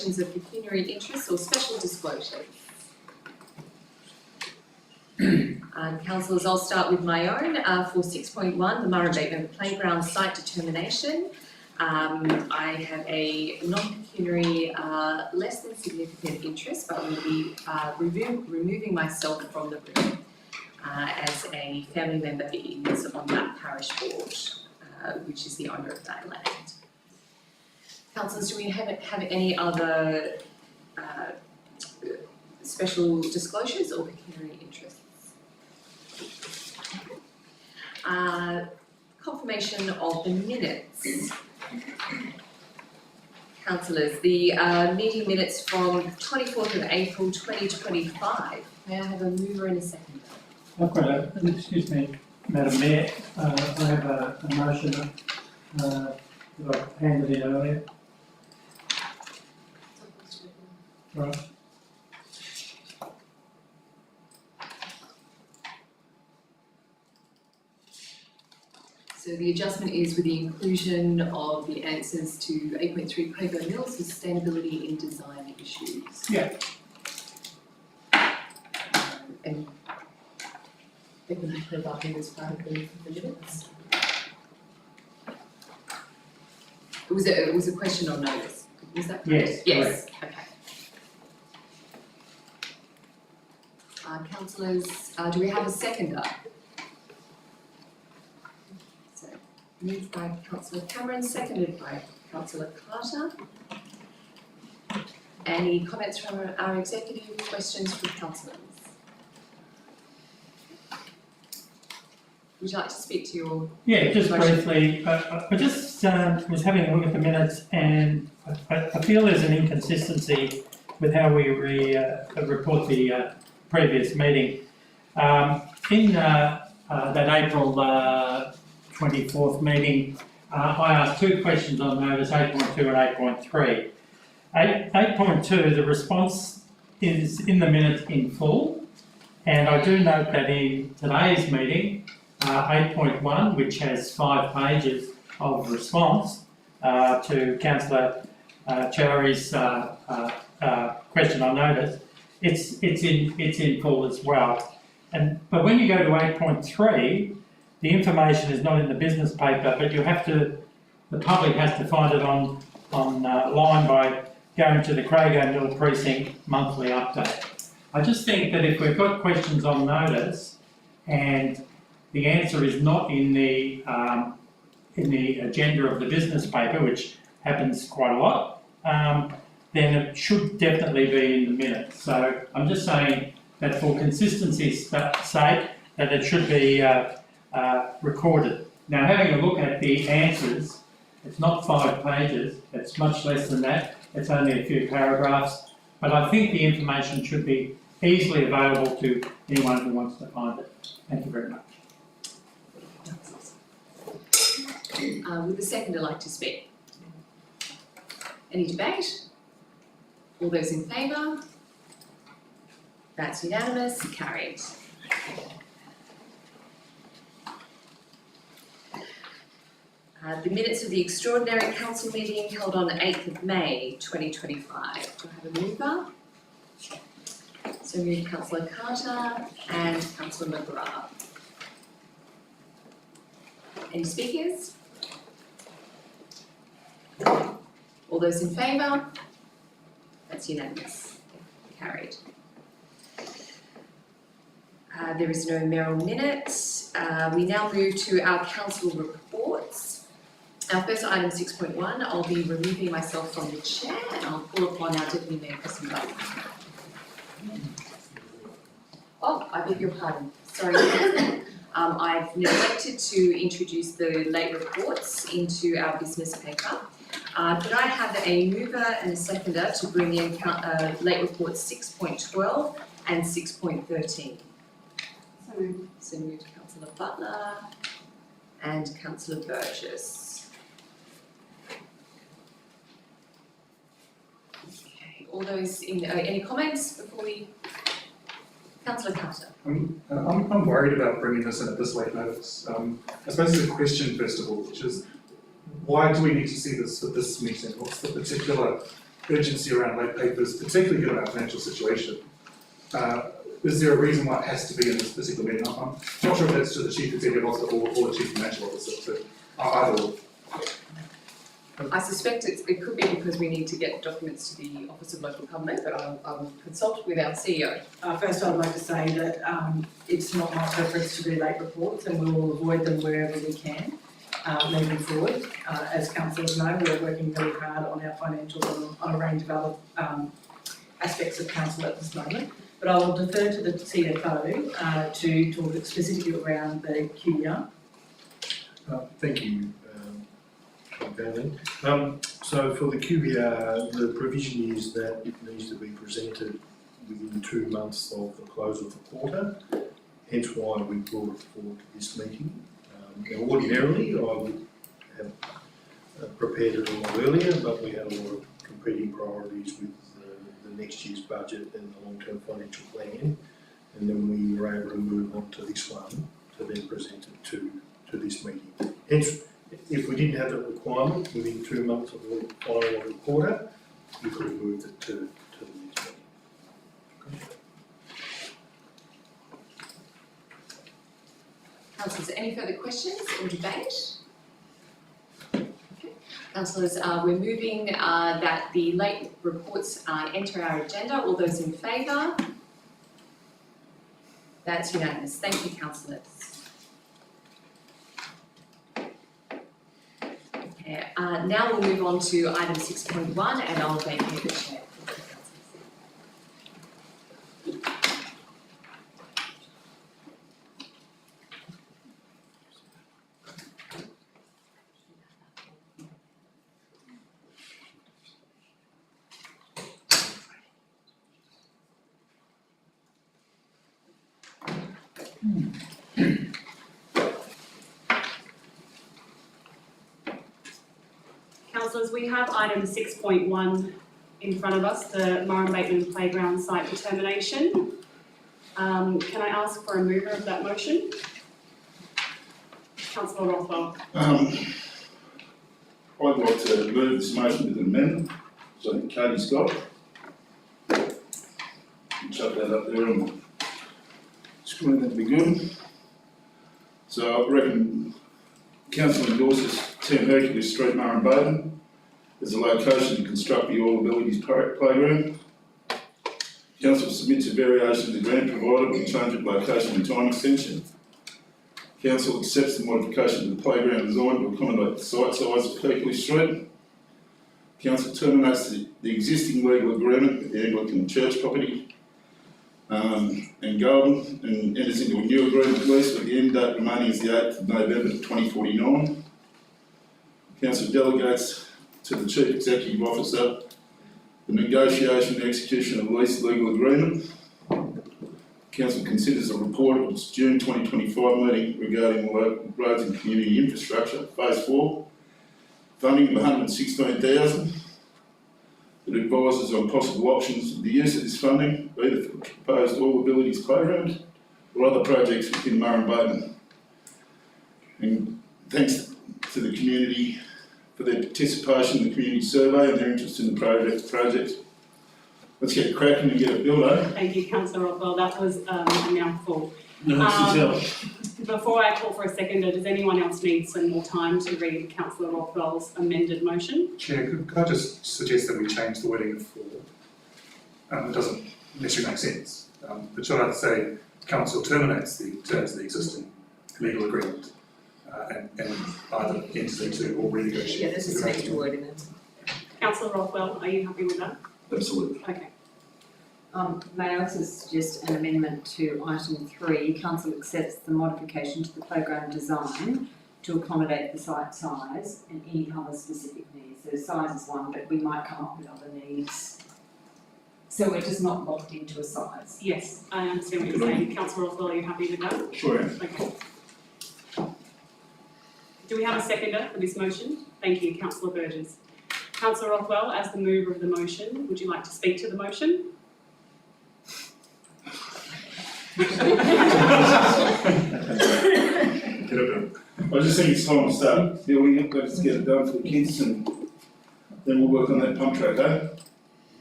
questions of pecuniary interest or special disclosures? Councillors, I'll start with my own. For 6.1, the Murray Bateman Playground site determination, I have a non-pecuniary, less than significant interest, but will be removing myself from the room as a family member is on that parish board, which is the owner of that land. Councillors, do we have any other special disclosures or pecuniary interests? Confirmation of the minutes. Councillors, the meeting minutes from 24th of April 2025. May I have a mover and a seconder? I've got excuse me, Madam Mayor, I have a motion that I handed in earlier. Right. So the adjustment is with the inclusion of the answers to 8.3 Prego Mills sustainability in design issues. Yeah. And they can put it up in as part of the minutes. It was a question on notice. Was that correct? Yes. Yes. Okay. Councillors, do we have a seconder? So, moved by Councillor Cameron, seconded by Councillor Carter. Any comments from our executive? Questions from councillors? Would you like to speak to your... Yeah, just motion? briefly, I just was having a look at the minutes, and I feel there's an inconsistency with how we report the previous meeting. In that April 24th meeting, I asked two questions on notice, 8.2 and 8.3. 8.2, the response is in the minutes in full, and I do note that in today's meeting, 8.1, which has 5 pages of response to Councillor Cherry's question on notice, it's in full as well. But when you go to 8.3, the information is not in the business paper, but the public has to find it online by going to the Crago Mill Precinct monthly update. I just think that if we've got questions on notice and the answer is not in the agenda of the business paper, which happens quite a lot, then it should definitely be in the minutes. So I'm just saying that for consistency's sake, that it should be recorded. Now, having a look at the answers, it's not 5 pages, it's much less than that, it's only a few paragraphs, but I think the information should be easily available to anyone who wants to find it. Thank you very much. Would the seconder like to speak? Any debate? All those in favour? That's unanimous, carried. The minutes of the extraordinary council meeting held on 8th of May 2025. Do I have a mover? So moved Councillor Carter and Councillor McGrath. Any speakers? All those in favour? That's unanimous. Carried. There is no mayoral minute. We now move to our council reports. Our first item 6.1, I'll be removing myself from the chair and I'll call upon our Deputy Mayor, Kristen Butler. Oh, I beg your pardon. Sorry. I've neglected to introduce the late reports into our business paper. Could I have a mover and a seconder to bring in late reports 6.12 and 6.13? So moved Councillor Butler and Councillor Burgess. Okay, all those in, any comments before we? Councillor Carter. I'm worried about bringing this in at this late notice. I suppose there's a question first of all, which is why do we need to see this for this meeting? What's the particular urgency around late papers, particularly given our financial situation. Is there a reason why it has to be in this particular meeting? I'm not sure if that's to the Chief Executive Officer or the Chief Financial Officer, so either or. I suspect it could be because we need to get documents to the Office of Local Government, but I will consult with our CEO. First, I'd like to say that it's not my preference to do late reports, and we will avoid them wherever we can moving forward. As councillors know, we're working really hard on our financials on a range of other aspects of council at this moment. But I will defer to the CFO to talk specifically around the QER. Thank you, Valeen. So for the QBR, the provision is that it needs to be presented within 2 months of the close of the quarter, hence why we brought it forward to this meeting. Now ordinarily I would have prepared it a lot earlier, but we had a lot of competing priorities with the next year's budget and the long-term financial plan, and then we were able to move on to this one to then present it to this meeting. Hence, if we didn't have that requirement within 2 months of the final of the quarter, we could have moved it to the next meeting. Councillors, any further questions or debate? Okay. Councillors, we're moving that the late reports enter our agenda. All those in favour? That's unanimous. Thank you, councillors. Okay, now we'll move on to item 6.1 and I'll vacate the chair. Councillors, we have item 6.1 in front of us, the Murrumbateman Playground site determination. Can I ask for a mover of that motion? Councillor Rothwell. I'd like to move this motion with an amendment, so Katie's got. Chuck that up there on the screen, that'd be good. So I reckon council endorses 10 Hercules Street, Murrumbateman as a location to construct the All Abilities Playground. Council submits a variation of the grant provided with a change of location and time extension. Council accepts the modification of the playground design to accommodate the site size of Hercules Street. Council terminates the existing legal agreement with the Anglican Church property and Golden and enters into a new agreement lease with the end date remaining as the 8th of November 2049. Council delegates to the Chief Executive Officer the negotiation and execution of lease legal agreement. Council considers a report of its June 2025 meeting regarding local roads and community infrastructure, phase 4, funding of $116,000. It advises on possible options for the use of this funding, either for proposed All Abilities Playground or other projects within Murrumbateman. And thanks to the community for their participation in the community survey and their interest in the project. Let's get cracking and get it built, eh? Thank you, Councillor Rothwell. That was a mouthful. No, Before I call for a seconder, does anyone else need some more time to read Councillor Rothwell's amended motion? Chair, could I just suggest that we change the wording of 4? It doesn't necessarily make sense. But should I say council terminates the terms of the existing legal agreement and either enters into or renegotiates? Yeah, there's just an extra word in it. Councillor Rothwell, are you happy with that? Absolutely. Okay. May I also suggest an amendment to item 3, council accepts the modification to the playground design to accommodate the site size and any other specific needs. So size is one, but we might come up with other needs. So we're just not locked into a size. Yes, I understand what you're saying. Councillor Rothwell, are you happy with that? Sure am. Okay. Do we have a seconder for this motion? Thank you, Councillor Burgess. Councillor Rothwell, as the mover of the motion, would you like to speak to the motion? Get it done. I just think it's time to start building it, let's get it done for the kids and then we'll work on that pump track, eh?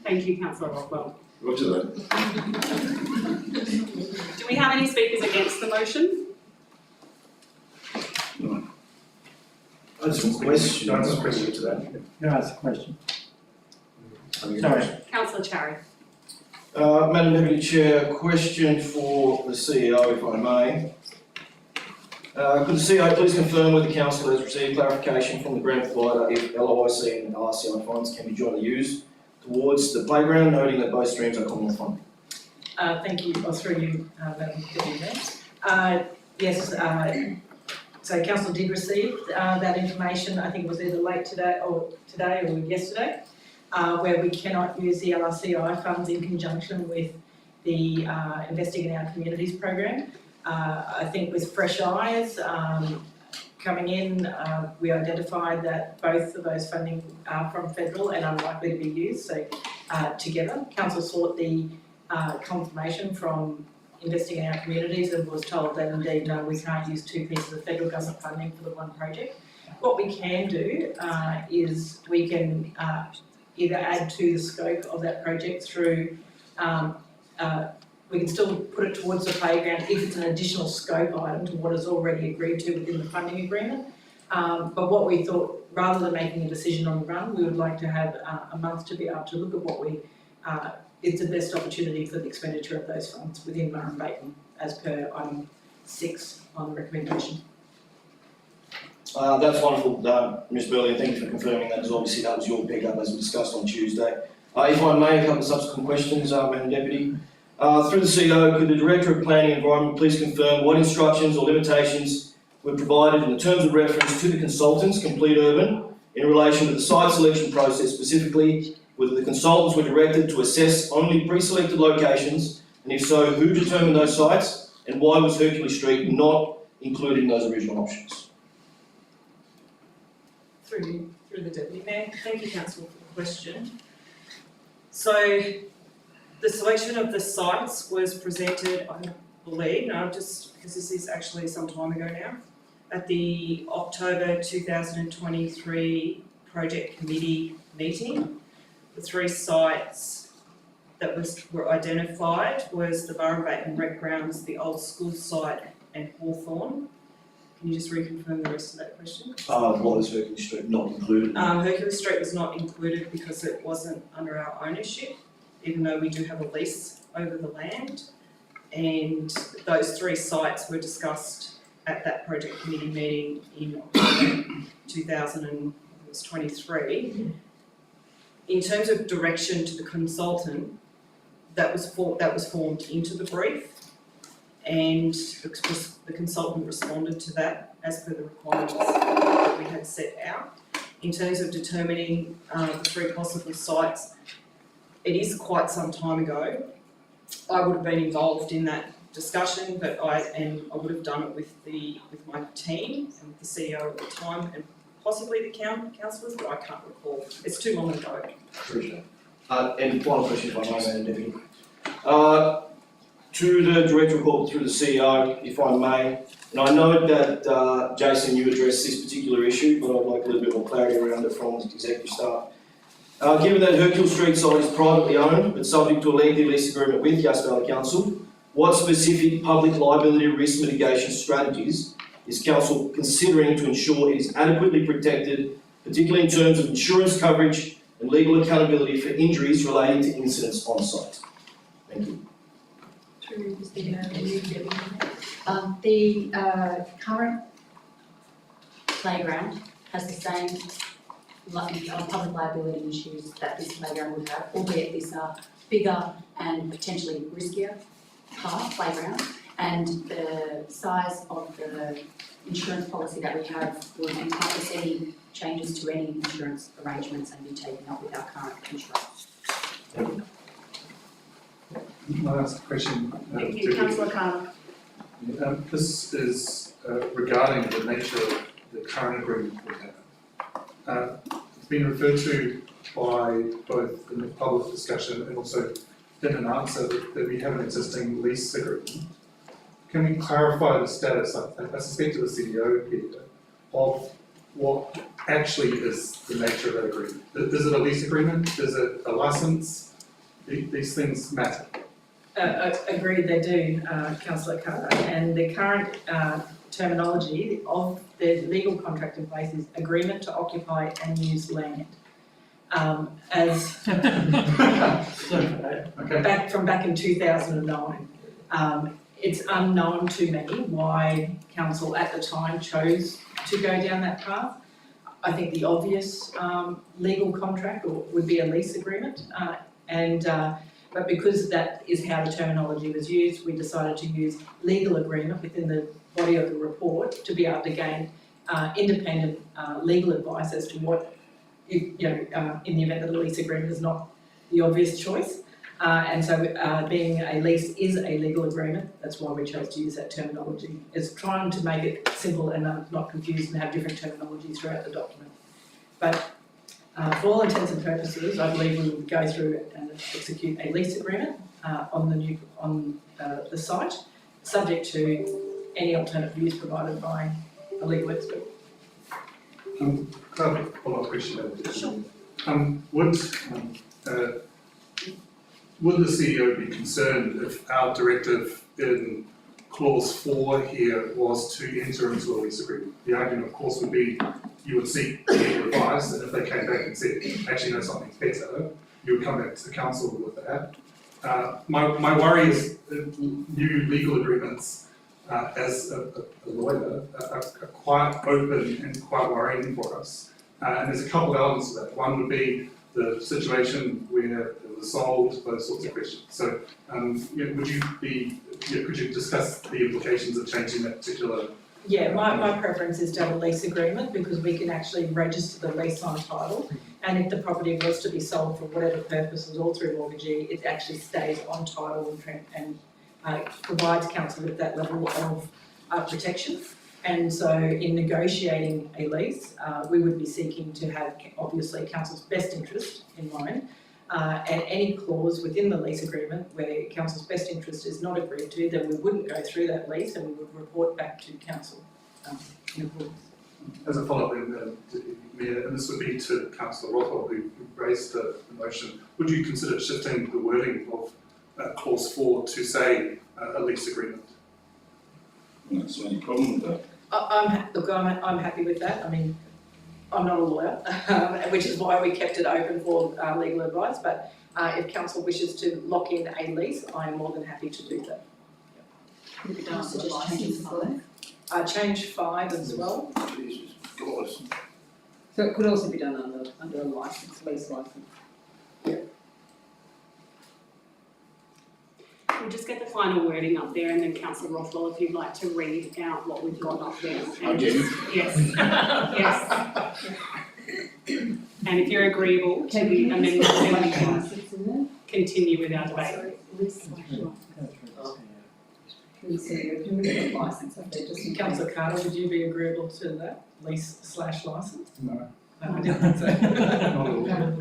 Thank you, councillor Rothwell. Roger that. Do we have any speakers against the motion? I just have a question. Can I just question to that? Can I ask a question? Sorry. Councillor Cherry. Madam Deputy Chair, question for the CEO, if I may. Could the CEO please confirm whether the council has received clarification from the grant provider if LOIC and LRCI funds can be jointly used towards the playground, noting that both streams are Commonwealth funded? Thank you, I'll through you, Madam Deputy Mayor. Yes, so council did receive that information, I think it was either late today or yesterday, where we cannot use the LRCI funds in conjunction with the Investing in Our Communities program. I think with fresh eyes coming in, we identified that both of those funding are from federal and unlikely to be used, so together. Council sought the confirmation from Investing in Our Communities and was told that indeed, no, we can't use two pieces of federal government funding for the one project. What we can do is we can either add to the scope of that project through we can still put it towards the playground if it's an additional scope item to what is already agreed to within the funding agreement. But what we thought, rather than making a decision on the run, we would like to have a month to be able to look at what we, it's the best opportunity for the expenditure of those funds within Murray Bateman as per item 6 on recommendation. That's wonderful, Ms Burley, and thank you for confirming that, because obviously that was your pickup as we discussed on Tuesday. If I may, a couple of subsequent questions, Madam Deputy. Through the CEO, could the Director of Planning and Environment please confirm what instructions or limitations were provided in the terms of reference to the consultants, Complete Urban, in relation to the site selection process, specifically whether the consultants were directed to assess only pre-selected locations, and if so, who determined those sites, and why was Hercules Street not included in those original options? Through the Deputy Mayor. Thank you, Councillor, for the question. So, the selection of the sites was presented, I believe, just because this is actually some time ago now, at the October 2023 Project Committee meeting. The 3 sites that were identified was the Murray Bateman Rec Grounds, the Old School site and Hawthorn. Can you just reconfirm the rest of that question? Why was Hercules Street not included? Hercules Street was not included because it wasn't under our ownership, even though we do have a lease over the land. And those 3 sites were discussed at that project committee meeting in October 2023. In terms of direction to the consultant, that was formed into the brief, and the consultant responded to that as per the requirements that we had set out. In terms of determining the 3 possible sites, it is quite some time ago. I would have been involved in that discussion, but I would have done it with my team and with the CEO at the time, and possibly the councillors, but I can't recall. It's too long ago. Appreciate it. And final question, if I may, Madam Deputy. To the Director Report through the CEO, if I may, and I know that Jason, you addressed this particular issue, but I'd like a little bit more clarity around it from the executive staff. Given that Hercule Street site is privately owned, but subject to a lengthy lease agreement with Yass Valley Council, what specific public liability risk mitigation strategies is Council considering to ensure it is adequately protected, particularly in terms of insurance coverage and legal accountability for injuries relating to incidents on site? Thank you. The current playground has the same public liability issues that this playground would have, albeit this bigger and potentially riskier playground, and the size of the insurance policy that we have would encompass any changes to any insurance arrangements and be taken up with our current insurance. Thank you. Can I ask a question? Thank you, Councillor Carter. This is regarding the nature of the current agreement we have. It's been referred to by both in the public discussion and also in an answer that we have an existing lease agreement. Can we clarify the status, I suspect to the CEO here, of what actually is the nature of that agreement? Is it a lease agreement? Is it a license? these things matter. Agreed, they do, councillor Carter, and the current terminology of the legal contract in place is agreement to occupy and use land. As Okay. back in 2009. It's unknown to me why council at the time chose to go down that path. I think the obvious legal contract would be a lease agreement, but because that is how the terminology was used, we decided to use legal agreement within the body of the report to be able to gain independent legal advice as to what, in the event that a lease agreement is not the obvious choice. Being a lease is a legal agreement, that's why we chose to use that terminology. It's trying to make it simple and not confused and have different terminology throughout the document. But for all intents and purposes, I believe we would go through and execute a lease agreement on the site, subject to any alternate views provided by a legal expert. Could I have a follow-up question? Sure. Would the CEO be concerned if our directive in clause 4 here was to enter into a lease agreement? The argument, of course, would be you would seek legal advice, and if they came back and said, actually, no, something's better, you would come back to the council with that. My worry is new legal agreements, as a lawyer, are quite open and quite worrying for us. And there's a couple of elements to that. One would be the situation where it was sold, those sorts of questions. So, would you be, could you discuss the implications of changing that particular? Yeah, my preference is to have a lease agreement because we can actually register the lease on title, and if the property was to be sold for whatever purposes or through mortgagee, it actually stays on title and provides council with that level of protection. And so in negotiating a lease, we would be seeking to have obviously council's best interest in mind, and any clause within the lease agreement where council's best interest is not agreed to, then we wouldn't go through that lease and we would report back to council in accordance. As a follow-up, Mayor, and this would be to Councillor Rothwell who raised the motion, would you consider shifting the wording of clause 4 to say a lease agreement? I don't see any problem with that. I'm happy with that. I mean, I'm not a lawyer, which is why we kept it open for legal advice, but if council wishes to lock in a lease, I'm more than happy to do that. Can I suggest changing 5? Change 5 as well. Jesus, guys. So it could also be done under a license, lease license. We'll just get the final wording up there and then Councillor Rothwell, if you'd like to read out what we've got up there. And Again? yes, yes. And if you're agreeable to the amendment, then we can continue with our debate. Sorry, lease license, Councillor Carter, would you be agreeable to that, lease/license? No. I didn't think so. Not at all. Yeah.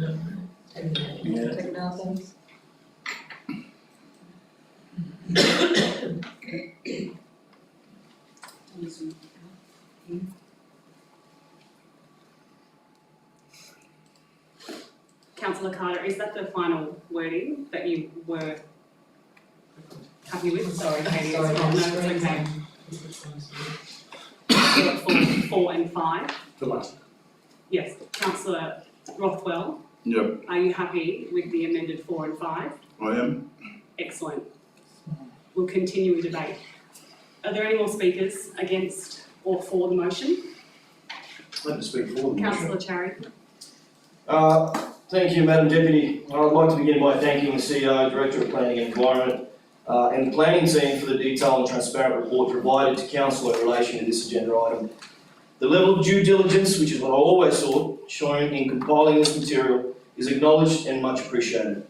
Councillor Carter, is that the final wording that you were happy with? Sorry, Katie, it's not, no, it's okay. 4 and 5? Delighted. Yes, Councillor Rothwell, Yep, are you happy with the amended 4 and 5? I am. Excellent. We'll continue with debate. Are there any more speakers against or for the motion? I'd like to speak for the motion. Councillor Cherry. Thank you, Madam Deputy. I'd like to begin by thanking the CEO, Director of Planning and Environment, and the planning team for the detailed and transparent report provided to Council in relation to this agenda item. The level of due diligence, which is what I always sought, shown in compiling this material, is acknowledged and much appreciated.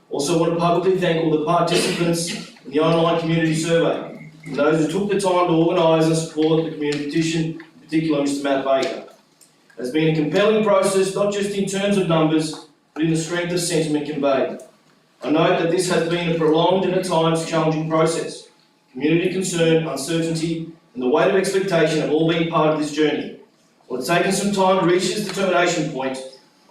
Also want to publicly thank all the participants in the online community survey, and those who took the time to organise and support the community petition, in particular Mr. Matt Baker. It has been a compelling process, not just in terms of numbers, but in the strength of sentiment conveyed. I note that this has been a prolonged and at times challenging process. Community concern, uncertainty, and the weight of expectation have all been part of this journey. While it's taken some time to reach this determination point,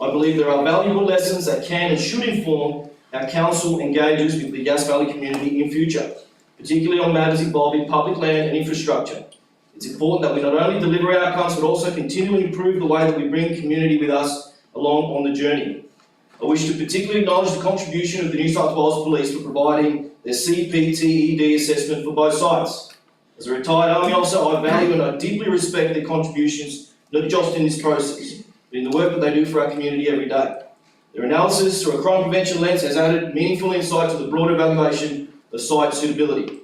I believe there are valuable lessons that can and should inform our council engages with the Yass Valley community in future, particularly on matters involving public land and infrastructure. It's important that we not only deliver outcomes but also continually improve the way that we bring community with us along on the journey. I wish to particularly acknowledge the contribution of the New South Wales Police for providing their CPTED assessment for both sites. As a retired Army officer, I value and I deeply respect their contributions, not just in this process, but in the work that they do for our community every day. Their analysis through a crime prevention lens has added meaningful insight to the broader evaluation of site suitability.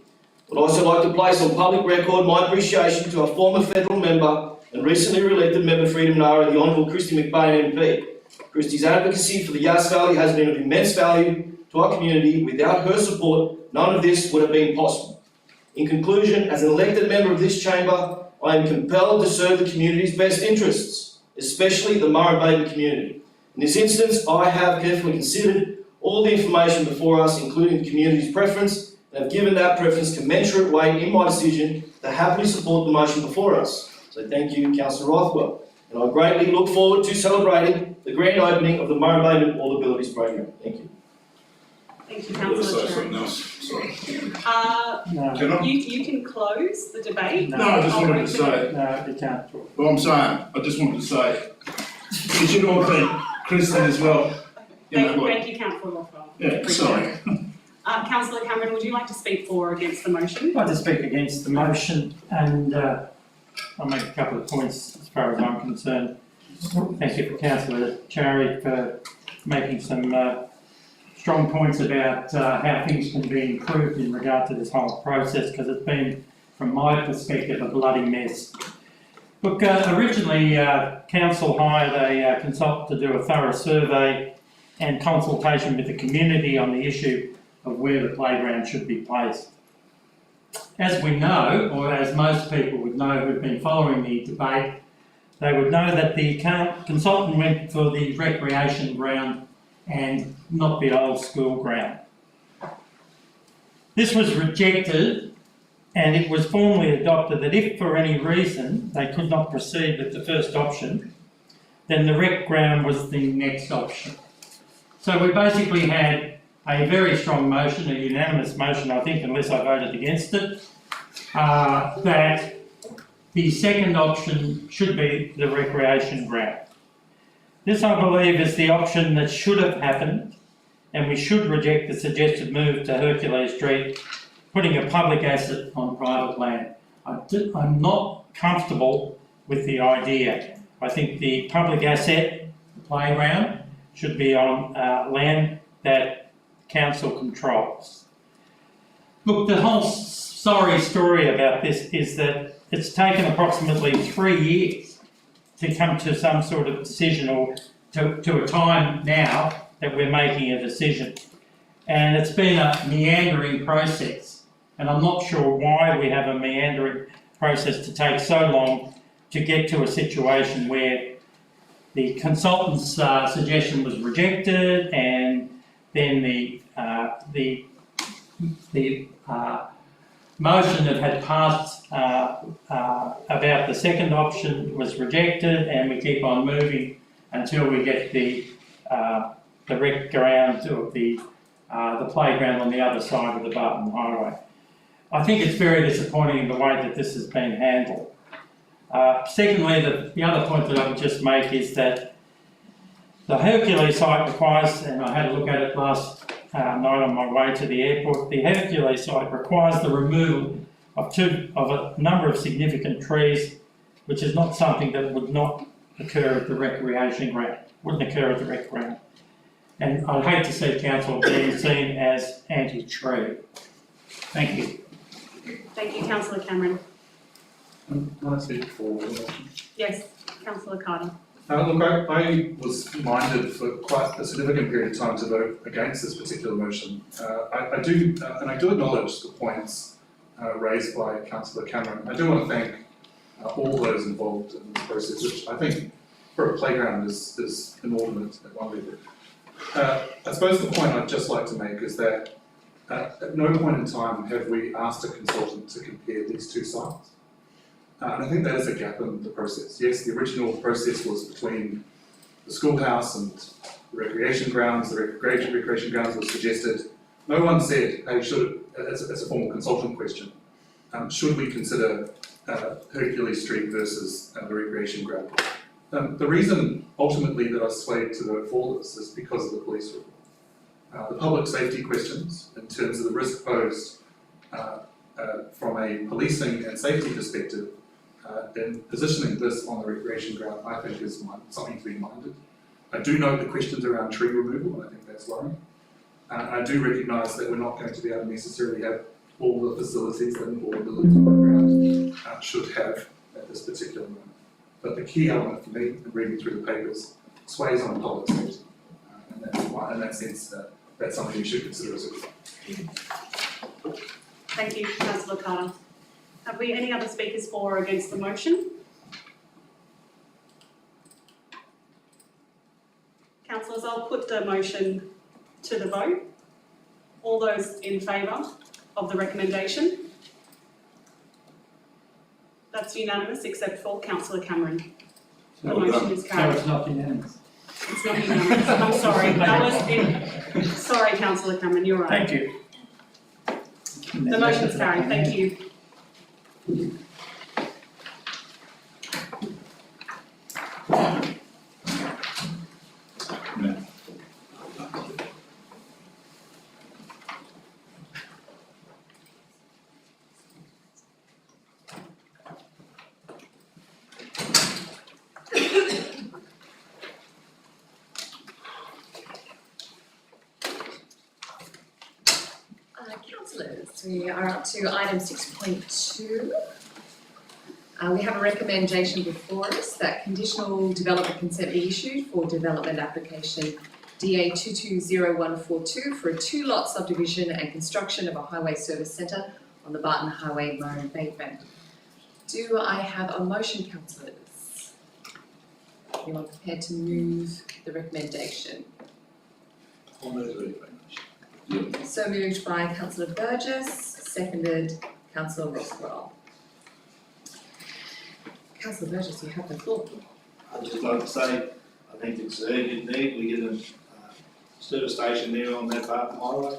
I'd also like to place on public record my appreciation to our former federal member and recently re-elected member Freedom Nara, the Honourable Christy McBain MP. Christy's advocacy for the Yass Valley has been of immense value to our community. Without her support, none of this would have been possible. In conclusion, as an elected member of this chamber, I am compelled to serve the community's best interests, especially the Murray-Bateman community. In this instance, I have carefully considered all the information before us, including the community's preference, and have given that preference commensurate weight in my decision to happily support the motion before us. So thank you, Councillor Rothwell. And I greatly look forward to celebrating the grand opening of the Murray-Bateman All Abilities Program. Thank you. Thank you, I've got to councillor say something Cherry. else, sorry. No, Can I? You can close the debate. No, I just I'll wanted wait to for say, no, you can't talk. well, I'm saying, I just wanted to say, you should all thank Kristen as well. You know, like, Thank you, councillor Rothwell. yeah, Appreciate sorry. it. Councillor Cameron, would you like to speak for or against the motion? I'd like to speak against the motion and I'll make a couple of points as far as I'm concerned. Thank you for Councillor Cherry for making some strong points about how things can be improved in regard to this whole process, because it's been, from my perspective, a bloody mess. Look, originally Council hired a consultant to do a thorough survey and consultation with the community on the issue of where the playground should be placed. As we know, or as most people would know who've been following the debate, they would know that the consultant went for the recreation ground and not the old school ground. This was rejected, and it was formally adopted that if for any reason they could not proceed with the first option, then the rec ground was the next option. So we basically had a very strong motion, a unanimous motion, I think, unless I voted against it, that the second option should be the recreation ground. This, I believe, is the option that should have happened, and we should reject the suggested move to Hercules Street, putting a public asset on private land. I'm not comfortable with the idea. I think the public asset, the playground, should be on land that council controls. Look, the whole sorry story about this is that it's taken approximately 3 years to come to some sort of decision, or to a time now that we're making a decision. And it's been a meandering process, and I'm not sure why we have a meandering process to take so long to get to a situation where the consultant's suggestion was rejected, and then the motion that had passed about the second option was rejected, and we keep on moving until we get the rec ground or the playground on the other side of the Barton Highway. I think it's very disappointing in the way that this has been handled. Secondly, the other point that I would just make is that the Hercules site requires, and I had a look at it last night on my way to the airport, the Hercules site requires the removal of a number of significant trees, which is not something that would not occur at the recreation ground, wouldn't occur at the rec ground. And I'd hate to see council being seen as anti-tree. Thank you. Thank you, councillor Cameron. Can I speak for the motion? Yes, councillor Carter. Look, I was minded for quite a significant period of time to vote against this particular motion. I do acknowledge the points raised by Councillor Cameron. I do want to thank all those involved in this process, which I think for a playground is inordinate at one level. I suppose the point I'd just like to make is that at no point in time have we asked a consultant to compare these two sites. And I think that is a gap in the process. Yes, the original process was between the schoolhouse and the recreation grounds, the recreation grounds were suggested. No one said, hey, as a formal consultant question, should we consider Hercules Street versus the recreation ground? The reason ultimately that I swayed to vote for this is because of the police report. The public safety questions in terms of the risk posed from a policing and safety perspective, then positioning this on the recreation ground, I think is something to be minded. I do note the questions around tree removal, and I think that's worrying. I do recognise that we're not going to be able to necessarily have all the facilities that an affordability program should have at this particular moment. But the key element for me, in reading through the papers, sways on public safety. And that's why, in that sense, that's something we should consider as a group. Thank you, Councillor Carter. Have we any other speakers for or against the motion? Councillors, I'll put the motion to the vote. All those in favour of the recommendation? That's unanimous except for Councillor Cameron. The motion is So carried. it's not unanimous. It's not unanimous, I'm sorry. Sorry, Councillor Cameron, you're right. Thank you. The motion is carried, thank you. Councillors, we are up to item 6.2. We have a recommendation before us that conditional development consent be issued for development application DA 220142 for a 2-lot subdivision and construction of a highway service centre on the Barton Highway Murray embankment. Do I have a motion, councillors? Anyone prepared to move the recommendation? I'll move the recommendation. So moved by Councillor Burgess, seconded Councillor Rothwell. Councillor Burgess, you have the floor. I'd just like to say, I think it's an urgent need. We get a service station there on that Barton Highway.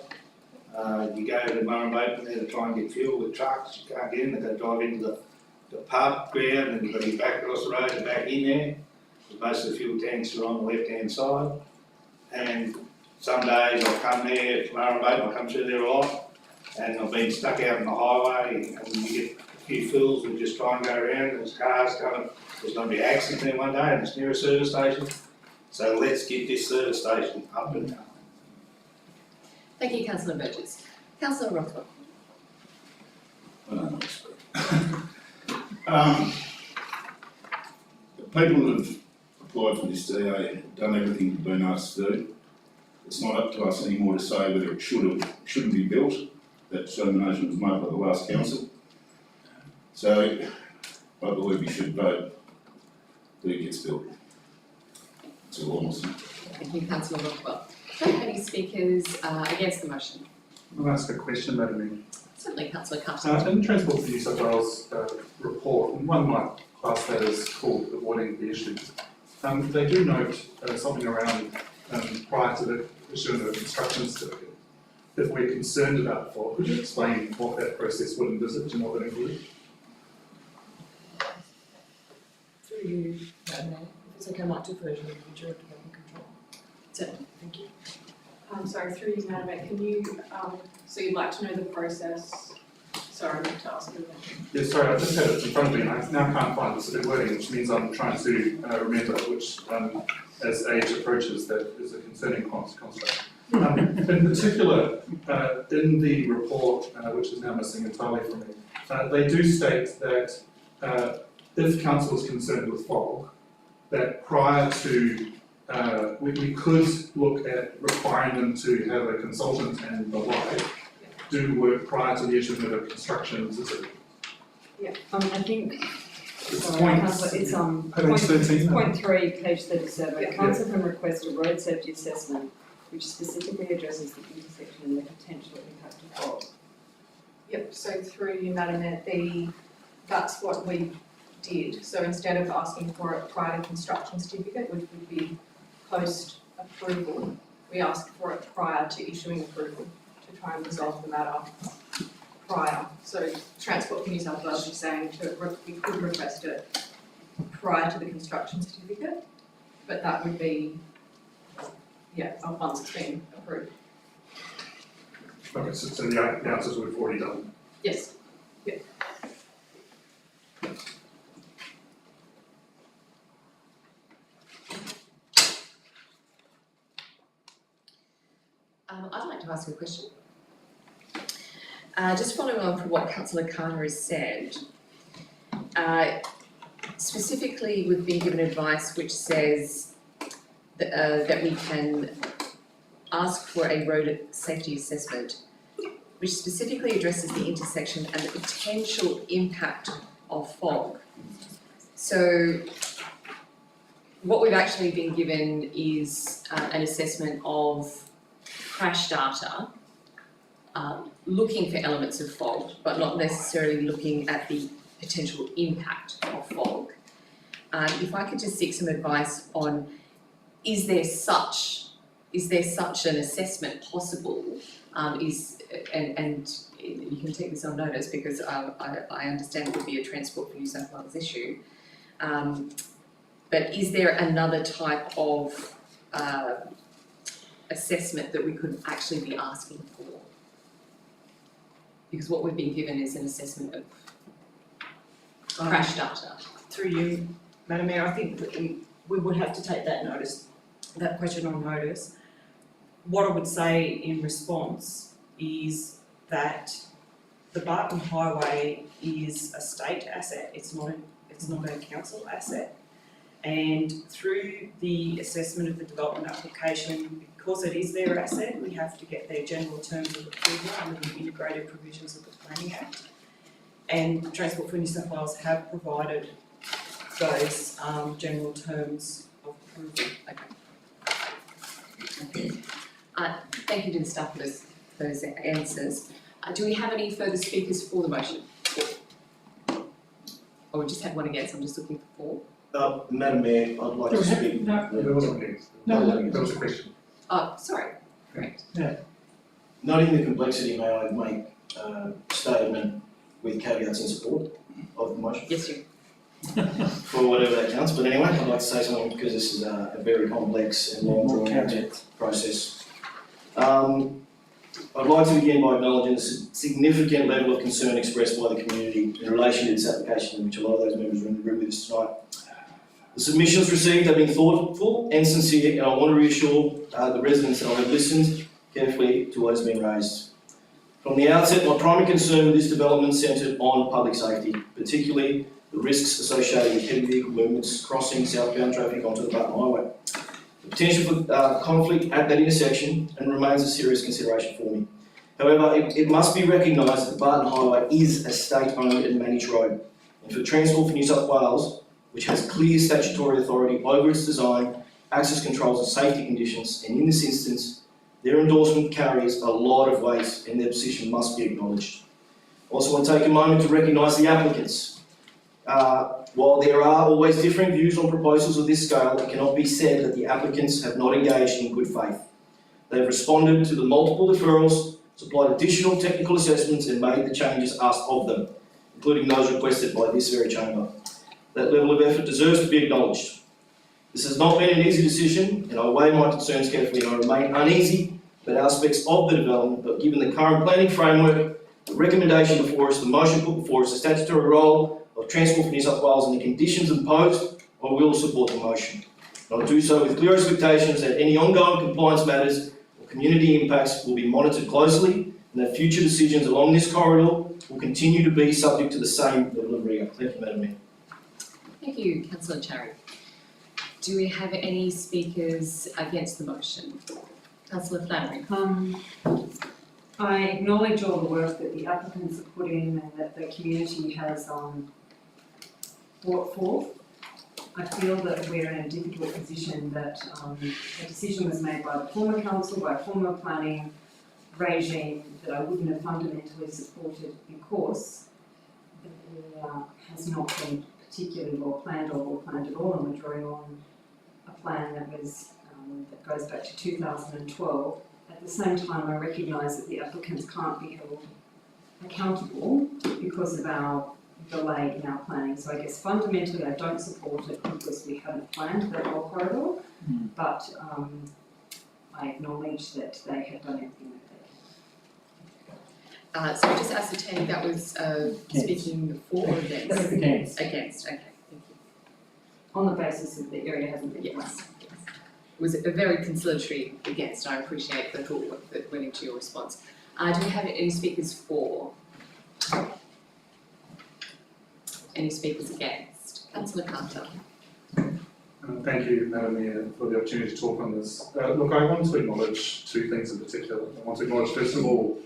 You go to Murrumbidgee there to try and get fuel with trucks, you can't get in, they've got to drive into the pub ground and you've got to get back across the road and back in there. Most of the fuel tanks are on the left-hand side. And some days I'll come there to Murrumbidgee, I'll come through there a lot, and I've been stuck out on the highway and you get a few fills, we just try and go around, there's cars coming, there's going to be an accident there one day and it's near a service station. So let's get this service station up and going. Thank you, Councillor Burgess. Councillor Rothwell. The people that have applied for this DA have done everything they've been asked to do. It's not up to us anymore to say whether it shouldn't be built. That determination was made by the last council. So I believe we should vote that it gets built. That's all I'm saying. Thank you, Councillor Rothwell. Do I have any speakers against the motion? I'll ask a question, Madam Mayor. Certainly, Councillor Carter. In Transport for New South Wales report, and one might class that as called avoiding the issues, they do note something around prior to the issuing of a construction certificate. If we're concerned about fault, could you explain what that process would envisage and what it includes? Through you, Madam Mayor, if it's okay, I might defer to the Majority Development Control. Certainly, thank you. Sorry, through you, Madam Mayor, can you, so you'd like to know the process? Sorry, I'm to ask you that. Yes, sorry, I just had it in front of me and I now can't find the specific wording, which means I'm trying to remember which, as age approaches, that is a concerning construct. In particular, in the report, which is now missing entirely from me, they do state that if council is concerned with fog, that prior to we could look at requiring them to have a consultant and the like do work prior to the issuing of a construction certificate. Yeah, I think, It's sorry, point- Councillor, it's Page 13. point 3, page 37. Yeah. Council can request a road safety assessment which specifically addresses the intersection and the potential impact of fog. Yep, so through you, Madam Mayor, that's what we did. So instead of asking for a prior construction certificate, which would be post-approval, we ask for it prior to issuing approval to try and resolve the matter prior. So Transport for New South Wales is saying we could request it prior to the construction certificate, but that would be, once it's been approved. Okay, so the answers we've already done. Yes. I'd like to ask a question. Just following on from what Councillor Carter has said, specifically we've been given advice which says that we can ask for a road safety assessment which specifically addresses the intersection and the potential impact of fog. So what we've actually been given is an assessment of crash data, looking for elements of fog, but not necessarily looking at the potential impact of fog. If I could just seek some advice on, is there such an assessment possible? And you can take this on notice because I understand it would be a Transport for New South Wales issue. But is there another type of assessment that we could actually be asking for? Because what we've been given is an assessment of crash data. Through you, Madam Mayor, I think that we would have to take that question on notice. What I would say in response is that the Barton Highway is a state asset, it's not a council asset. And through the assessment of the development application, because it is their asset, we have to get their general terms of approval under the integrated provisions of the Planning Act. And Transport for New South Wales have provided those general terms of approval. Okay. Thank you to the staff for those answers. Do we have any further speakers for the motion? Or we just had one against, I'm just looking for four. Madam Mayor, I'd like to speak. No, There wasn't against. No. There was a question. Oh, sorry, correct. Noting the complexity, may I make a statement with caveats in support of the motion? Yes, you. For whatever that counts, but anyway, I'd like to say something because this is a very complex and long drawn out process. I'd like to begin by acknowledging the significant level of concern expressed by the community in relation to this application, which a lot of those members are in the room with us tonight. The submissions received have been thoughtful and sincere, and I want to reassure the residents that I have listened carefully to what has been raised. From the outset, my primary concern with this development centred on public safety, particularly the risks associated with heavy vehicle movements crossing southbound traffic onto the Barton Highway. The potential for conflict at that intersection and remains a serious consideration for me. However, it must be recognised that the Barton Highway is a state-owned and managed road, and for Transport for New South Wales, which has clear statutory authority over its design, access controls and safety conditions, and in this instance, their endorsement carries a lot of weight and their position must be acknowledged. I also want to take a moment to recognise the applicants. While there are always different views on proposals of this scale, it cannot be said that the applicants have not engaged in good faith. They have responded to the multiple deferrals, supplied additional technical assessments and made the changes asked of them, including those requested by this very chamber. That level of effort deserves to be acknowledged. This has not been an easy decision, and I weigh my concerns carefully and I remain uneasy about aspects of the development, but given the current planning framework, the recommendation before us, the motion put before us, the statutory role of Transport for New South Wales and the conditions imposed, I will support the motion. And I'll do so with clear expectations that any ongoing compliance matters or community impacts will be monitored closely and that future decisions along this corridor will continue to be subject to the same level of rigour. Thank you, Madam Mayor. Thank you, Councillor Cherry. Do we have any speakers against the motion? Councillor Flannery. I acknowledge all the work that the applicants have put in and that the community has brought forth. I feel that we're in a difficult position that a decision was made by the former council, by former planning regime that I wouldn't have fundamentally supported because the area has not been particularly well planned or planned at all, and we're drawing on a plan that was that goes back to 2012. At the same time, I recognise that the applicants can't be held accountable because of our delay in our planning. So I guess fundamentally I don't support it because we haven't planned that whole corridor, but I acknowledge that they have done everything that they can. So just ascertaining that was speaking for or against? Against. Against, okay, thank you. On the basis that the area hasn't been planned. Yes. Was a very conciliatory against. I appreciate the thought work that went into your response. Do we have any speakers for? Any speakers against? Councillor Carter. Thank you, Madam Mayor, for the opportunity to talk on this. Look, I want to acknowledge two things in particular. I want to acknowledge, first of all,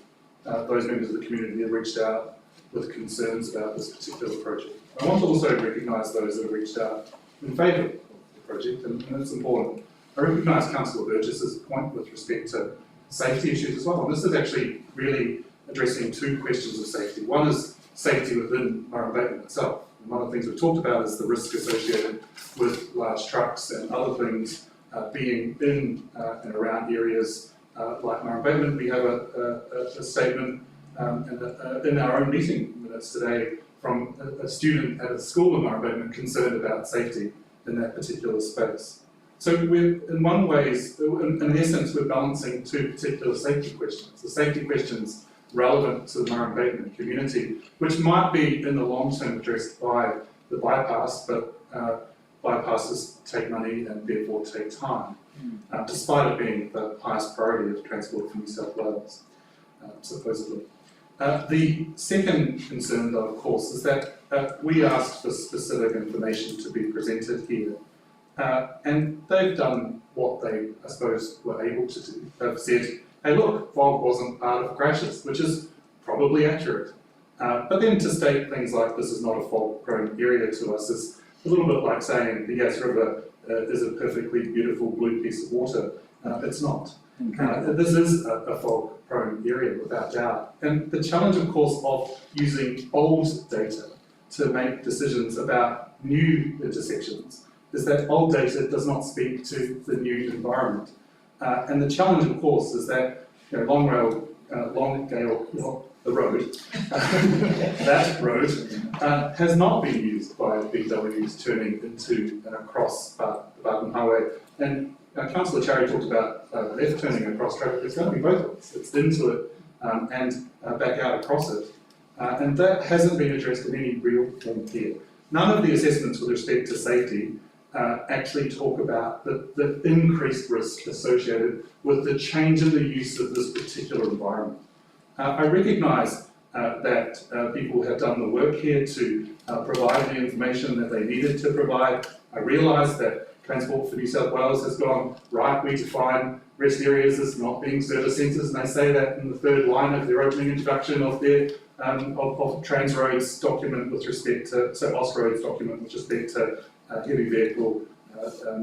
those members of the community that have reached out with concerns about this particular project. I want to also recognise those that have reached out in favour of the project, and it's important. I recognise Councillor Burgess's point with respect to safety issues as well, and this is actually really addressing two questions of safety. One is safety within Murray Abatement itself. And one of the things we've talked about is the risk associated with large trucks and other things being in and around areas like Murray Abatement. We have a statement in our own meeting minutes today from a student at a school in Murray Abatement concerned about safety in that particular space. So we're, in one ways, in essence, we're balancing two particular safety questions. The safety questions relevant to the Murray Abatement community, which might be in the long term addressed by the bypass, but bypasses take money and therefore take time, despite it being the highest priority of Transport for New South Wales, supposedly. The second concern, though, of course, is that we asked for specific information to be presented here, and they've done what they, I suppose, were able to do. They've said, hey look, fog wasn't part of crashes, which is probably accurate. But then to state things like this is not a fog-prone area to us is a little bit like saying the Yass River is a perfectly beautiful blue piece of water. It's not. This is a fog-prone area, without doubt. And the challenge, of course, of using old data to make decisions about new intersections is that old data does not speak to the new environment. And the challenge, of course, is that the road, that road has not been used by BWs turning into and across the Barton Highway. And Councillor Cherry talked about left turning across traffic. It's going to be both ways. It's into it and back out across it. And that hasn't been addressed in any real form here. None of the assessments with respect to safety actually talk about the increased risk associated with the change in the use of this particular environment. I recognise that people have done the work here to provide the information that they needed to provide. I realise that Transport for New South Wales has gone, right, we define rest areas as not being service centres, and they say that in the third line of their opening introduction of their of Transroads document with respect to, so Austroads document with respect to heavy vehicle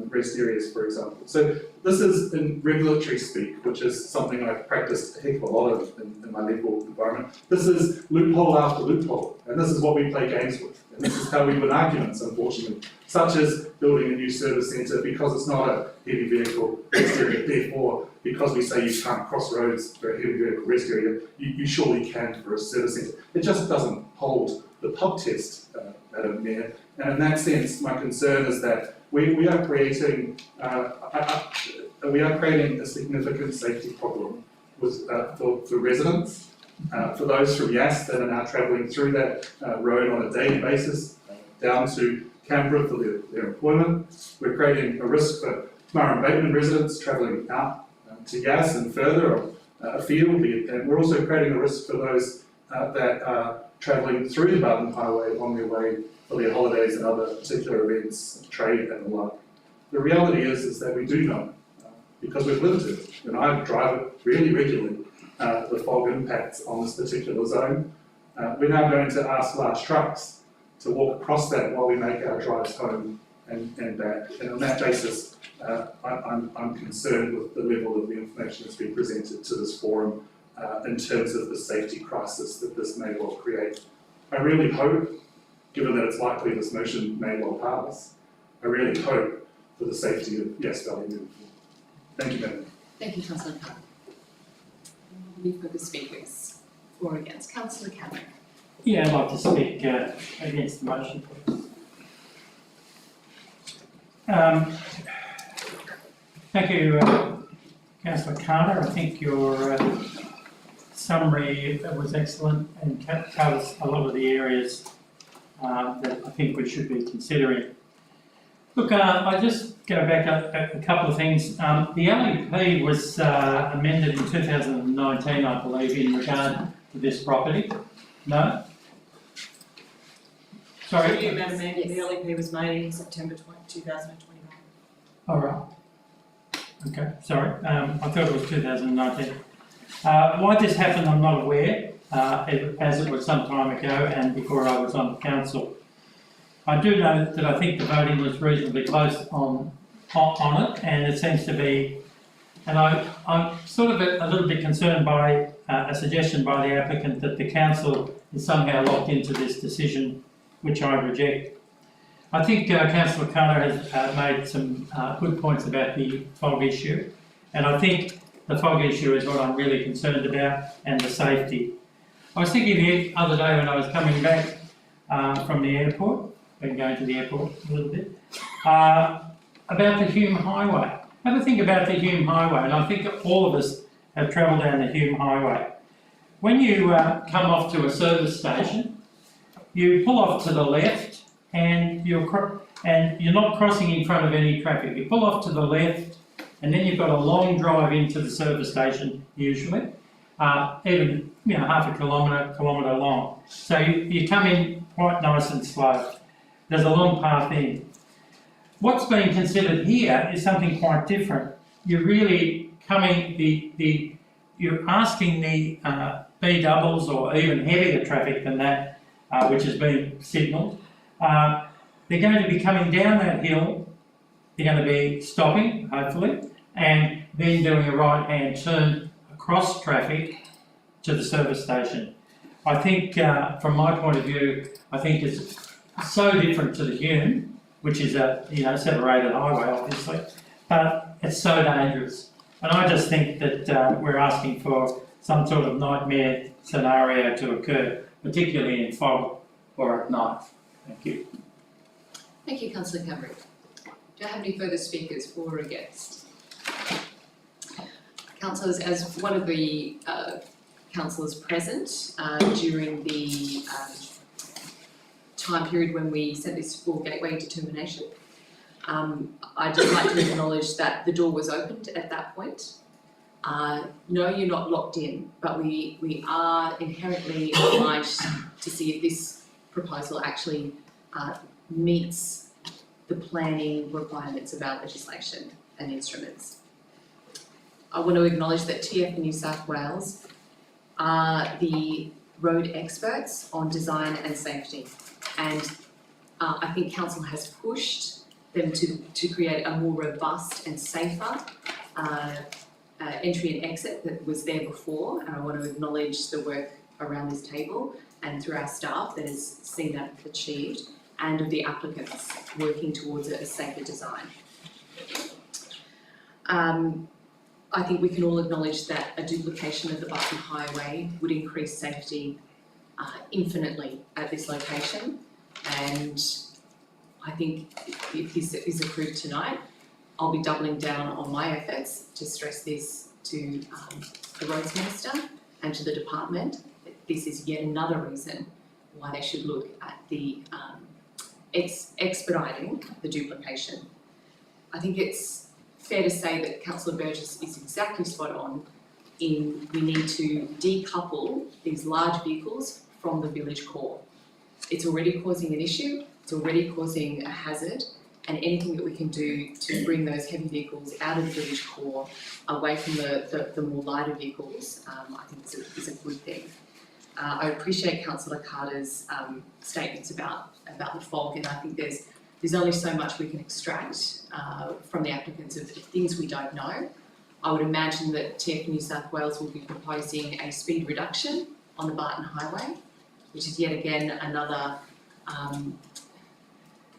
rest areas, for example. So this is in regulatory speak, which is something I've practiced a heck of a lot of in my legal environment. This is loophole after loophole, and this is what we play games with. And this is how we win arguments, unfortunately, such as building a new service centre because it's not a heavy vehicle rest area, therefore, because we say you can't cross roads for a heavy vehicle rest area, you surely can for a service centre. It just doesn't hold the pub test, Madam Mayor. And in that sense, my concern is that we are creating a significant safety problem with, for residents, for those from Yass that are now travelling through that road on a daily basis, down to Canberra for their employment. We're creating a risk for Murray Abatement residents travelling out to Yass and further afield, and we're also creating a risk for those that are travelling through the Barton Highway on their way for their holidays and other particular events, trade and the like. The reality is that we do know, because we've lived it, and I drive it really regularly, the fog impacts on this particular zone. We're now going to ask large trucks to walk across that while we make our drives home and back. And on that basis, I'm concerned with the level of the information that's been presented to this forum in terms of the safety crisis that this may well create. I really hope, given that it's likely this motion may well pass, I really hope for the safety of Yass Valley moving forward. Thank you, Madam. Thank you, councillor Carter. Any further speakers for or against? Councillor Cameron. Yeah, I'd like to speak against the motion, please. Thank you, councillor Carter. I think your summary was excellent and covers a lot of the areas that I think we should be considering. Look, I just go back a couple of things. The LEP was amended in 2019, I believe, in regard to this property. No? Sorry? Through you, Madam Mayor, the LEP was made in September 2021. All right. Okay, sorry. I thought it was 2019. Why this happened, I'm not aware, as it was some time ago and before I was on the council. I do know that I think the voting was reasonably close on it, and it seems to be, and I'm sort of a little bit concerned by a suggestion by the applicant that the council is somehow locked into this decision, which I reject. I think Councillor Carter has made some good points about the fog issue, and I think the fog issue is what I'm really concerned about, and the safety. I was thinking the other day when I was coming back from the airport, been going to the airport a little bit, about the Hume Highway. Have a think about the Hume Highway, and I think all of us have travelled down the Hume Highway. When you come off to a service station, you pull off to the left, and you're not crossing in front of any traffic. You pull off to the left, and then you've got a long drive into the service station, usually, even half a kilometre long. So you come in quite nice and slow. There's a long path in. What's being considered here is something quite different. You're really coming you're asking the B doubles or even heavier traffic than that, which has been signalled. They're going to be coming down that hill. They're going to be stopping, hopefully, and then doing a right-hand turn across traffic to the service station. I think, from my point of view, I think it's so different to the Hume, which is a separated highway, obviously, but it's so dangerous. And I just think that we're asking for some sort of nightmare scenario to occur, particularly in fog or at night. Thank you. Thank you, councillor Cameron. Do I have any further speakers for or against? Councillors, as one of the councillors present during the time period when we sent this for gateway determination, I'd just like to acknowledge that the door was opened at that point. No, you're not locked in, but we are inherently obliged to see if this proposal actually meets the planning requirements of our legislation and instruments. I want to acknowledge that TF New South Wales are the road experts on design and safety, and I think council has pushed them to create a more robust and safer entry and exit that was there before, and I want to acknowledge the work around this table and through our staff that has seen that achieved, and of the applicants working towards a safer design. I think we can all acknowledge that a duplication of the Barton Highway would increase safety infinitely at this location, and I think if this is approved tonight, I'll be doubling down on my efforts to stress this to the Roads Minister and to the department. This is yet another reason why they should look at the expediting the duplication. I think it's fair to say that Councillor Burgess is exactly spot on in we need to decouple these large vehicles from the village core. It's already causing an issue, it's already causing a hazard, and anything that we can do to bring those heavy vehicles out of the village core, away from the more lighter vehicles, I think is a good thing. I appreciate Councillor Carter's statements about the fog, and I think there's only so much we can extract from the applicants of things we don't know. I would imagine that TF New South Wales will be proposing a speed reduction on the Barton Highway, which is yet again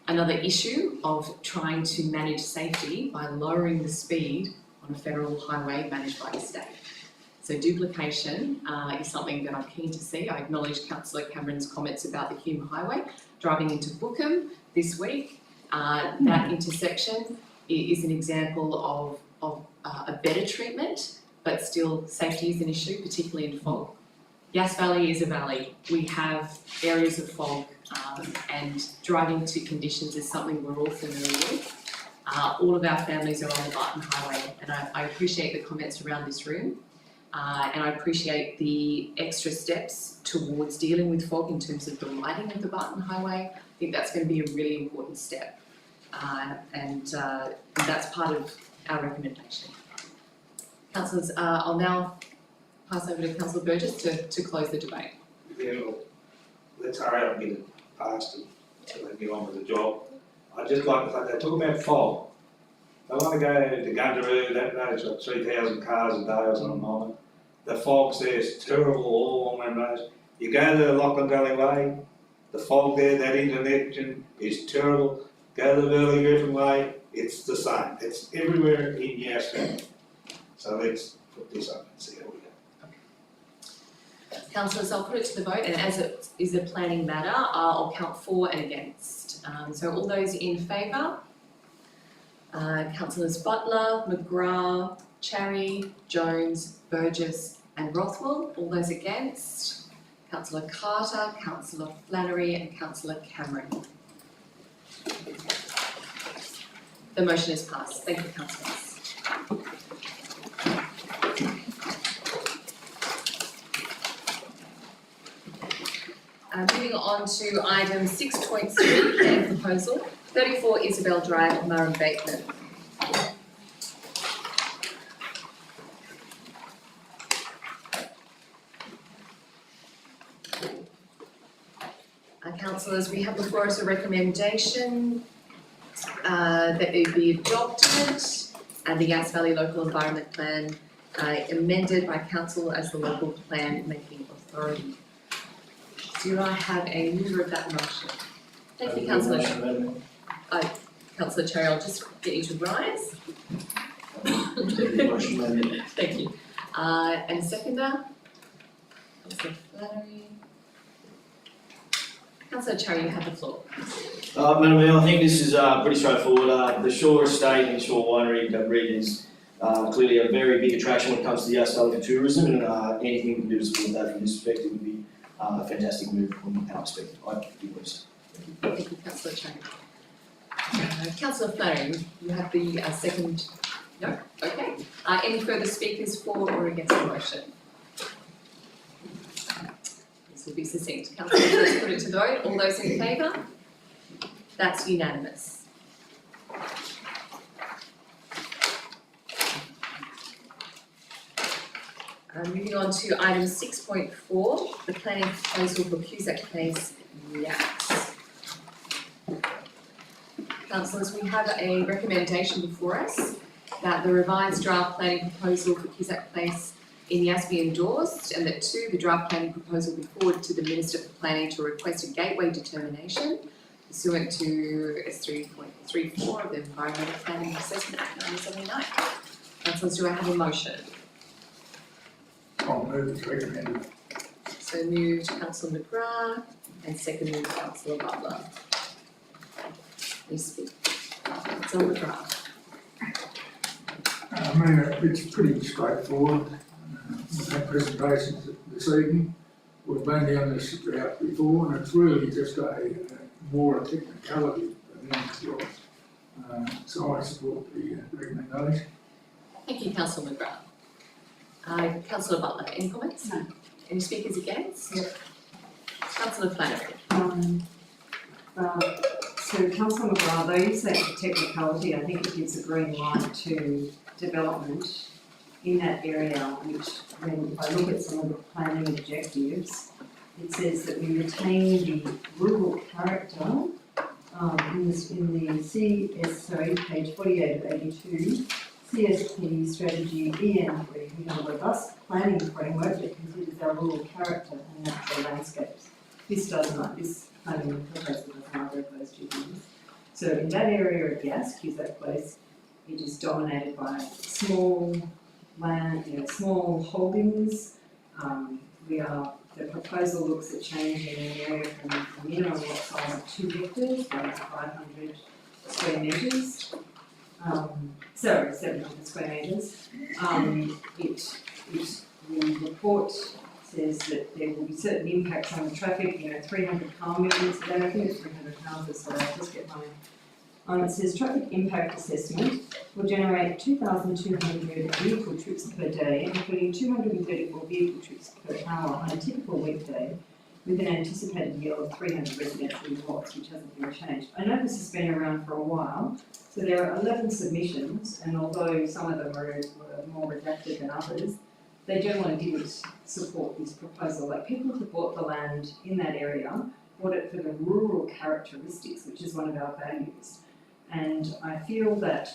another issue of trying to manage safety by lowering the speed on a federal highway managed by the state. So duplication is something that I'm keen to see. I acknowledge Councillor Cameron's comments about the Hume Highway. Driving into Bookham this week, that intersection is an example of a better treatment, but still safety is an issue, particularly in fog. Yass Valley is a valley. We have areas of fog, and driving to conditions is something we're all familiar with. All of our families are on the Barton Highway, and I appreciate the comments around this room. And I appreciate the extra steps towards dealing with fog in terms of the lighting of the Barton Highway. I think that's going to be a really important step, and that's part of our recommendation. Councillors, I'll now pass over to Councillor Burgess to close the debate. Yeah, well, let's hurry up and get it passed and so they get on with the job. I'd just like to say, they talk about fog. They want to go to Gundaroo, that road's got 3,000 cars a day or something on it. The fog there is terrible all along that road. You go to Lachlan Valley Way, the fog there, that intersection is terrible. Go to the Burley Griffin Way, it's the same. It's everywhere in Yass Valley. So let's put this up and see how we go. Councillors, I'll put it to the vote, and as it is a planning matter, I'll count for and against. So all those in favour? Councillors Butler, McGrath, Cherry, Jones, Burgess and Rothwell. All those against? Councillor Carter, Councillor Flannery and Councillor Cameron. The motion is passed. Thank you, councillors. Moving on to item 6.3, planning proposal, 34 Isabel Drive, Murrum Bateman. Councillors, we have before us a recommendation that it be adopted and the Yass Valley Local Environment Plan amended by Council as the local plan making authority. Do I have a mover of that motion? Thank you, Councillor. Councillor Cherry, I'll just get you to rise. Thank you. And seconder? Councillor Flannery. Councillor Cherry, you have the floor. Madam Mayor, I think this is pretty straightforward. The Shore Estate and Shore Winery region is clearly a very big attraction when it comes to the Yass Valley for tourism, and anything we can do to support that from this perspective would be a fantastic move from our perspective. I do believe so. Thank you, Councillor Cherry. Councillor Flannery, you have the second. No? Okay. Any further speakers for or against the motion? This will be succinct. Councillors, let's put it to the vote. All those in favour? That's unanimous. Moving on to item 6.4, the planning proposal for Cusack Place, Yass. Councillors, we have a recommendation before us that the revised draft planning proposal for Cusack Place in Yass be endorsed, and that 2, the draft planning proposal be forwarded to the Minister for Planning to request a gateway determination pursuant to S3.34 of the Environmental Planning Assessment Act 1979. Councillors, do I have a motion? I'll move to recommend. So moved Councillor McGrath and seconded Councillor Butler. Please speak. Councillor McGrath. I mean, it's pretty straightforward. We've had presentations this evening. We've been down this route before, and it's really just a more a technicality than anything else. So I support the recommendation. Thank you, Councillor McGrath. Councillor Butler, any comments? No. Any speakers against? Yep. Councillor Flannery. So Councillor McGrath, though you say technicality, I think it gives a green light to development in that area, which when I look at some of the planning objectives, it says that we retain the rural character in the page 48 of 82, CSP strategy EN3, we have a robust planning framework that considers our rural character and natural landscapes. This planning proposal does not work those two things. So in that area of Yass, Cusack Place, It is dominated by small land, small holdings. The proposal looks at changing the area from a minimum lot size of 2 hectares by 500 square metres. 700 square metres. The report says that there will be certain impacts on the traffic, 300 car movements a day, I think it's 300 cars, so I'll just get my. It says traffic impact assessment will generate 2,200 vehicle trips per day, including 234 vehicle trips per hour on a typical weekday, with an anticipated yield of 300 residential lots, which hasn't been changed. I know this has been around for a while, so there are 11 submissions, and although some of them were more redacted than others, they generally didn't support this proposal. Like, people who bought the land in that area bought it for the rural characteristics, which is one of our values. And I feel that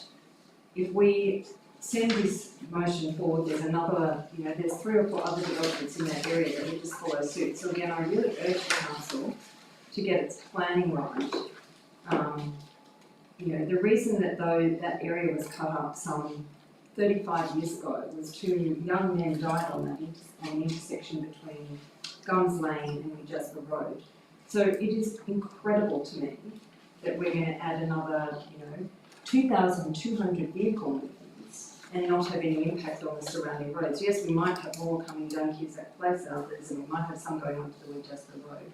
if we send this motion forward, there's another, there's 3 or 4 other developments in that area that will just follow suit. So again, I really urge the council to get its planning right. The reason that that area was cut up some 35 years ago was 2 young men died on the intersection between Gums Lane and Jasper Road. So it is incredible to me that we're going to add another, 2,200 vehicle movements and not have any impact on the surrounding roads. Yes, we might have more coming down Cusack Place others, and we might have some going onto the Winchester Road.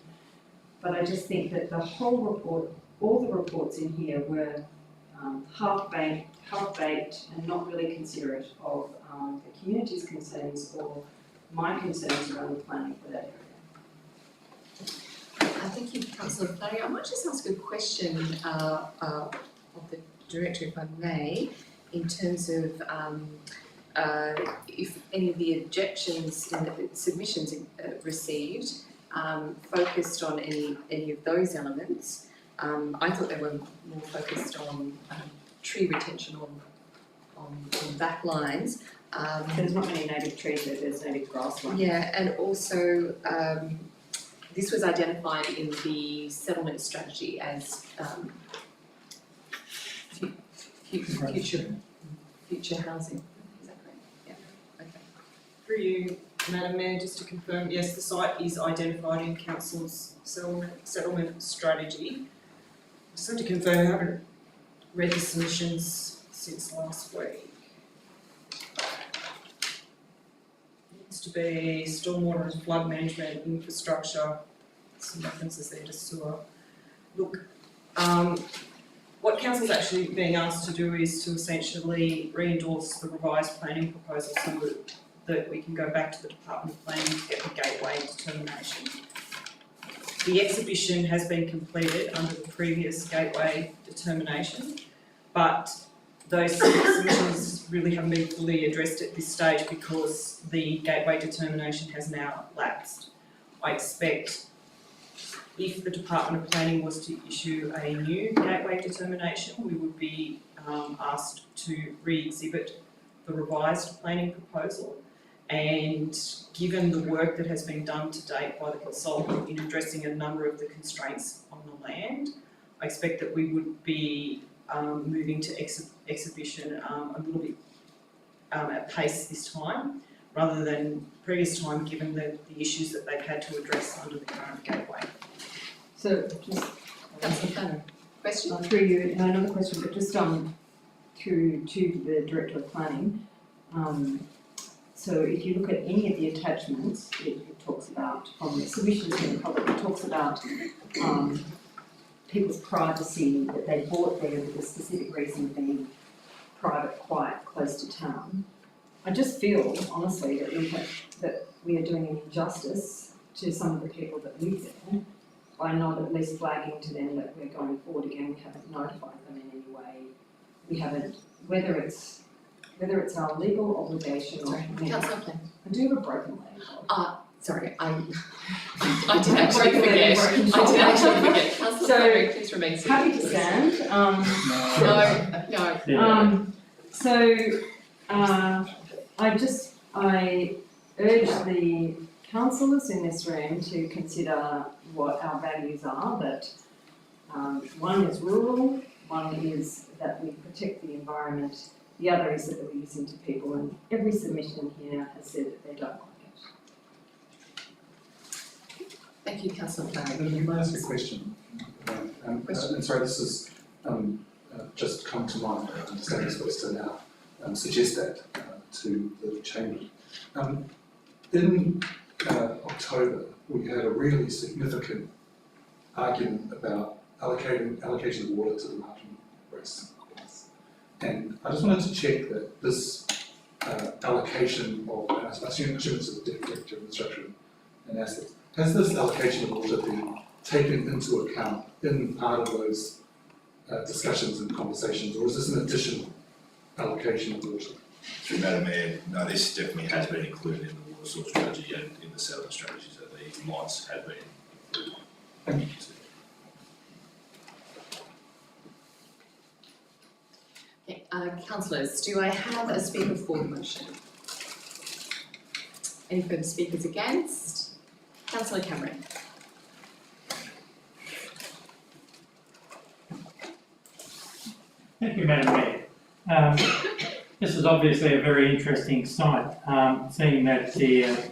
But I just think that the whole report, all the reports in here were half-baked and not really considerate of the community's concerns or my concerns around the planning for that area. Thank you, Councillor Flannery. I might just ask a question of the Director, if I may, in terms of if any of the objections in the submissions received focused on any of those elements. I thought they were more focused on tree retention on back lines. There's not many native trees there, there's native grassland. Yeah, and also this was identified in the settlement strategy as future housing. Is that correct? Yeah. Okay. Through you, Madam Mayor, just to confirm, yes, the site is identified in Council's settlement strategy. Just have to confirm, I haven't read the submissions since last week. Needs to be stormwater and flood management infrastructure, some references there to sewer. Look, what Council's actually being asked to do is to essentially re-endorse the revised planning proposal so that we can go back to the Department of Planning to get the gateway determination. The exhibition has been completed under the previous gateway determination, but those submissions really haven't been fully addressed at this stage because the gateway determination has now lapsed. I expect if the Department of Planning was to issue a new gateway determination, we would be asked to re-exhibit the revised planning proposal. And given the work that has been done to date by the consultant in addressing a number of the constraints on the land, I expect that we would be moving to exhibition a little bit at pace this time, rather than previous time, given the issues that they've had to address under the current gateway. So just Councillor Flannery, question? through you, no, another question, but just through to the Director of Planning. So if you look at any of the attachments, it talks about, from the submissions in the public, it talks about people's privacy, that they bought there with a specific reason being private, quiet, close to town. I just feel, honestly, that we are doing an injustice to some of the people that live there by not at least flagging to them that we're going forward again. We haven't notified them in any way. We haven't, whether it's our legal obligation or Councillor Flannery. I do have a broken leg. Sorry, I did actually forget. I did actually forget. Councillor Flannery, please remain seated. Happy to stand. No. I urge the councillors in this room to consider what our values are, that one is rural, One is that we protect the environment, the other is that we're using to people, and every submission here has said that they don't like it. Thank you, councillor Flanagan. Can I ask a question? And sorry, this has just come to mind. I understand you're supposed to now suggest that to the chamber. In October, we had a really significant argument about allocation of water to the Martin Race course. And I just wanted to check that this allocation of, I assume it's a director of instruction and assets, has this allocation of water been taken into account in part of those discussions and conversations, or is this an additional allocation of water? Through Madam Mayor, no, this definitely has been included in the water source strategy and in the settlement strategy, so the lots have been included. Thank you. Okay, councillors, do I have a speaker for the motion? Any further speakers against? Councillor Cameron. Thank you, Madam Mayor. This is obviously a very interesting site, seeing that the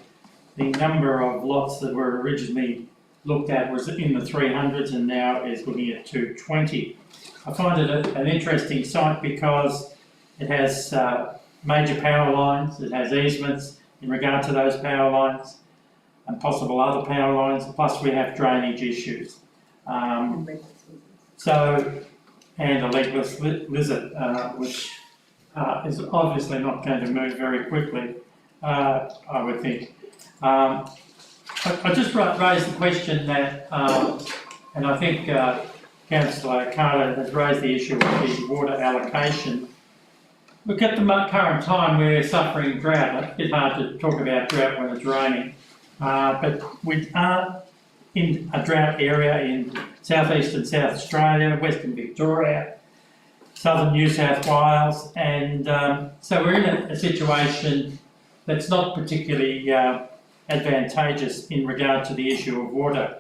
number of lots that were originally looked at was in the 300s and now is looking at 220. I find it an interesting site because it has major power lines, it has easements in regard to those power lines and possible other power lines, plus we have drainage issues. And a legless lizard, which is obviously not going to move very quickly, I would think. I just raised the question that, and I think Councillor Carter has raised the issue of the water allocation. Look, at the current time we're suffering drought. It's a bit hard to talk about drought when it's raining, but we are in a drought area in southeast and South Australia, Western Victoria, southern New South Wales, and so we're in a situation that's not particularly advantageous in regard to the issue of water.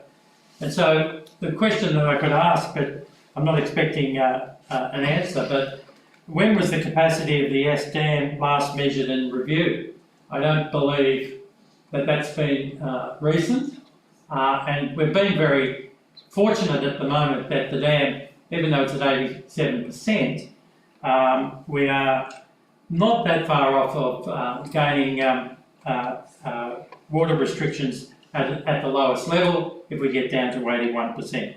And so the question that I could ask, but I'm not expecting an answer, but when was the capacity of the Yass Dam last measured and reviewed? I don't believe that that's been recent, and we've been very fortunate at the moment that the dam, even though it's at 87%, we are not that far off of gaining water restrictions at the lowest level if we get down to 81%.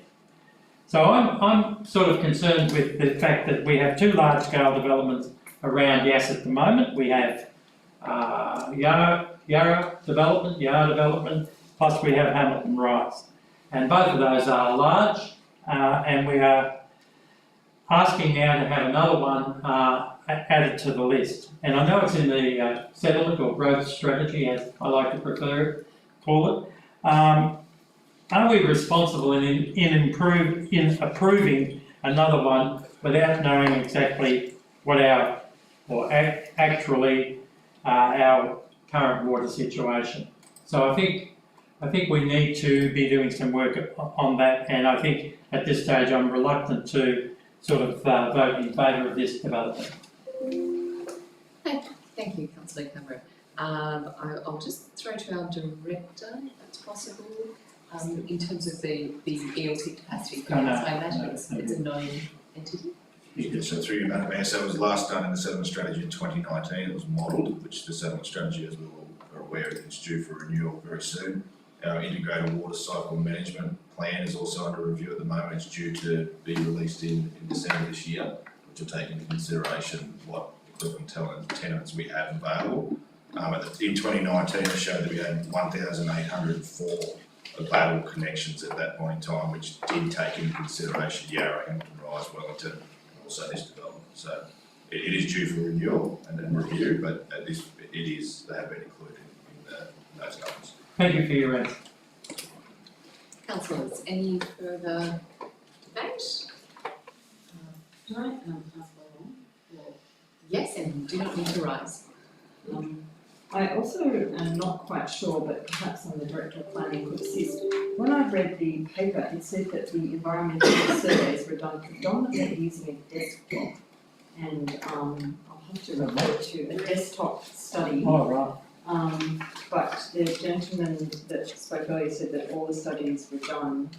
So I'm sort of concerned with the fact that we have two large-scale developments around Yass at the moment. We have Yarra development, plus we have Hamilton Rise. And both of those are large, and we are asking now to have another one added to the list. And I know it's in the settlement or growth strategy, as I like to call it. Are we responsible in approving another one without knowing exactly what our current water situation? So I think we need to be doing some work on that, and I think at this stage I'm reluctant to sort of vote in favour of this development. Thank you, Councillor Cameron. I'll just throw to our director, if that's possible, in terms of the ELT capacity. I imagine it's a known entity. Yeah, so through you, Madam Mayor, so it was last done in the settlement strategy in 2019. It was modelled, which the settlement strategy, as we all are aware, is due for renewal very soon. Our integrated water cycle management plan is also under review at the moment. It's due to be released in December this year, which will take into consideration what equivalent tenants we have available. In 2019, it showed that we had 1,804 available connections at that point in time, which did take into consideration Yarra, Hamilton Rise, Wellington, and also this development. So it is due for renewal and then review, but they have been included in those numbers. Thank you for your answer. Councillors, any further debate? Can I ask one more? Yes, and do not need to rise. I also am not quite sure, but perhaps the Director of Planning could assist. When I read the paper, it said that the environmental surveys were done predominantly using a desktop. And I'll have to refer to a desktop study. Oh, right. But the gentleman that spoke earlier said that all the studies were done,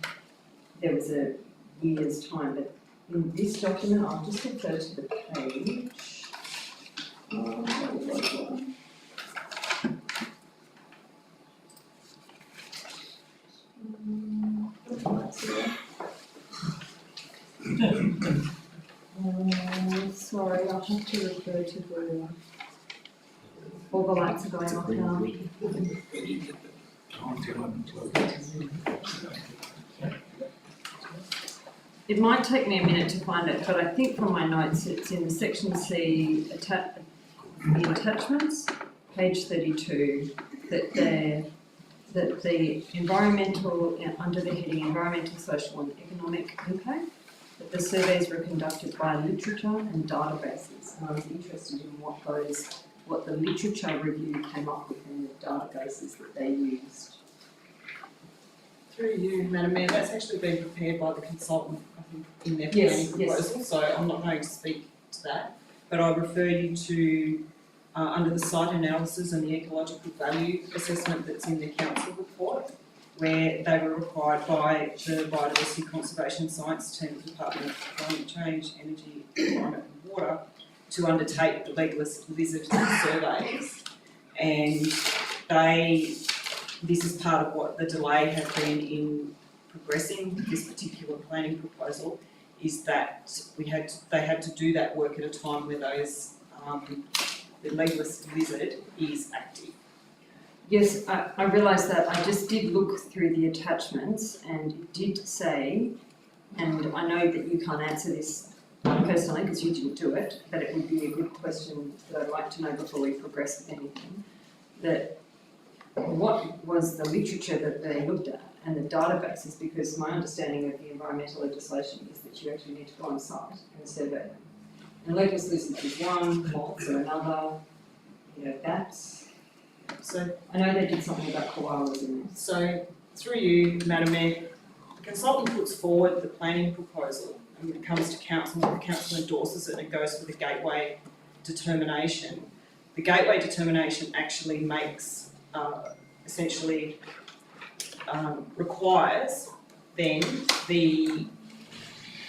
there was a year's time, but in this document, I'll just refer to the page. Sorry, I'll have to refer to the, all the lights are going off now. It might take me a minute to find it, but I think from my notes, it's in section C, the attachments, page 32, that the environmental, under the heading environmental, social and economic impact, that the surveys were conducted by literature and databases. And I was interested in what the literature review came up with in the databases that they used. Through you, Madam Mayor, that's actually been prepared by the consultant, I think, in their Yes, planning proposal, so I'm not going to speak to that. But I refer you to, under the site analysis and the ecological value assessment that's in the council report, where they were required by the Biodiversity Conservation Science team, the Department of Climate Change, Energy, Environment and Water, to undertake the legalist lizard surveys. And this is part of what the delay has been in progressing this particular planning proposal, is that they had to do that work at a time where those, the legalist lizard is active. Yes, I realise that. I just did look through the attachments and it did say, and I know that you can't answer this personally because you didn't do it, but it would be a good question that I'd like to know before we progress with anything, that what was the literature that they looked at and the databases, because my understanding of the environmental legislation is that you actually need to go on site and survey them. And legalist lizards is one, moths are another, bats. So I know they did something about koalas in there. So, through you, Madam Mayor, the consultant puts forward the planning proposal, and when it comes to council, the council endorses it and it goes for the gateway determination. The gateway determination actually makes, essentially, requires then the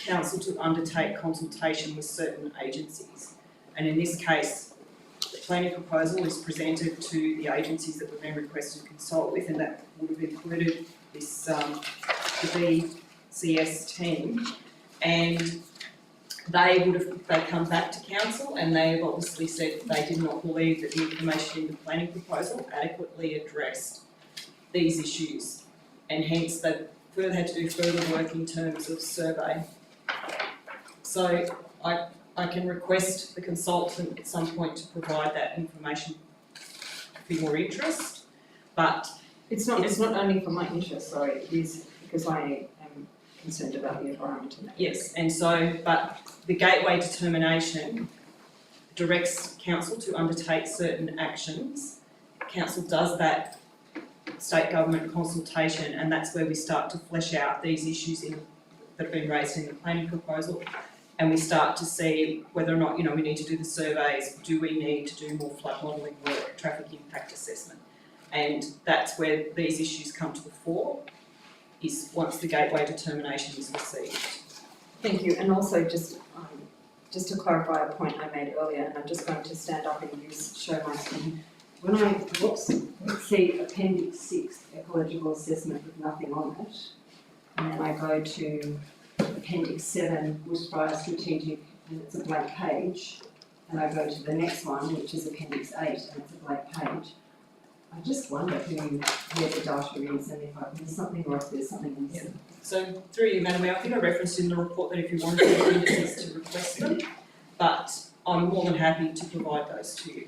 council to undertake consultation with certain agencies. And in this case, the planning proposal is presented to the agencies that we've been requested to consult with, and that would have included this, the BCS team. And they come back to council and they've obviously said they did not believe that the information in the planning proposal adequately addressed these issues. And hence they had to do further work in terms of survey. So I can request the consultant at some point to provide that information for your interest, but It's not only for my interest, sorry, it is because I am concerned about the environment. yes, and so, but the gateway determination directs council to undertake certain actions. Council does that state government consultation, and that's where we start to flesh out these issues that have been raised in the planning proposal. And we start to see whether or not, we need to do the surveys, do we need to do more flood modelling work, traffic impact assessment. And that's where these issues come to the fore, is once the gateway determination is received. Thank you, and also just to clarify a point I made earlier, and I'm just going to stand up and show my screen. When I see Appendix 6, ecological assessment with nothing on it, and then I go to Appendix 7, bushfire strategic, and it's a blank page, and I go to the next one, which is Appendix 8, and it's a blank page. I just wonder where the data is and if there's something or if there's something missing. So through you, Madam Mayor, I think I referenced in the report that if you wanted the appendices to request them, but I'm more than happy to provide those to you.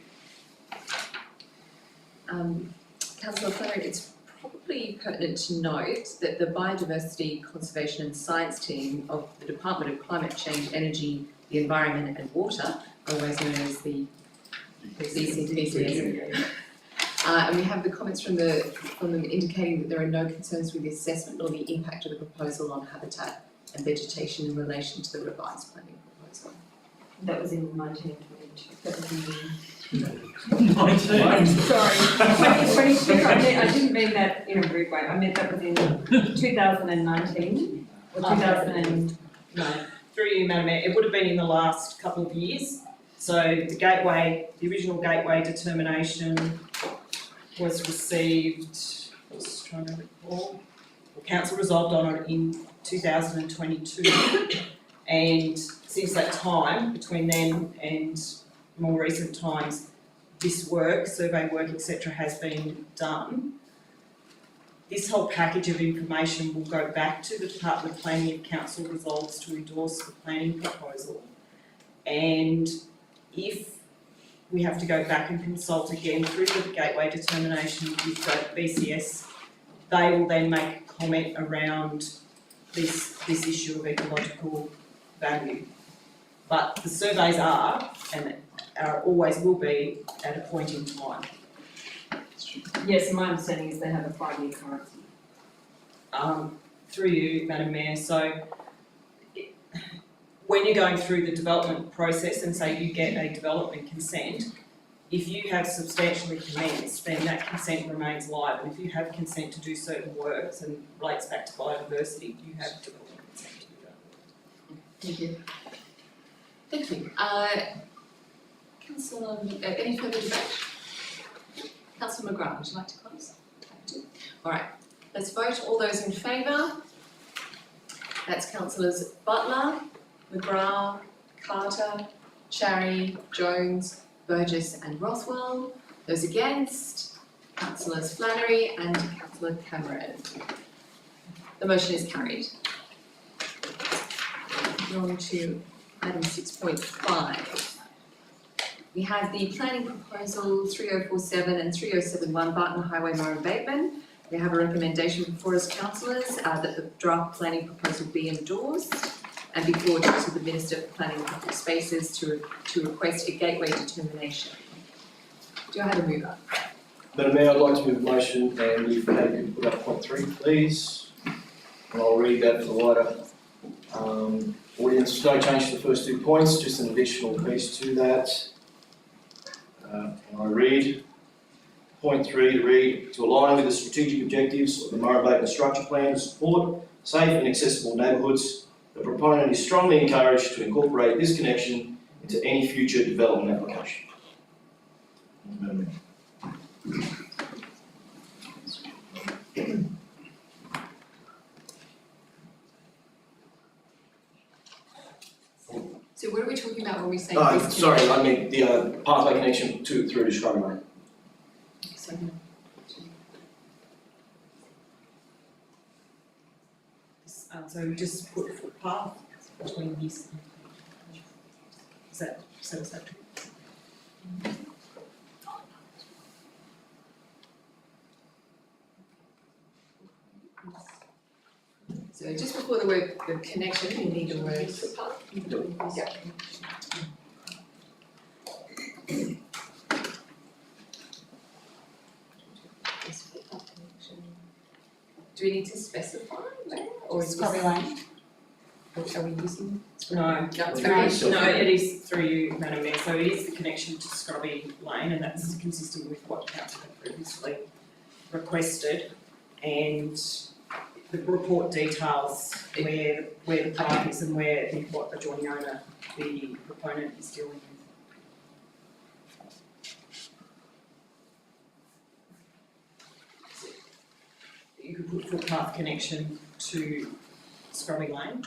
Councillor Flaherty, it's probably pertinent to note that the Biodiversity Conservation and Science team of the Department of Climate Change, Energy, the Environment and Water, otherwise known as the BCPCS, And we have the comments from them indicating that there are no concerns with the assessment nor the impact of the proposal on habitat and vegetation in relation to the revised planning proposal. That was in 1922. That was in 19. sorry, 2022. I didn't mean that in a rude way. I meant that was in 2019 or 2000 no. Through you, Madam Mayor, it would have been in the last couple of years. So the original gateway determination was received, I was trying to recall, council resolved on it in 2022. And since that time, between then and more recent times, this work, survey work, etc., has been done. This whole package of information will go back to the Department of Planning if Council resolves to endorse the planning proposal. And if we have to go back and consult again through the gateway determination with the BCS, they will then make a comment around this issue of ecological value. But the surveys are, and always will be, at a point in time. Yes, my understanding is they have a 5-year currency. Through you, Madam Mayor, so when you're going through the development process and say you get a development consent, if you have substantially commenced, then that consent remains live. And if you have consent to do certain works and relates back to biodiversity, you have development consent to do that. Thank you. Thank you. Councillor, any further debate? Councillor McGrath, would you like to close? All right, let's vote. All those in favour? That's Councillors Butler, McGrath, Carter, Cherry, Jones, Burgess and Rothwell. Those against? Councillors Flannery and Councillor Cameron. The motion is carried. We're on to item 6.5. We have the planning proposal 3047 and 3071 Barton Highway Murray Bateman. We have a recommendation before us, councillors, that the draft planning proposal be endorsed and be forwarded to the Minister for Planning and Public Spaces to request a gateway determination. Do I have a mover? Madam Mayor, I'd like to move a motion, and if Kate could put up point 3, please. And I'll read that for the wider audience. No change to the first 2 points, just an additional piece to that. And I read point 3 to read, to align with the strategic objectives of the Murray Bateman Structure Plan to support safe and accessible neighbourhoods, the proponent is strongly encouraged to incorporate this connection into any future development application. Madam Mayor. So what are we talking about when we say Sorry, I meant the pathway connection through to Scrubby Lane. So we just put a footpath between this. Is that satisfactory? So just before the word the connection, you need the word footpath. Yeah. Do we need to specify where, or is Scrubby Lane. Are we using? No, no, it is through you, Madam Mayor, so it is the connection to Scrubby Lane, and that's consistent with what council had previously requested. And the report details where the path is and what adjoining owner the proponent is dealing with. You could put footpath connection to Scrubby Lane.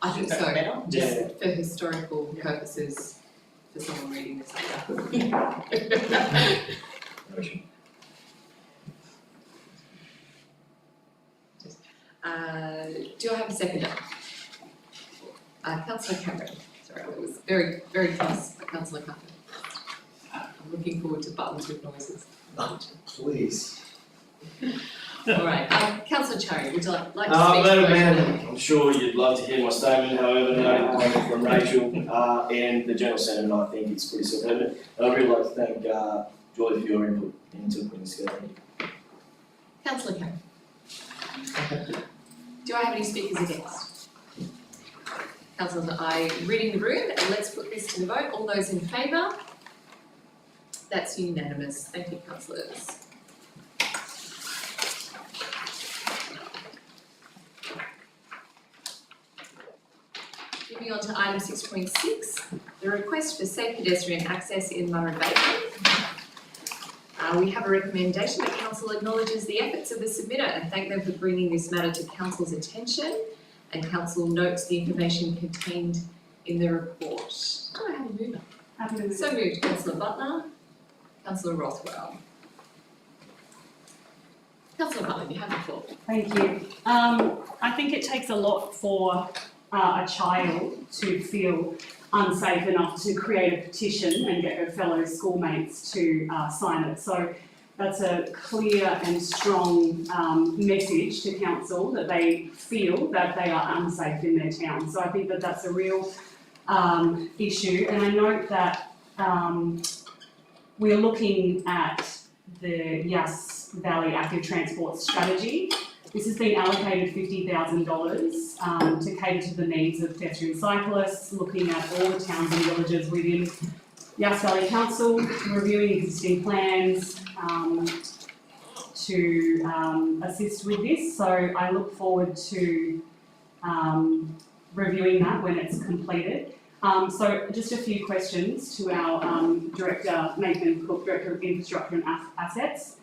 I think Is so, that better? just for historical purposes, for someone reading this later. Do I have a seconder? Councillor Cameron, sorry, it was very, very close, Councillor Cameron. I'm looking forward to buttons with noises. Please. All right, Councillor Cherry, would you like to speak? Madam Mayor, I'm sure you'd love to hear my statement, however, no comment from Rachel and the General Sentiment, I think it's pretty self-evident. And I'd really like to thank joy for your input into putting this together. Councillor Kane. Do I have any speakers against? Councillors, I reading the room, and let's put this to the vote. All those in favour? That's unanimous. Thank you, councillors. Moving on to item 6.6, the request for safe pedestrian access in Murray Basin. We have a recommendation that council acknowledges the efforts of the submitter and thank them for bringing this matter to council's attention. And council notes the information contained in the report. Do I have a mover? Happy to move. So moved, councillor Butler. Councillor Rothwell. Councillor Butler, you have the floor. Thank you. I think it takes a lot for a child to feel unsafe enough to create a petition and get her fellow schoolmates to sign it. So that's a clear and strong message to council that they feel that they are unsafe in their town. So I think that that's a real issue. And I note that we're looking at the Yass Valley Active Transport Strategy. This has been allocated $50,000 to cater to the needs of pedestrian cyclists, looking at all the towns and villages within Yass Valley Council, reviewing existing plans to assist with this. So I look forward to reviewing that when it's completed. So just a few questions to our Director, Nathan Cook, Director of Infrastructure and Assets.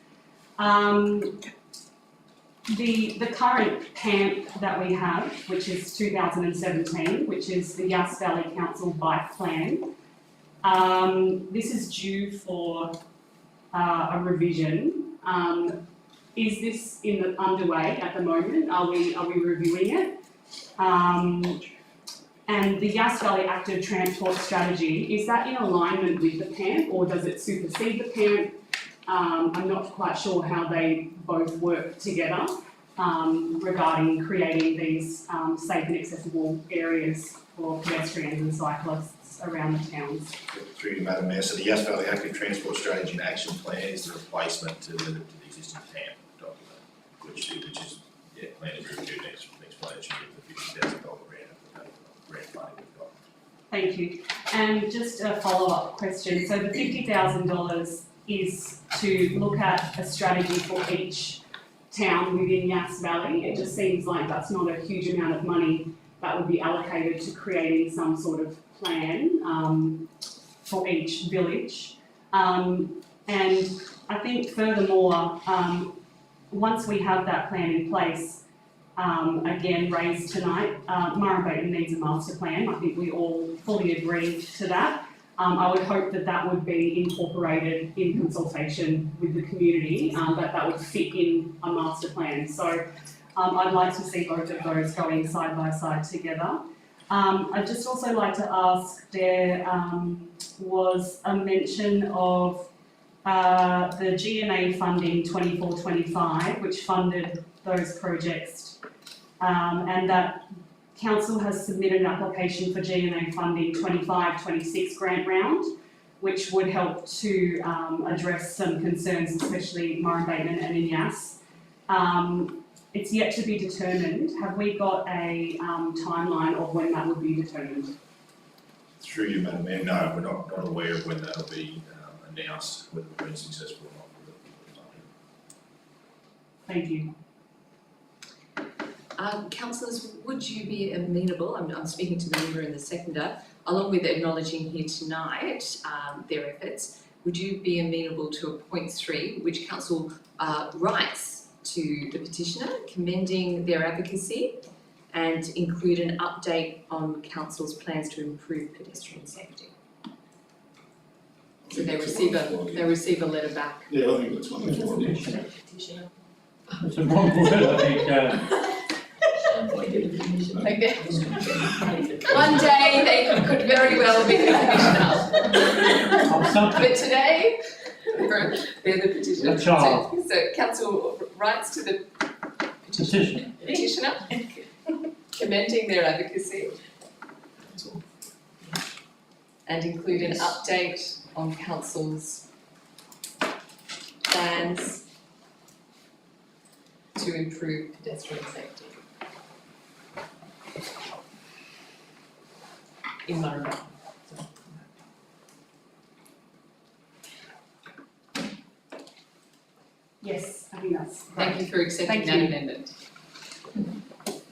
The current PAMP that we have, which is 2017, which is the Yass Valley Council Bike Plan, this is due for a revision. Is this underway at the moment? Are we reviewing it? And the Yass Valley Active Transport Strategy, is that in alignment with the PAMP or does it supersede the PAMP? I'm not quite sure how they both work together regarding creating these safe and accessible areas for pedestrians and cyclists around the towns. Through you, Madam Mayor, so the Yass Valley Active Transport Strategy and Action Plan is the replacement to the existing PAMP document, which is planned to review next financial year with the $50,000 grant funding we've got. Thank you. And just a follow-up question. So the $50,000 is to look at a strategy for each town within Yass Valley. It just seems like that's not a huge amount of money that would be allocated to creating some sort of plan for each village. And I think furthermore, once we have that plan in place, again raised tonight, Murray Basin needs a master plan. I think we all fully agree to that. I would hope that that would be incorporated in consultation with the community, that would fit in a master plan. So I'd like to see both of those going side by side together. I'd just also like to ask, there was a mention of the GMA funding 24-25, which funded those projects, and that Council has submitted an application for GMA funding 25-26 grant round, which would help to address some concerns, especially Murray Basin and in Yass. It's yet to be determined. Have we got a timeline of when that would be determined? Through you, Madam Mayor, no, we're not aware of when that'll be announced, whether we've been successful or not. Thank you. Councillors, would you be amenable, I'm speaking to the mover and the seconder, along with acknowledging here tonight their efforts, would you be amenable to a point 3, which council writes to the petitioner, commending their advocacy and include an update on council's plans to improve pedestrian safety? So they receive a letter back. Yeah, I think that's one of the Petitioner. It's a wrong word, I think. Like one day they could very well be the petitioner. But today, they're the petitioner. A child. So council writes to the petitioner, commending their advocacy and include an update on council's plans to improve pedestrian safety in Murray. Yes, I think that's Thank you for accepting Thank that you. amendment.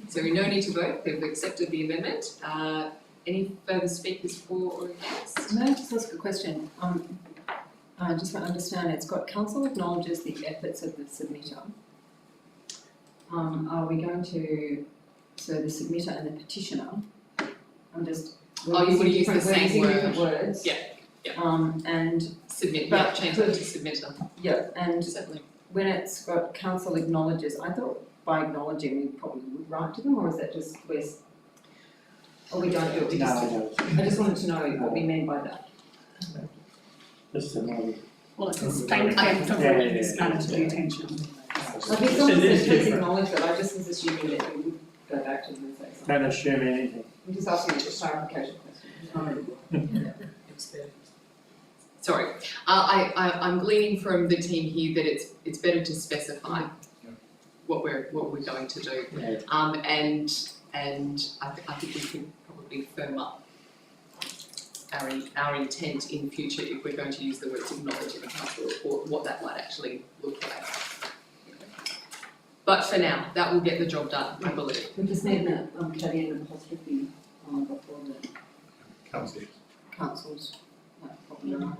So we no need to vote, we've accepted the amendment. Any further speakers for or against? May I just ask a question? I just want to understand, it's got council acknowledges the efforts of the submitter. Are we going to, so the submitter and the petitioner, I'm just, Oh, you we're wanna using use the different, we're same using different word. words. Yeah, And, Submit, But yeah, change that could- to submitter, yeah, and certainly. when it's got council acknowledges, I thought by acknowledging we probably would write to them, or is that just or we don't do it, we just, I just wanted to know what we mean by that. Just a moment. well, it's thank them for bringing this matter to the attention. Like if someone It is says please different. acknowledge it, I just was assuming that we would go back to them and say something. Don't assume anything. I'm just asking a clarification question. Sorry, I'm gleaning from the team here that it's better to specify what we're going to do. Yeah. And I think we can probably firm up our intent in future if we're going to use the words acknowledge in the council report, what that might actually look like. But for now, that will get the job done, I believe. We just need the caveat and apostrophe before the Councillor. councils, probably not.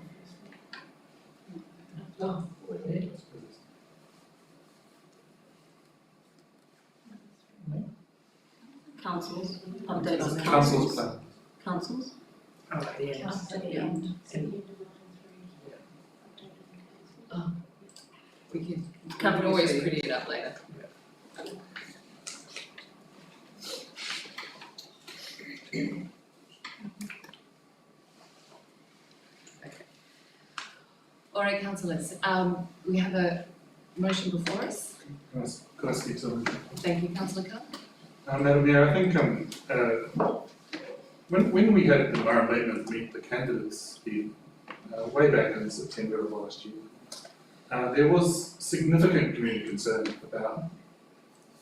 Councils, update on Council's councils. plan. Councils? At the end. At the end. We can always pretty it up later. Okay. All right, councillors, we have a motion before us. Could I speak to them? Thank you, councillor Carr. Madam Mayor, I think when we had the environment meet the candidates way back in September of last year, there was significant community concern about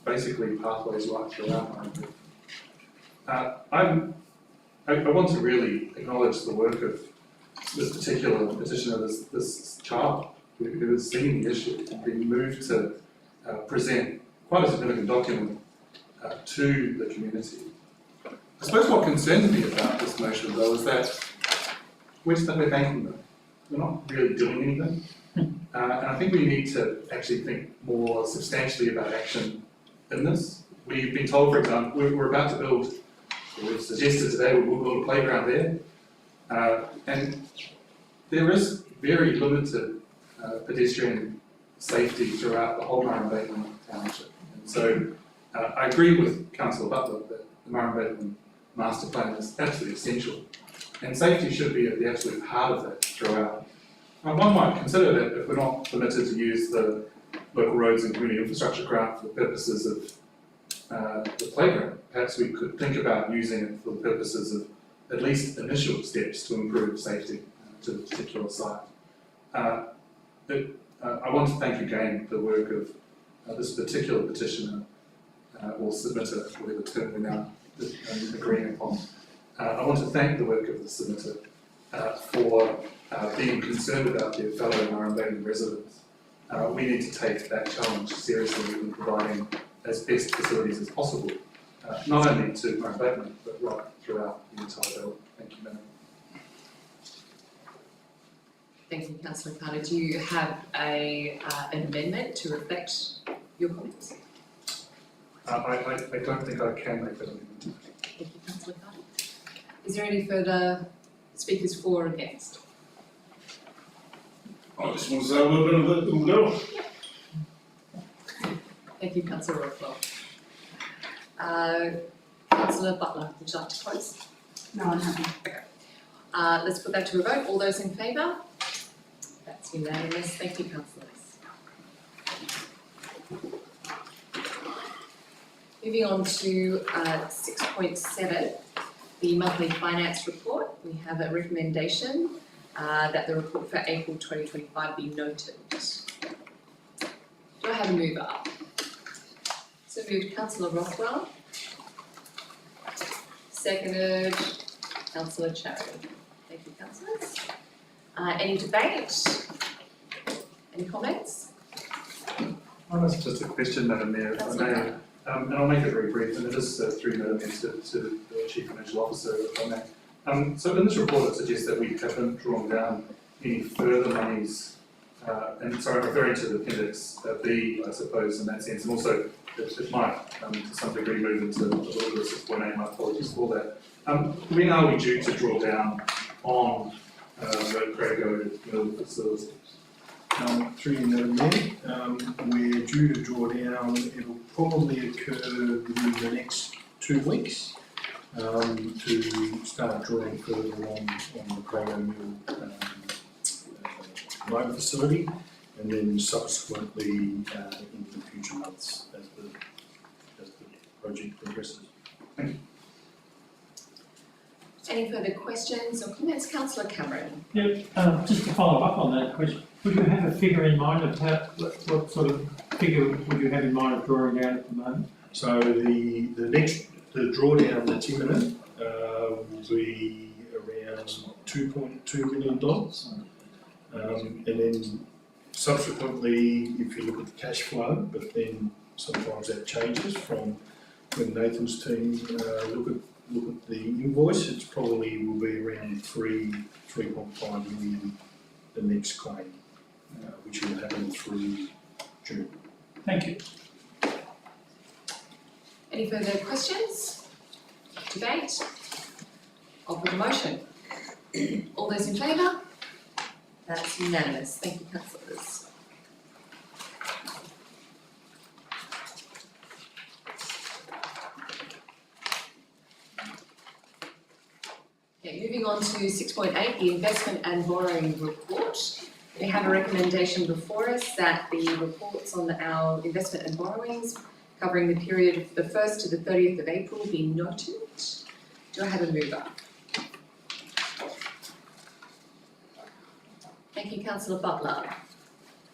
basically pathways right throughout Murray. I want to really acknowledge the work of this particular petitioner, this child who has seen the issue and been moved to present quite a significant document to the community. I suppose what concerns me about this motion though is that we're thanking them. We're not really doing anything. And I think we need to actually think more substantially about action in this. We've been told, for example, we're about to build, or we've suggested today, we'll build a playground there. And there is very limited pedestrian safety throughout the whole Murrumbidgee township. And so I agree with Councillor Butler that the Murrumbidgee master plan is absolutely essential. And safety should be at the absolute heart of that throughout. Now, one might consider that if we're not permitted to use the local roads and community infrastructure grant for the purposes of the playground, perhaps we could think about using it for the purposes of at least initial steps to improve safety to the particular site. I want to thank again the work of this particular petitioner or submitter, whatever term we're now agreeing upon. I want to thank the work of the submitter for being concerned about their fellow Murrumbidgee residents. We need to take that challenge seriously in providing as best facilities as possible, not only to Murrumbidgee, but right throughout the entire belt. Thank you, Madam. Thank you, councillor Carter. Do you have an amendment to reflect your comments? I don't think I can make that amendment. Thank you, councillor Carter. Is there any further speakers for or against? I just want to say we're going to let them go. Thank you, councillor Rothwell. Councillor Butler, would you like to close? No, I'm happy. Let's put that to a vote. All those in favour? That's unanimous. Thank you, councillors. Moving on to 6.7, the monthly finance report. We have a recommendation that the report for April 2025 be noted. Do I have a mover? So moved councillor Rothwell. Seconded councillor Charing. Thank you, councillors. Any debate? Any comments? That's just a question, Madam Mayor, if I Councillor may. Carter. And I'll make it very brief, and it is through Madam Mayor to the Chief Financial Officer, if I may. So in this report, it suggests that we haven't drawn down any further monies, and sorry, I'm referring to the appendix B, I suppose, in that sense, and also it might, to some degree, move into a little bit of 6.8, my apologies for that. When are we due to draw down on the Crago Mill facilities? Through you, Madam Mayor, we're due to draw down, it'll probably occur within the next 2 weeks, to start drawing further on the Crago Mill motor facility, and then subsequently into the future months as the project progresses. Any further questions or comments? Councillor Cameron. Yeah, just to follow up on that question, would you have a figure in mind of what sort of figure would you have in mind of drawing down at the moment? So the drawdown that's imminent will be around $2.2 million. And then subsequently, if you look at the cash flow, but then sometimes that changes from when Nathan's team look at the invoice, it's probably will be around 3.5 million the next claim, which will happen through June. Thank you. Any further questions? Debate? I'll put the motion. All those in favour? That's unanimous. Thank you, councillors. Okay, moving on to 6.8, the investment and borrowing report. We have a recommendation before us that the reports on our investment and borrowings covering the period of the 1st to the 30th of April be noted. Do I have a mover? Thank you, councillor Butler.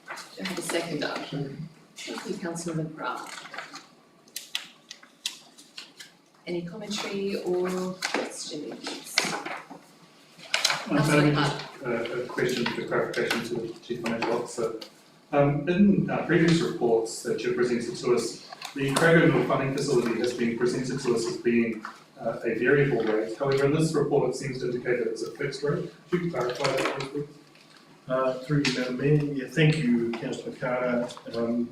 Do I have a seconder? Thank you, councillor McGrath. Any commentary or questions? Councillor Clark. A question for clarification to the Chief Financial Officer. In previous reports that you've presented to us, the Crago Mill funding facility has been presented to us as being a variable rate. However, in this report, it seems to indicate that it's a fixed rate. Could you clarify that, please? Through you, Madam Mayor. Yeah, thank you, Councillor Carter. The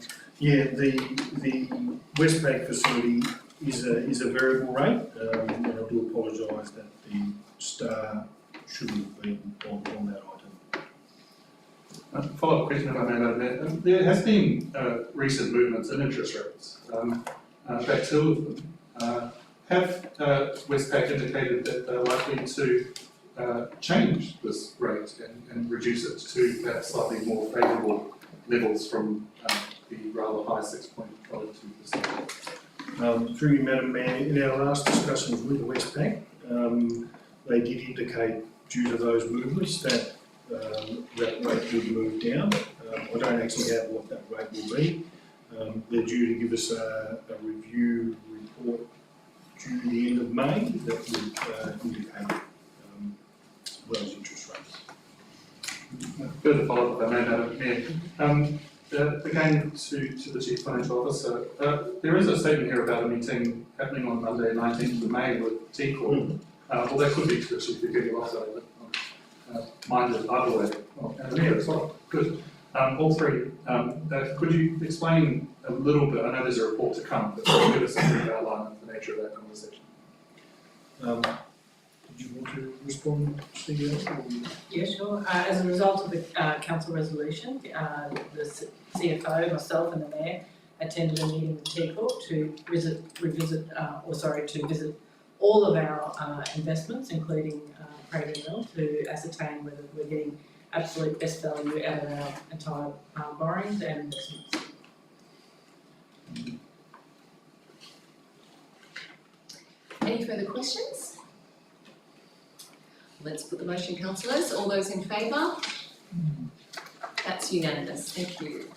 Westpac facility is a variable rate, and I do apologise that the star shouldn't have been on that item. Follow-up question, if I may, Madam Mayor. There has been recent movements in interest rates. About 2 of them. Have Westpac indicated that they're likely to change this rate and reduce it to perhaps slightly more favourable levels from the rather high 6.52%? Through you, Madam Mayor, in our last discussions with the Westpac, they did indicate due to those movements that that rate would move down. I don't actually have what that rate will be. They're due to give us a review report due the end of May that would indicate those interest rates. Further follow-up, if I may, Madam Mayor. Again, to the Chief Financial Officer, there is a statement here about a meeting happening on Monday, 19th of May with TCOR. Well, that could be to the Chief Executive Officer, but minded either way. Oh, and Mayor as well. Good. All three. Could you explain a little bit? I know there's a report to come, but could you give us a brief outline of the nature of that conversation? Did you want to respond, CEO? Yeah, sure. As a result of the council resolution, the CFO, myself and the Mayor attended a meeting with TCOR to visit all of our investments, including Crago Mill, to ascertain whether we're getting absolute best value out of our entire borrowings and investments. Any further questions? Let's put the motion, councillors. All those in favour? That's unanimous. Thank you.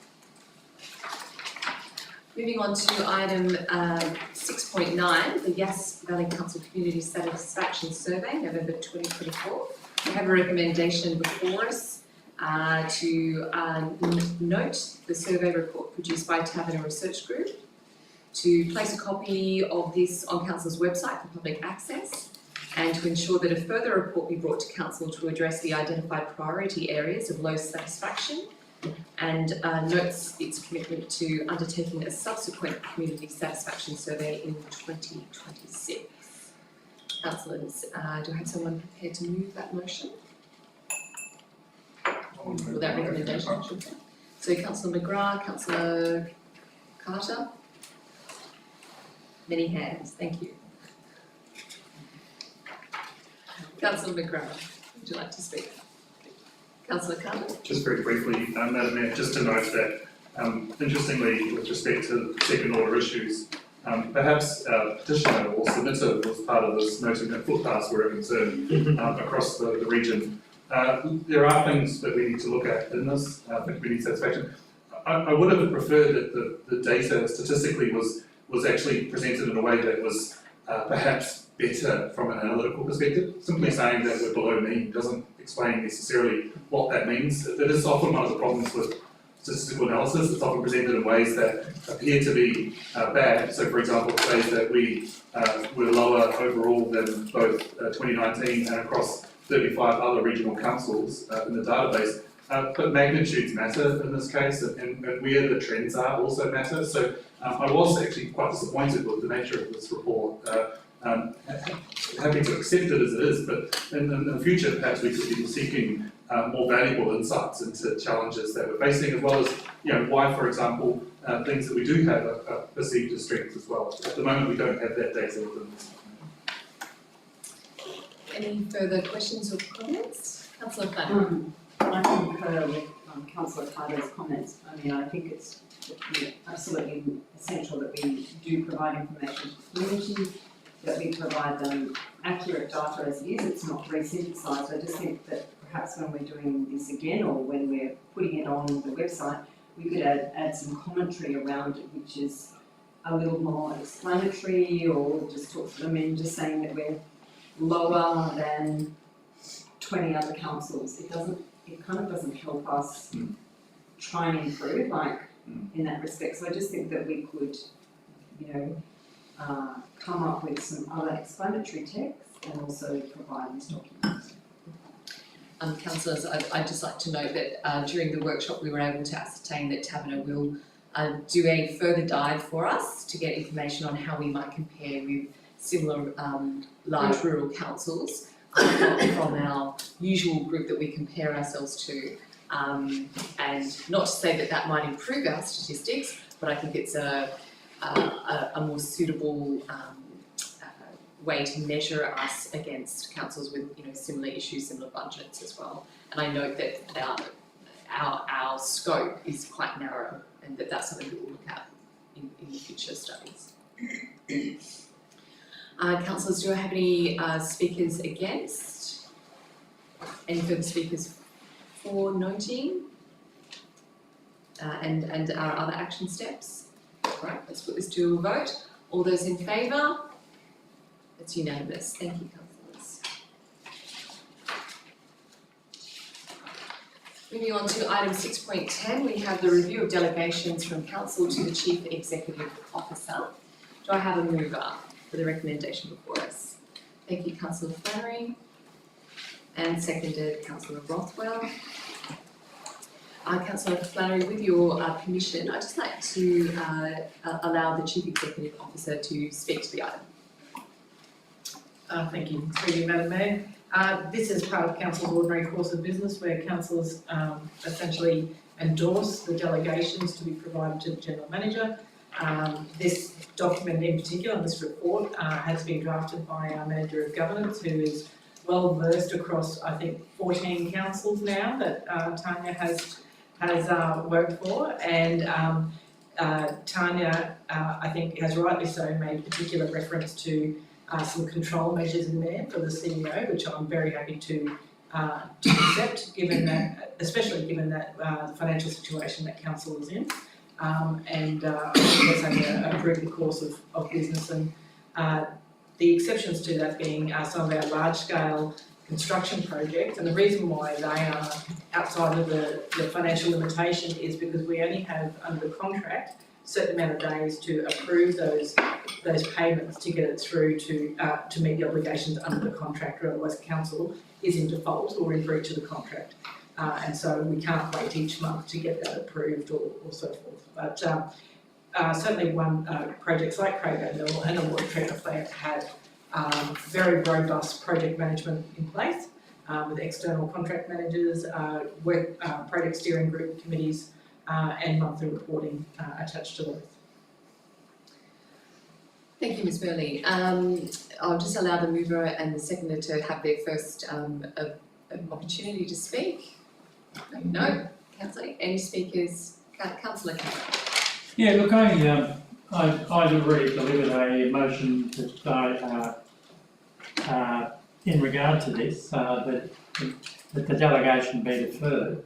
Moving on to item 6.9, the Yass Valley Council Community Satisfaction Survey, November 2024. We have a recommendation before us to note the survey report produced by Taverner Research Group, to place a copy of this on Council's website for public access, and to ensure that a further report be brought to Council to address the identified priority areas of low satisfaction, and notes its commitment to undertaking a subsequent community satisfaction survey in 2026. Councillors, do I have someone prepared to move that motion? Or that recommendation, I should say. So Councillor McGrath, Councillor Carter? Many hands, thank you. Councillor McGrath, would you like to speak? Councillor Carter? Just very briefly, Madam Mayor, just to note that, interestingly, with respect to second order issues, perhaps petitioner or submitter was part of this, noting that footpaths were a concern across the region. There are things that we need to look at in this for community satisfaction. I would have preferred that the data statistically was actually presented in a way that was perhaps better from an analytical perspective. Simply saying that we're below mean doesn't explain necessarily what that means. That is often one of the problems with statistical analysis. It's often presented in ways that appear to be bad. So, for example, it says that we were lower overall than both 2019 and across 35 other regional councils in the database. But magnitudes matter in this case, and where the trends are also matter. So I was actually quite disappointed with the nature of this report. Happy to accept it as it is, but in the future perhaps we could be seeking more valuable insights into challenges that we're facing, as well as, you know, why, for example, things that we do have are perceived as strengths as well. At the moment we don't have that data within this. Any further questions or comments? Councillor Flannery? I concur with Councillor Carter's comments. I mean, I think it's absolutely essential that we do provide information to the community, that we provide them accurate data as it is. It's not re-synthesised. I just think that perhaps when we're doing this again, or when we're putting it on the website, we could add some commentary around it, which is a little more explanatory, or just talk to them in just saying that we're lower than 20 other councils. It kind of doesn't help us try and improve, in that respect. So I just think that we could, you know, come up with some other explanatory text and also provide this document. Councillors, I'd just like to note that during the workshop we were able to ascertain that Taverner will do a further dive for us to get information on how we might compare with similar large rural councils from our usual group that we compare ourselves to. And not to say that that might improve our statistics, but I think it's a more suitable way to measure us against councils with, you know, similar issues, similar budgets as well. And I note that our scope is quite narrow, and that's something that we'll look at in future studies. Councillors, do I have any speakers against? Any further speakers for noting? And our other action steps? Right, let's put this to a vote. All those in favour? It's unanimous. Thank you, councillors. Moving on to item 6.10, we have the review of delegations from council to the Chief Executive Officer. Do I have a mover for the recommendation before us? Thank you, Councillor Flannery. And seconded, Councillor Rothwell. Councillor Flannery, with your permission, I'd just like to allow the Chief Executive Officer to speak to the item. Thank you, through you, Madam Mayor. This is part of Council's ordinary course of business, where councillors essentially endorse the delegations to be provided to the General Manager. This document in particular, this report, has been drafted by our Manager of Governance, who is well versed across, I think, 14 councils now that Tanya has worked for, and Tanya, I think, has rightly so made particular reference to some control measures in there for the CEO, which I'm very happy to accept, given that, especially given that the financial situation that council is in. and I think that's only a prudent course of business, and the exceptions to that being some of our large-scale construction projects, and the reason why they are outside of the financial limitation is because we only have, under the contract, a certain amount of days to approve those payments to get it through to meet the obligations under the contract, or otherwise council is in default or in breach of the contract. And so we can't wait each month to get that approved or so forth. But certainly projects like Craig Mill and the water treatment plant have very robust project management in place with external contract managers, project steering group committees, and monthly reporting attached to those. Thank you, Ms Burley. I'll just allow the mover and the seconder to have their first opportunity to speak. No, Councillor, any speakers? Councillor Cameron. Yeah, look, I've already delivered a motion that in regard to this, that the delegation be deferred.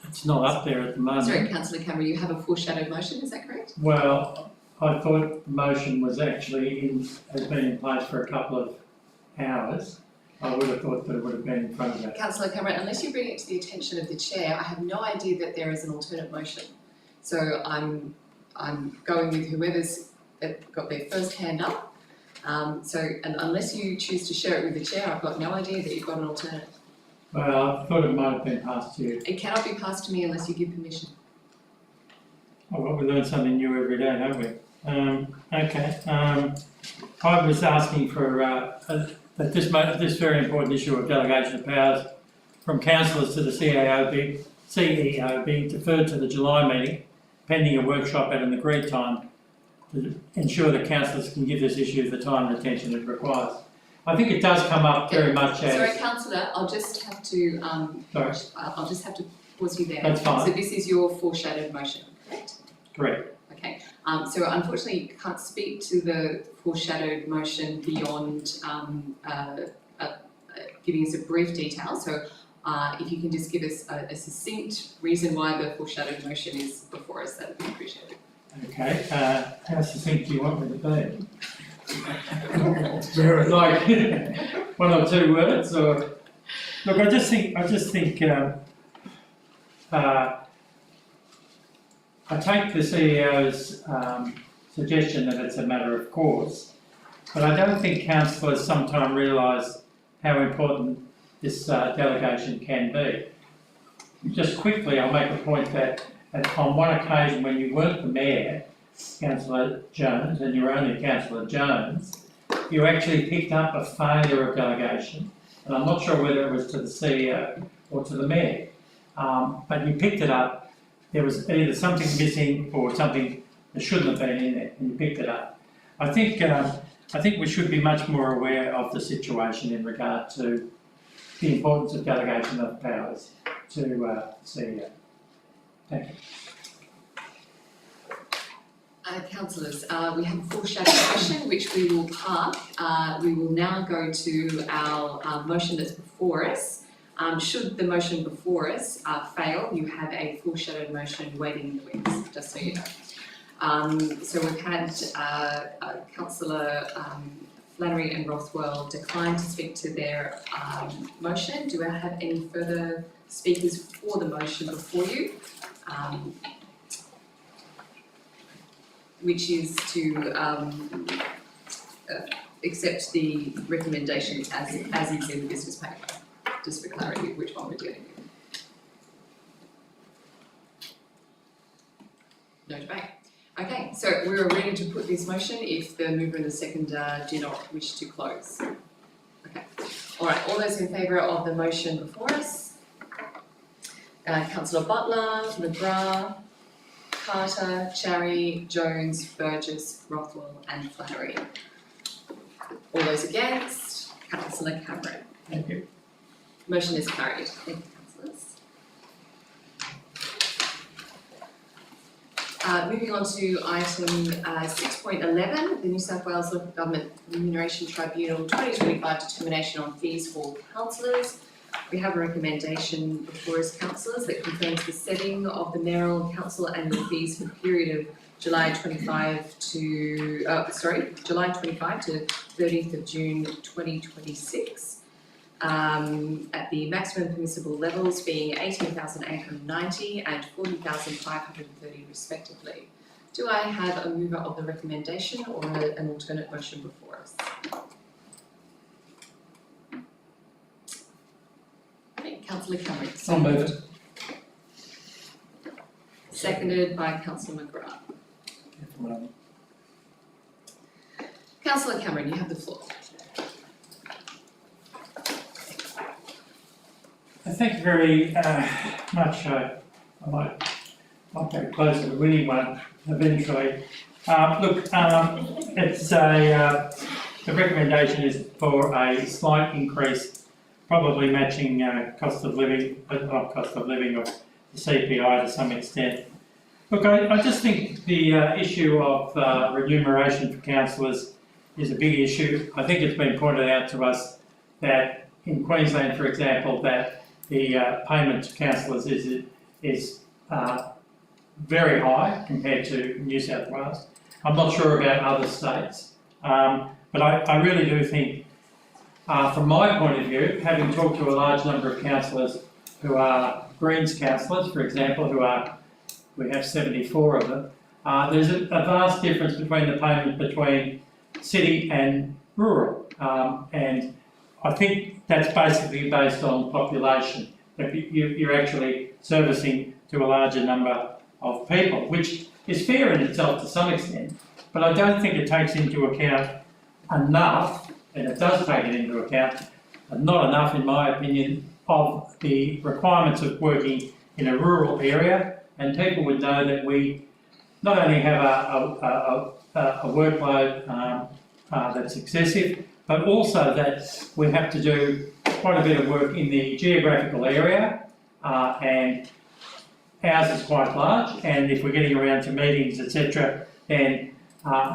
It's not up there at the moment. Sorry, Councillor Cameron, you have a foreshadowed motion, is that correct? Well, I thought the motion was actually has been in place for a couple of hours. I would have thought that it would have been in front of that. Councillor Cameron, unless you bring it to the attention of the chair, I have no idea that there is an alternate motion. So I'm going with whoever's got their first hand up. And unless you choose to share it with the chair, I've got no idea that you've got an alternate. Well, I thought it might have been passed to you. It cannot be passed to me unless you give permission. Oh, well, we learn something new every day, don't we? Okay. I was asking for that this very important issue of delegation of powers from councillors to the CEO being deferred to the July meeting, pending a workshop at an agreed time, to ensure that councillors can give this issue the time and attention it requires. I think it does come up very much as... Sorry, Councillor, I'll just have to I'll just have to pause you there. That's fine. So this is your foreshadowed motion, correct? Correct. Okay. So unfortunately, you can't speak to the foreshadowed motion beyond giving us a brief detail. So if you can just give us a succinct reason why the foreshadowed motion is before us, that would be appreciated. Okay. How succinct do you want me to be? Very. Like one or two words, or look, I just think I take the CEO's suggestion that it's a matter of course, but I don't think councillors sometimes realise how important this delegation can be. Just quickly, I'll make a point that on one occasion when you weren't the mayor, Councillor Jones, and you were only Councillor Jones, you actually picked up a failure of delegation, and I'm not sure whether it was to the CEO or to the mayor, but you picked it up. There was either something missing or something that shouldn't have been in there, and you picked it up. I think we should be much more aware of the situation in regard to the importance of delegation of powers to CEO. Thank you. Councillors, we have a foreshadowed motion which we will park. We will now go to our motion that's before us. Should the motion before us fail, you have a foreshadowed motion waiting in the wings, just so you know. So we've had Councillor Flannery and Rothwell decline to speak to their motion. Do I have any further speakers for the motion before you? Which is to accept the recommendations as is in the business paper, just for clarity of which one we're doing. No debate. Okay, so we're ready to put this motion if the mover and the seconder do not wish to close. Okay, all right, all those in favour of the motion before us? Councillor Butler, McGrath, Carter, Cherry, Jones, Burgess, Rothwell and Flannery. All those against? Councillor Cameron. Thank you. Motion is carried. Thank you, councillors. Moving on to item 6.11, the New South Wales Local Government Remuneration Tribunal 2025 determination on fees for councillors. We have a recommendation before us, councillors, that confirms the setting of the mayoral and council annual fees for the period of July 25 to 30th of June 2026. At the maximum permissible levels being 18,890 and 40,530 respectively. Do I have a mover of the recommendation or an alternate motion before us? Okay, Councillor Cameron. So moved. Seconded by Councillor McGrath. Councillor Cameron, you have the floor. Thank you very much. I might get close to the winning one eventually. It's the recommendation is for a slight increase, probably matching cost of living, but not cost of living of the CPI to some extent. Look, I just think the issue of remuneration for councillors is a big issue. I think it's been pointed out to us that in Queensland, for example, that the payment to councillors is very high compared to New South Wales. I'm not sure about other states, but I really do think, from my point of view, having talked to a large number of councillors who are Greens councillors, for example, we have 74 of them, there's a vast difference between the payment between city and rural, and I think that's basically based on population, that you're actually servicing to a larger number of people, which is fair in itself to some extent, but I don't think it takes into account enough, and it does take it into account, not enough in my opinion, of the requirements of working in a rural area, and people would know that we not only have a workload that's excessive, but also that we have to do quite a bit of work in the geographical area, and ours is quite large, and if we're getting around to meetings, etc., then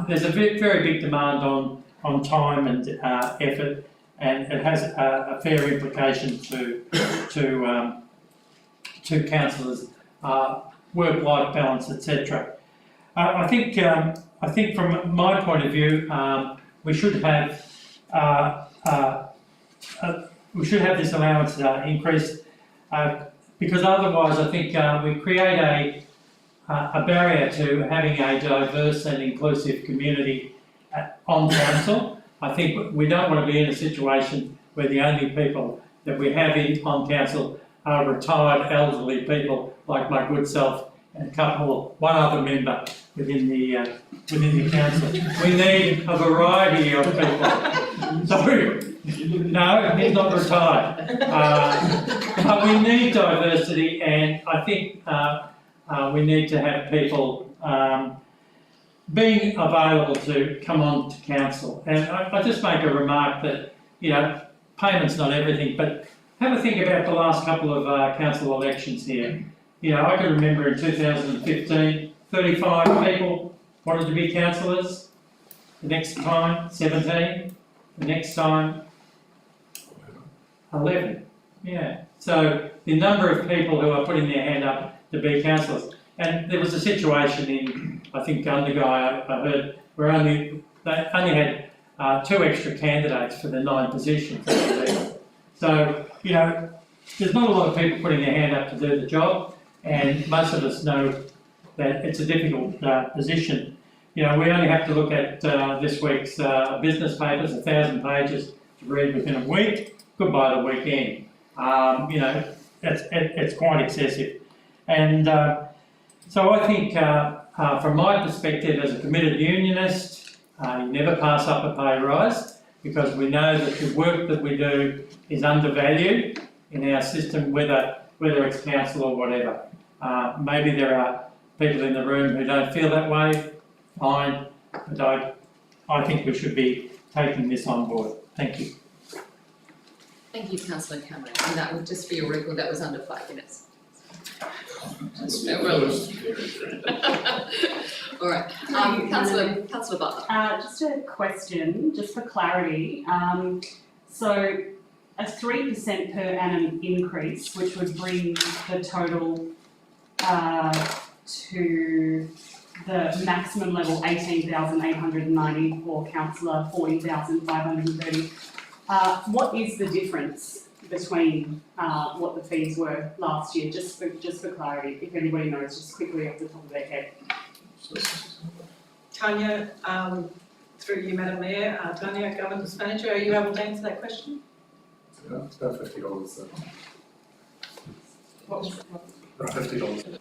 there's a very big demand on time and effort, and it has a fair implication to councillors' work-life balance, etc. I think from my point of view, we should have this allowance increased, because otherwise I think we create a barrier to having a diverse and inclusive community on council. I think we don't want to be in a situation where the only people that we have on council are retired elderly people like my good self and one other member within the council. We need a variety of people. Sorry, no, he's not retired. But we need diversity, and I think we need to have people being available to come on to council. And I just make a remark that, payment's not everything, but have a think about the last couple of council elections here. I can remember in 2015, 35 people wanted to be councillors. The next time, 17. The next time, 11. Yeah. So the number of people who are putting their hand up to be councillors. And there was a situation in, I think, Gundagai, I heard, where they only had 2 extra candidates for the 9 positions. So, there's not a lot of people putting their hand up to do the job, and most of us know that it's a difficult position. We only have to look at this week's business papers, 1,000 pages to read within a week. Goodbye the weekend. It's quite excessive. And so I think, from my perspective as a committed unionist, you never pass up a pay rise, because we know that the work that we do is undervalued in our system, whether it's council or whatever. Maybe there are people in the room who don't feel that way, fine, but I think we should be taking this on board. Thank you. Thank you, Councillor Cameron. And that was, just for your record, that was under 5 minutes. All right, Councillor Butler. Just a question, just for clarity. So a 3% per annum increase, which would bring the total to the maximum level 18,890 for councillor, 40,530. What is the difference between what the fees were last year, just for clarity, if anybody knows, just quickly off the top of their head? Tanya, through you, Madam Mayor, Tanya, Governance Manager, are you able to answer that question? It's about $50, so. What was About $50.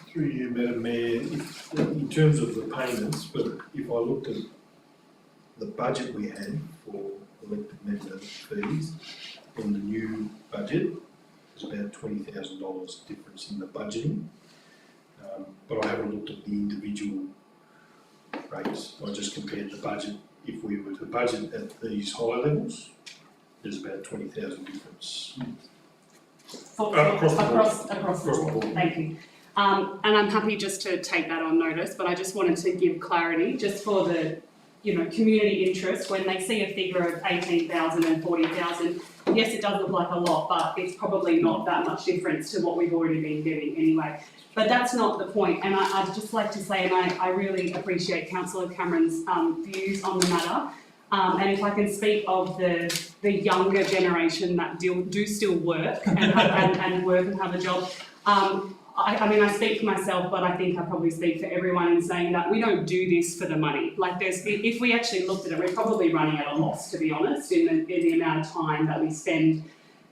Through you, Madam Mayor, in terms of the payments, but if I looked at the budget we had for elected member fees and the new budget, there's about $20,000 difference in the budgeting. But I haven't looked at the individual rates. I just compared the budget. If we were to budget at these high levels, there's about 20,000 difference. Across the board. Thank you. And I'm happy just to take that on notice, but I just wanted to give clarity just for the, community interest. When they see a figure of 18,000 and 40,000, yes, it does look like a lot, but it's probably not that much difference to what we've already been getting anyway. But that's not the point, and I'd just like to say, and I really appreciate Councillor Cameron's views on the matter. And if I can speak of the younger generation that do still work and work and have a job, I mean, I speak for myself, but I think I probably speak for everyone in saying that we don't do this for the money. Like, if we actually looked at it, we're probably running at a loss, to be honest, in the amount of time that we spend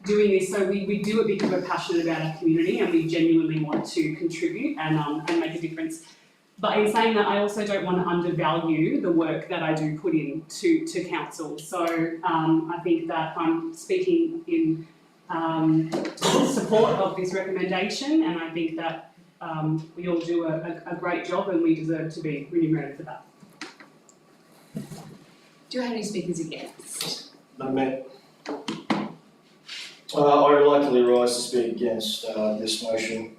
doing this. So we do it because we're passionate about our community and we genuinely want to contribute and make a difference. But in saying that, I also don't want to undervalue the work that I do put in to council. So I think that I'm speaking in support of this recommendation, and I think that we all do a great job and we deserve to be remunerated for that. Do I have any speakers against? Madam Mayor, I reluctantly rise to speak against this motion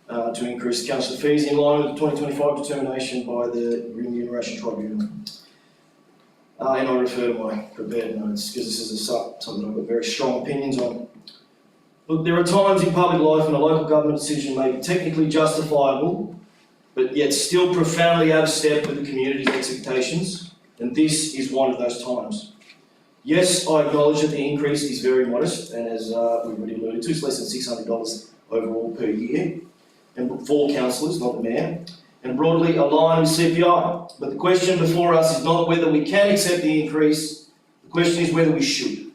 to increase council fees in line with the 2025 determination by the Remuneration Tribunal. And I refer to my prepared notes because this is something I've got very strong opinions on. Look, there are times in public life when a local government decision may be technically justifiable, but yet still profoundly out of step with the community's expectations, and this is one of those times. Yes, I acknowledge that the increase is very modest, and as we've already alluded to, it's less than $600 overall per year, and for councillors, not the mayor, and broadly aligned with CPI. But the question before us is not whether we can accept the increase, the question is whether we should.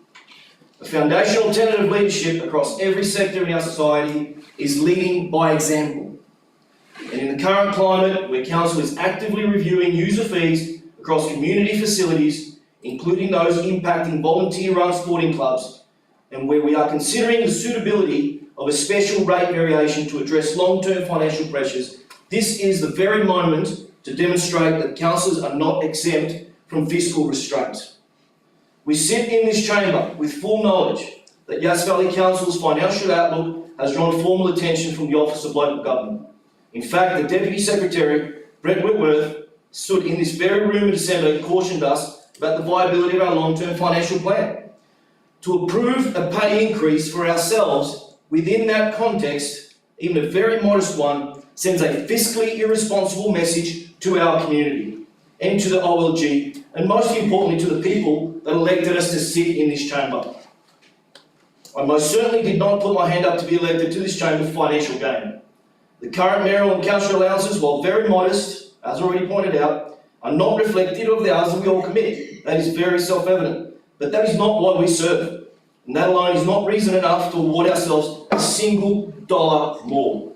A foundational tenet of leadership across every sector in our society is leading by example. And in the current climate, where council is actively reviewing user fees across community facilities, including those impacting volunteer-run sporting clubs, and where we are considering the suitability of a special rate variation to address long-term financial pressures, this is the very moment to demonstrate that councillors are not exempt from fiscal restraint. We sit in this chamber with full knowledge that Yass Valley Council's financial outlook has drawn formal attention from the Office of Local Government. In fact, the Deputy Secretary, Brett Whitworth, stood in this very room in December and cautioned us about the viability of our long-term financial plan. To approve a pay increase for ourselves within that context, even a very modest one, sends a fiscally irresponsible message to our community and to the OLG, and most importantly to the people that elected us to sit in this chamber. I most certainly did not put my hand up to be elected to this chamber for financial gain. The current mayoral and council allowances, while very modest, as already pointed out, are not reflective of the hours that we all commit. That is very self-evident. But that is not why we serve. And that alone is not reason enough to award ourselves a single dollar more.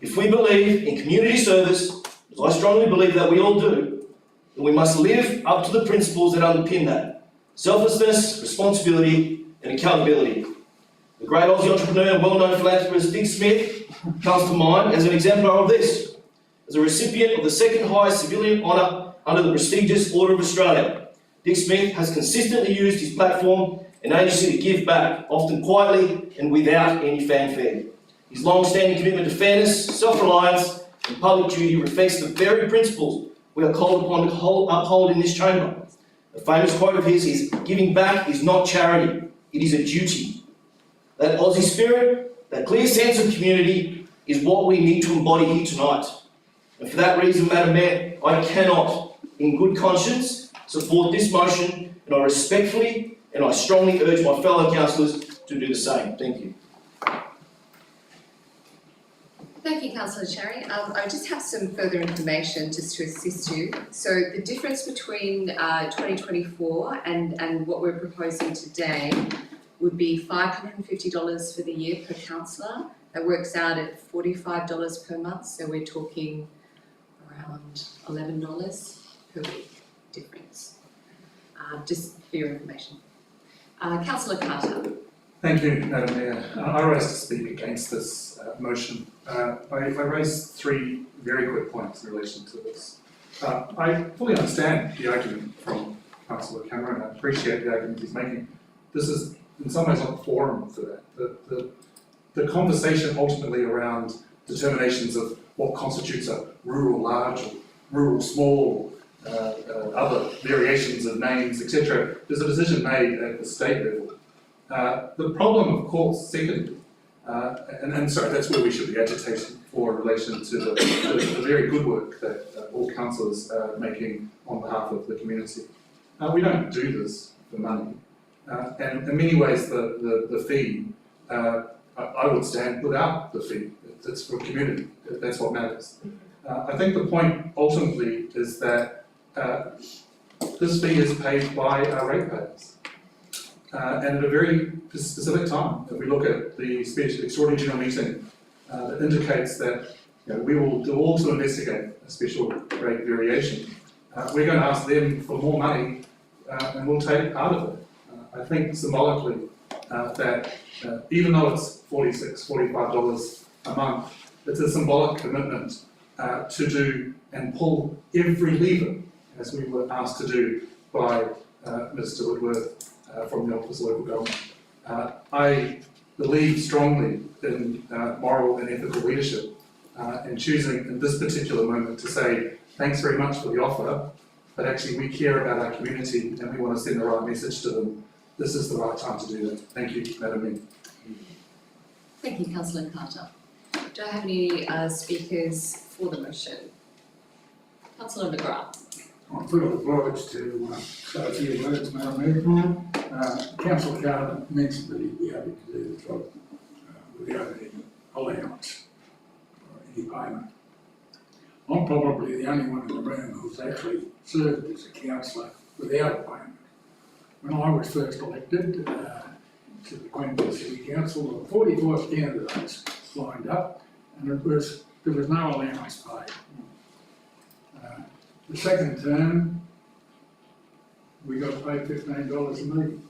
If we believe in community service, as I strongly believe that we all do, then we must live up to the principles that underpin that. Selflessness, responsibility, and accountability. The great Aussie entrepreneur and well-known philanthropist Dick Smith comes to mind as an exemplar of this. As a recipient of the second highest civilian honour under the prestigious Order of Australia, Dick Smith has consistently used his platform and agency to give back, often quietly and without any fanfare. His long-standing commitment to fairness, self-reliance and public duty reflects the very principles we are called upon to uphold in this chamber. A famous quote of his is, "Giving back is not charity, it is a duty." That Aussie spirit, that clear sense of community is what we need to embody here tonight. And for that reason, Madam Mayor, I cannot, in good conscience, support this motion, and I respectfully and I strongly urge my fellow councillors to do the same. Thank you. Thank you, Councillor Cherry. I just have some further information just to assist you. So the difference between 2024 and what we're proposing today would be $550 for the year per councillor. That works out at $45 per month, so we're talking around $11 per week difference. Just for your information. Councillor Carter. Thank you, Madam Mayor. I rise to speak against this motion. I raise three very quick points in relation to this. I fully understand the argument from Councillor Cameron. I appreciate the argument he's making. This is in some ways not the forum for that. The conversation ultimately around determinations of what constitutes a rural large or rural small, other variations of names, etc. There's a decision made at the state level. The problem, of course, secondly, and sorry, that's where we should be agitating for in relation to the very good work that all councillors are making on behalf of the community. We don't do this for money, and in many ways the fee, I would stand without the fee. It's for community, that's what matters. I think the point ultimately is that this fee is paid by our ratepayers. And at a very specific time, if we look at the extraordinary general meeting that indicates that we will do all to investigate a special rate variation, we're going to ask them for more money and we'll take part of it. I think symbolically that even though it's $46, $45 a month, it's a symbolic commitment to do and pull every lever, as we were asked to do by Mr Whitworth from the Office of Local Government. I believe strongly in moral and ethical leadership and choosing in this particular moment to say thanks very much for the offer, but actually we care about our community and we want to send the right message to them. This is the right time to do that. Thank you, Madam Mayor. Thank you, Councillor Carter. Do I have any speakers for the motion? Councillor McGrath. I feel obliged to say a few words, Madam Mayor. Councillor Carter mentioned that he'd be happy to do the job without any allowance or any payment. I'm probably the only one in the room who's actually served as a councillor without a payment. When I was first elected to the Queensland City Council, there were 45 candidates lined up, and there was no allowance paid. The second term, we got paid $15 a meeting.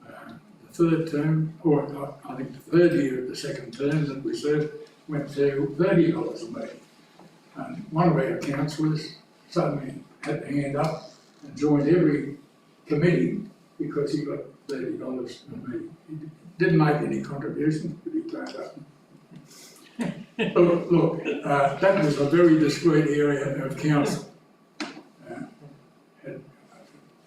The third term, or I think the third year of the second term that we served, went to $30 a meeting. And one of our councillors suddenly had to hand up and joined every committee because he got $30 a meeting. He didn't make any contributions, but he turned up. Look, that was a very discreet area of council. Had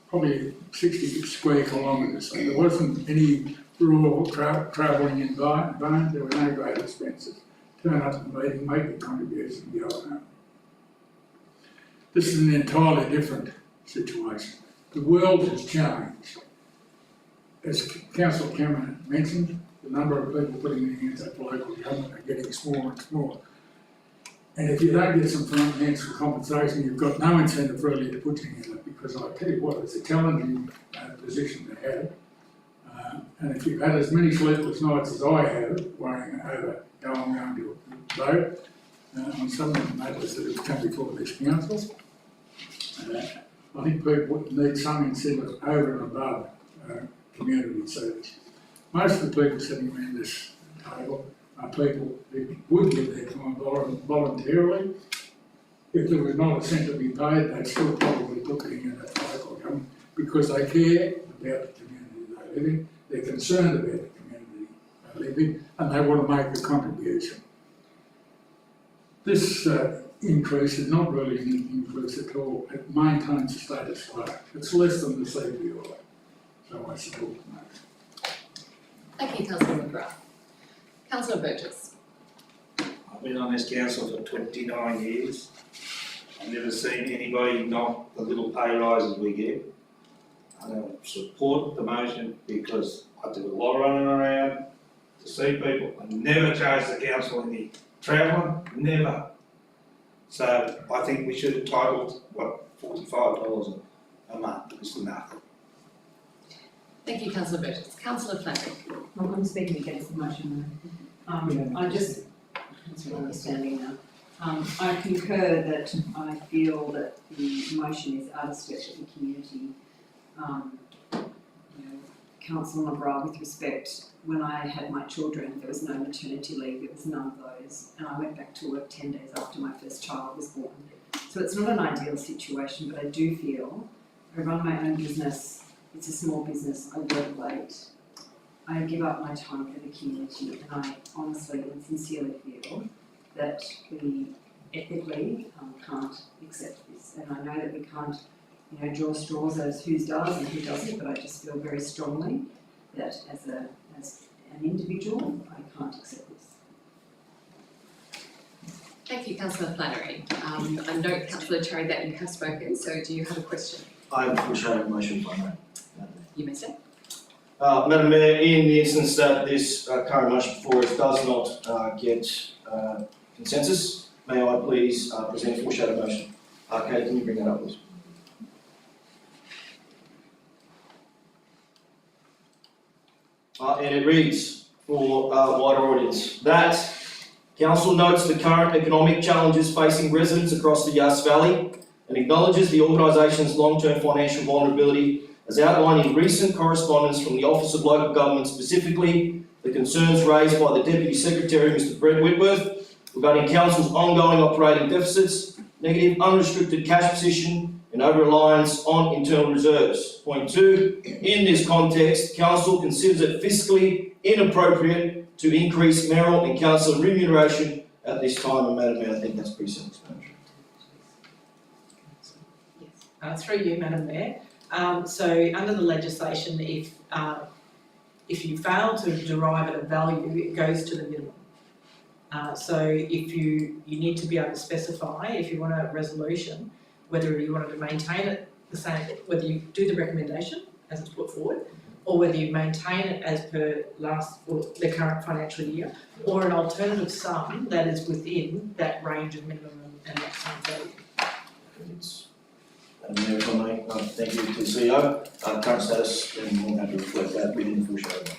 probably 60 square kilometres, so there wasn't any rural travelling in vain. There were no great expenses. Turn up to the meeting, make the contribution, and go home. This is an entirely different situation. The world has changed. As Councillor Cameron mentioned, the number of people putting their hands up for local government are getting smaller and smaller. And if you don't get some financial compensation, you've got no incentive really to put your hand up, because I tell you what, it's a challenging position to have. And if you've had as many sleepless nights as I have, worrying over how I'm going to vote on some of the matters that have come before this council, I think people need some incentive over and above community service. Most of the people sitting around this table are people who would give their time voluntarily. If there was not a cent to be paid, they'd still probably put their hand up for local government. because they care about the community they live in, they're concerned about the community they live in, and they want to make a contribution. This increase is not really an increase at all. It maintains the status quo. It's less than the CPI, so I support the motion. Thank you, Councillor McGrath. Councillor Burgess. I've been on this council for 29 years. I've never seen anybody knock the little pay rises we get. I don't support the motion because I do a lot of running around to see people. I never charge the council any travelling, never. So I think we should have titled, $45 a month, it's nothing. Thank you, Councillor Burgess. Councillor Flannery. I'm speaking against the motion though. That's what I'm understanding now. I concur that I feel that the motion is out of step with the community. Councillor McGrath, with respect, when I had my children, there was no maternity leave, there was none of those, and I went back to work 10 days after my first child was born. So it's not an ideal situation, but I do feel I run my own business, it's a small business, I work late, I give up my time for the community, and I honestly and sincerely feel that we ethically can't accept this. And I know that we can't, draw straws as who does and who doesn't, but I just feel very strongly that as an individual, I can't accept this. Thank you, Councillor Flannery. I note, Councillor Cherry, that you have spoken, so do you have a question? I have a full show of motion if I may. You may say. Madam Mayor, in the instance that this current motion before us does not get consensus, may I please present a full shadow motion? Kate, can you bring that up, please? And it reads, for wider audience, that Council notes the current economic challenges facing residents across the Yass Valley and acknowledges the organisation's long-term financial vulnerability as outlined in recent correspondence from the Office of Local Government, specifically the concerns raised by the Deputy Secretary, Mr. Brett Whitworth, regarding Council's ongoing operating deficits, negative unrestricted cash position and over-reliance on internal reserves. Point 2, in this context, Council considers it fiscally inappropriate to increase mayoral and councillor remuneration at this time, and Madam Mayor, I think that's pretty self-explanatory. Through you, Madam Mayor. So under the legislation, if you fail to derive at a value, it goes to the minimum. So if you need to be able to specify, if you want a resolution, whether you wanted to maintain it the same, whether you do the recommendation as it's put forward, or whether you maintain it as per the current financial year, or an alternative sum that is within that range of minimum and maximum value. Madam Mayor, if I may, thank you to the CEO. Current status, and we'll have to reflect that within the full show motion.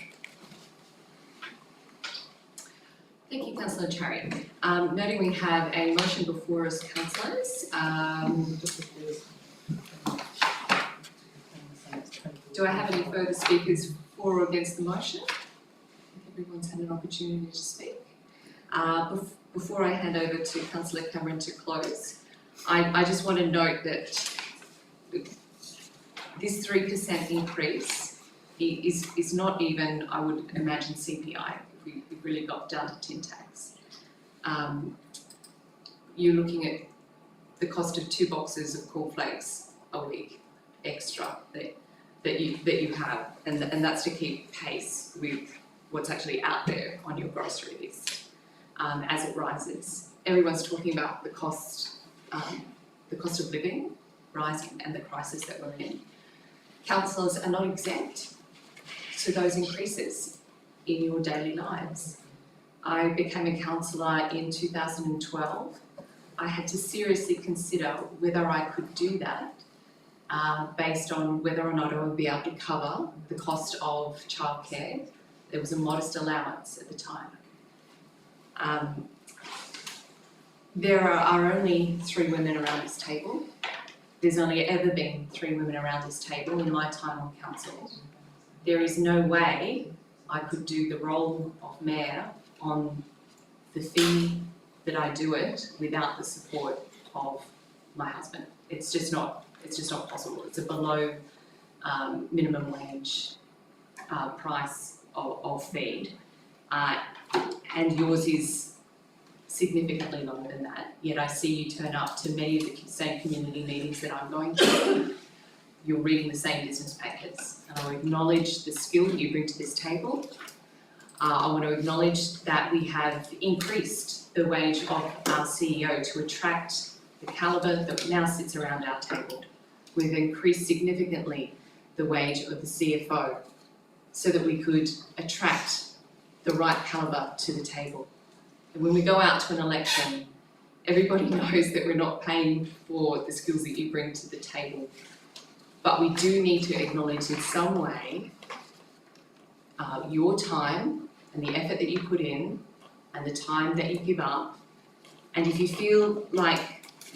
Thank you, Councillor Cherry. Noting we have a motion before us, councillors. Do I have any further speakers for or against the motion? I think everyone's had an opportunity to speak. Before I hand over to Councillor Cameron to close, I just want to note that this 3% increase is not even, I would imagine, CPI. We really got down to tin tax. You're looking at the cost of 2 boxes of cornflakes a week extra that you have, and that's to keep pace with what's actually out there on your grocery list as it rises. Everyone's talking about the cost of living rising and the crisis that we're in. Councillors are not exempt to those increases in your daily lives. I became a councillor in 2012. I had to seriously consider whether I could do that based on whether or not I would be able to cover the cost of childcare. There was a modest allowance at the time. There are only 3 women around this table. There's only ever been 3 women around this table in my time on council. There is no way I could do the role of mayor on the fee that I do it without the support of my husband. It's just not possible. It's a below minimum wage price of feed. And yours is significantly longer than that, yet I see you turn up to many of the same community meetings that I'm going to. You're reading the same business papers. And I want to acknowledge the skill that you bring to this table. I want to acknowledge that we have increased the wage of our CEO to attract the calibre that now sits around our table. We've increased significantly the wage of the CFO so that we could attract the right calibre to the table. And when we go out to an election, everybody knows that we're not paying for the skills that you bring to the table. But we do need to acknowledge in some way your time and the effort that you put in and the time that you give up. And if you feel like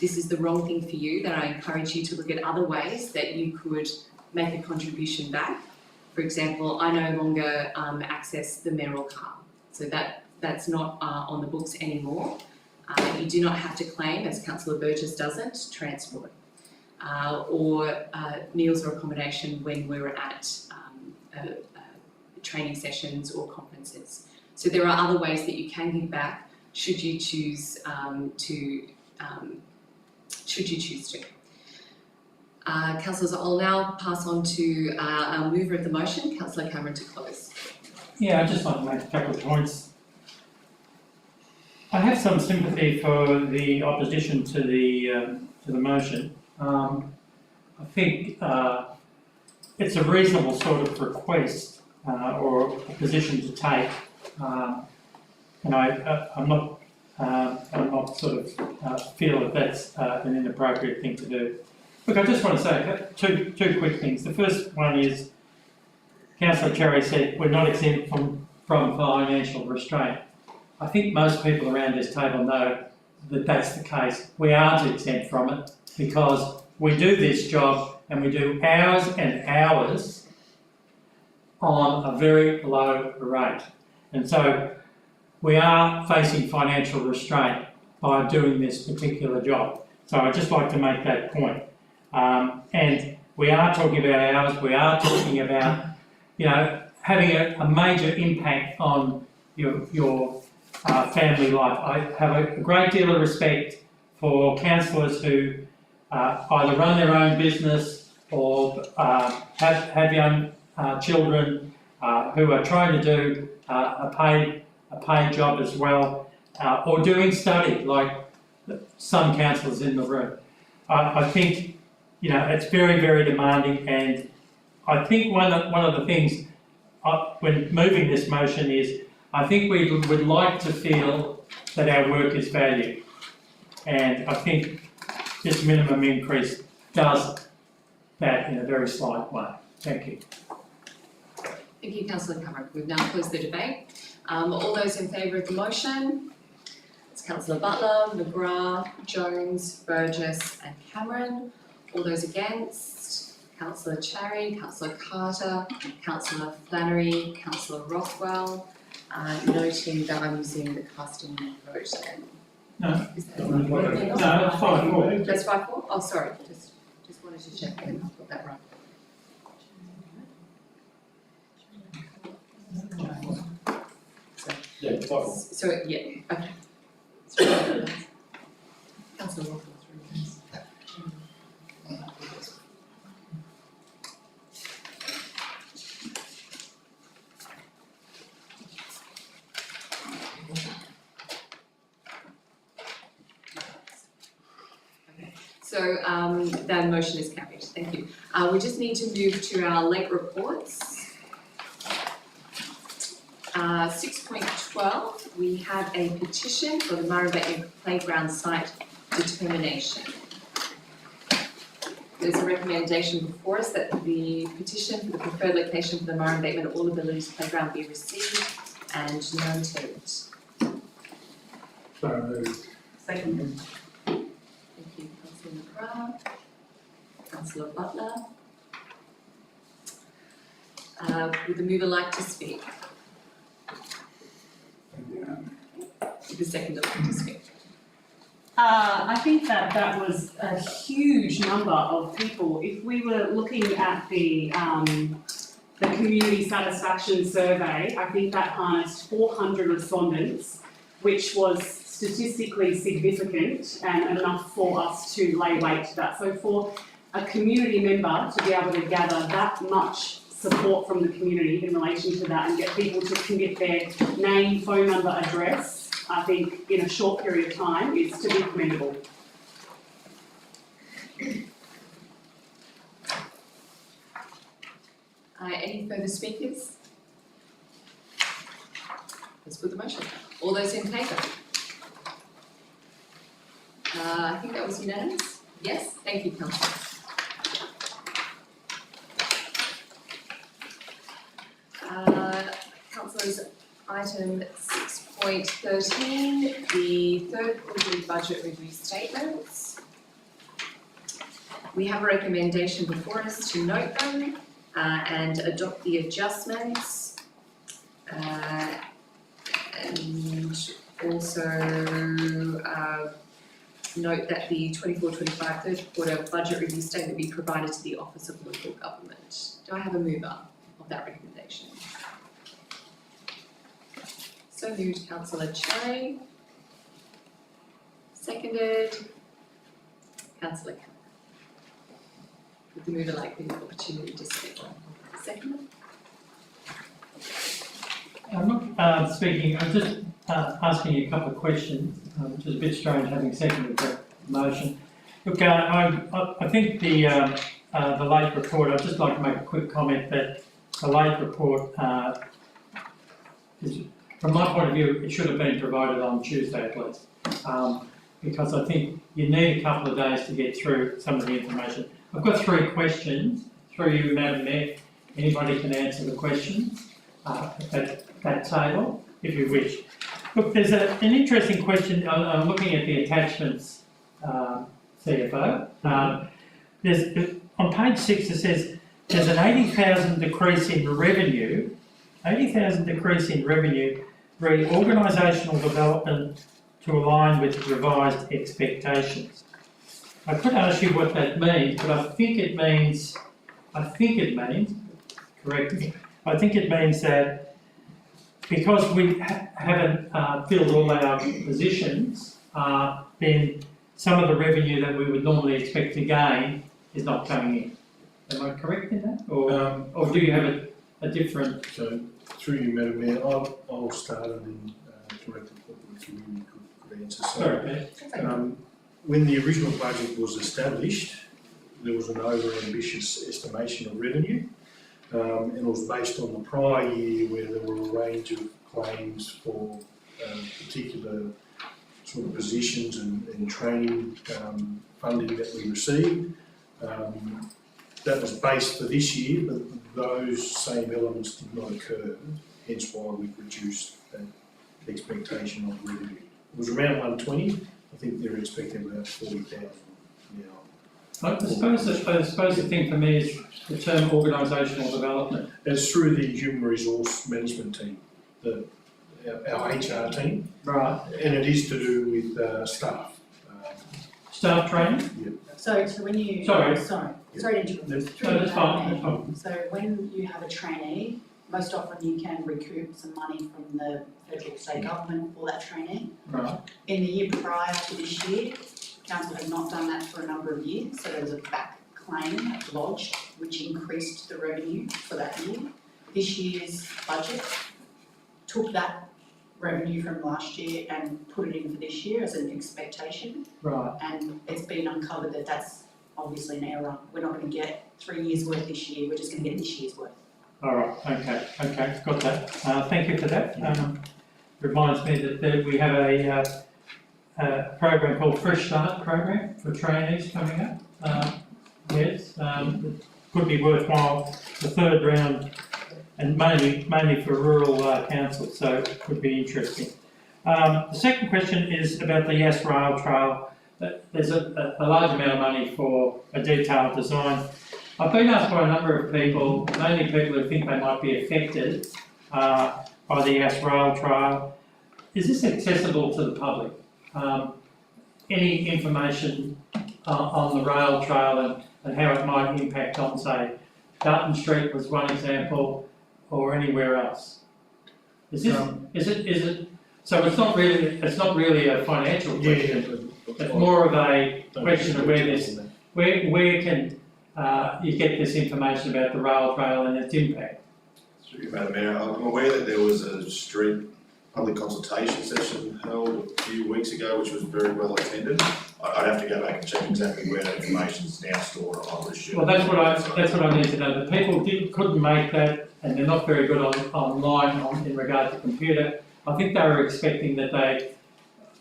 this is the wrong thing for you, then I encourage you to look at other ways that you could make a contribution back. For example, I no longer access the mayoral car, so that's not on the books anymore. You do not have to claim, as Councillor Burgess doesn't, transport or meals or accommodation when we're at training sessions or conferences. So there are other ways that you can give back should you choose to. Councillors, I'll now pass on to our mover of the motion, Councillor Cameron, to close. Yeah, I just want to make a couple of points. I have some sympathy for the opposition to the motion. I think it's a reasonable sort of request or a position to take, and I'm not sort of feel that that's an inappropriate thing to do. Look, I just want to say two quick things. The first one is, Councillor Cherry said we're not exempt from financial restraint. I think most people around this table know that that's the case. We aren't exempt from it because we do this job and we do hours and hours on a very low rate. And so we are facing financial restraint by doing this particular job. So I'd just like to make that point. And we are talking about hours, we are talking about, having a major impact on your family life. I have a great deal of respect for councillors who either run their own business or have young children who are trying to do a paid job as well, or doing study like some councillors in the room. I think it's very, very demanding, and I think one of the things when moving this motion is I think we would like to feel that our work is valued, and I think this minimum increase does that in a very slight way. Thank you. Thank you, Councillor Cameron. We've now closed the debate. All those in favour of the motion? It's Councillor Butler, McGrath, Jones, Burgess and Cameron. All those against? Councillor Cherry, Councillor Carter, Councillor Flannery, Councillor Rothwell. Noting that I'm using the casting vote. No. Is that No, it's 5-4. That's 5-4? Oh, sorry, just wanted to check that I've got that right. Yeah, 5-4. So, yeah, okay. Councillor Rothwell. So that motion is carried. Thank you. We just need to move to our late reports. 6.12, we have a petition for the Murrumbidgee Playground site determination. There's a recommendation before us that the petition for the preferred location for the Murrumbidgee All Abilities Playground be received and noted. So moved. Second. Thank you, Councillor McGrath. Councillor Butler. Would the mover like to speak? Would the seconder like to speak? I think that was a huge number of people. If we were looking at the community satisfaction survey, I think that harnessed 400 respondents, which was statistically significant and enough for us to lay weight to that. So for a community member to be able to gather that much support from the community in relation to that and get people to commit their name, phone number, address, I think in a short period of time is to be commendable. Any further speakers? Let's put the motion. All those in favour? I think that was unanimous. Yes, thank you, councillor. Councillors, item 6.13, the third quarterly budget review statements. We have a recommendation before us to note them and adopt the adjustments. And also note that the 24-25 third quarter budget review statement be provided to the Office of Local Government. Do I have a mover of that recommendation? So moved, councillor Chang. Seconded, councillor Campbell. Would the mover like the opportunity to speak? Seconded. I'm not speaking, I'm just asking you a couple of questions, which is a bit strange having seconded the motion. Look, I think the late report, I'd just like to make a quick comment that the late report is, from my point of view, it should have been provided on Tuesday at least, because I think you need a couple of days to get through some of the information. I've got 3 questions through you, Madam Mayor. Anybody can answer the questions at that table, if you wish. Look, there's an interesting question. I'm looking at the attachments, CFO. There's on page 6 it says there's an 80,000 decrease in revenue. 80,000 decrease in revenue, re organisational development to align with revised expectations. I could ask you what that means, but I think it means, correct me, I think it means that because we haven't filled all our positions, then some of the revenue that we would normally expect to gain is not coming in. Am I correct in that? Or do you have a different... So, through you, Madam Mayor, I'll start and then Director of the Community could answer. Sorry, when the original budget was established, there was an over-ambitious estimation of revenue, and it was based on the prior year where there were a range of claims for particular sort of positions and training funding that we received. That was based for this year, but those same elements did not occur, hence why we've reduced that expectation of revenue. It was around 120. I think they're expecting about 40,000 now. I suppose the thing for me is the term organisational development. It's through the human resource management team, our HR team. Right. And it is to do with staff. Staff training? Yeah. So when you... Sorry. Sorry to interrupt. No, that's fine. So when you have a trainee, most often you can recoup some money from the federal state government for that trainee. Right. In the year prior to this year, council had not done that for a number of years, so there was a back claim lodged which increased the revenue for that year. This year's budget took that revenue from last year and put it in for this year as an expectation. Right. And it's been uncovered that that's obviously an error. We're not going to get 3 years' worth this year, we're just going to get this year's worth. All right, okay, got that. Thank you for that. Reminds me that we have a program called Fresh Start program for trainees coming up. Yes, it could be worthwhile, the 3rd round, and mainly for rural councils, so it could be interesting. The second question is about the Yass Rail Trail. There's a large amount of money for a detailed design. I've been asked by a number of people, mainly people who think they might be affected by the Yass Rail Trail. Is this accessible to the public? any information on the rail trail and how it might impact on, say, Dutton Street was one example, or anywhere else? Is it, so it's not really a financial question, it's more of a question of where can you get this information about the rail trail and its impact? Through you, Madam Mayor, I'm aware that there was a street public consultation session held a few weeks ago, which was very well attended. I'd have to go back and check exactly where that information is now stored, I would assume. Well, that's what I need to know. The people couldn't make that, and they're not very good online in regard to computer. I think they were expecting that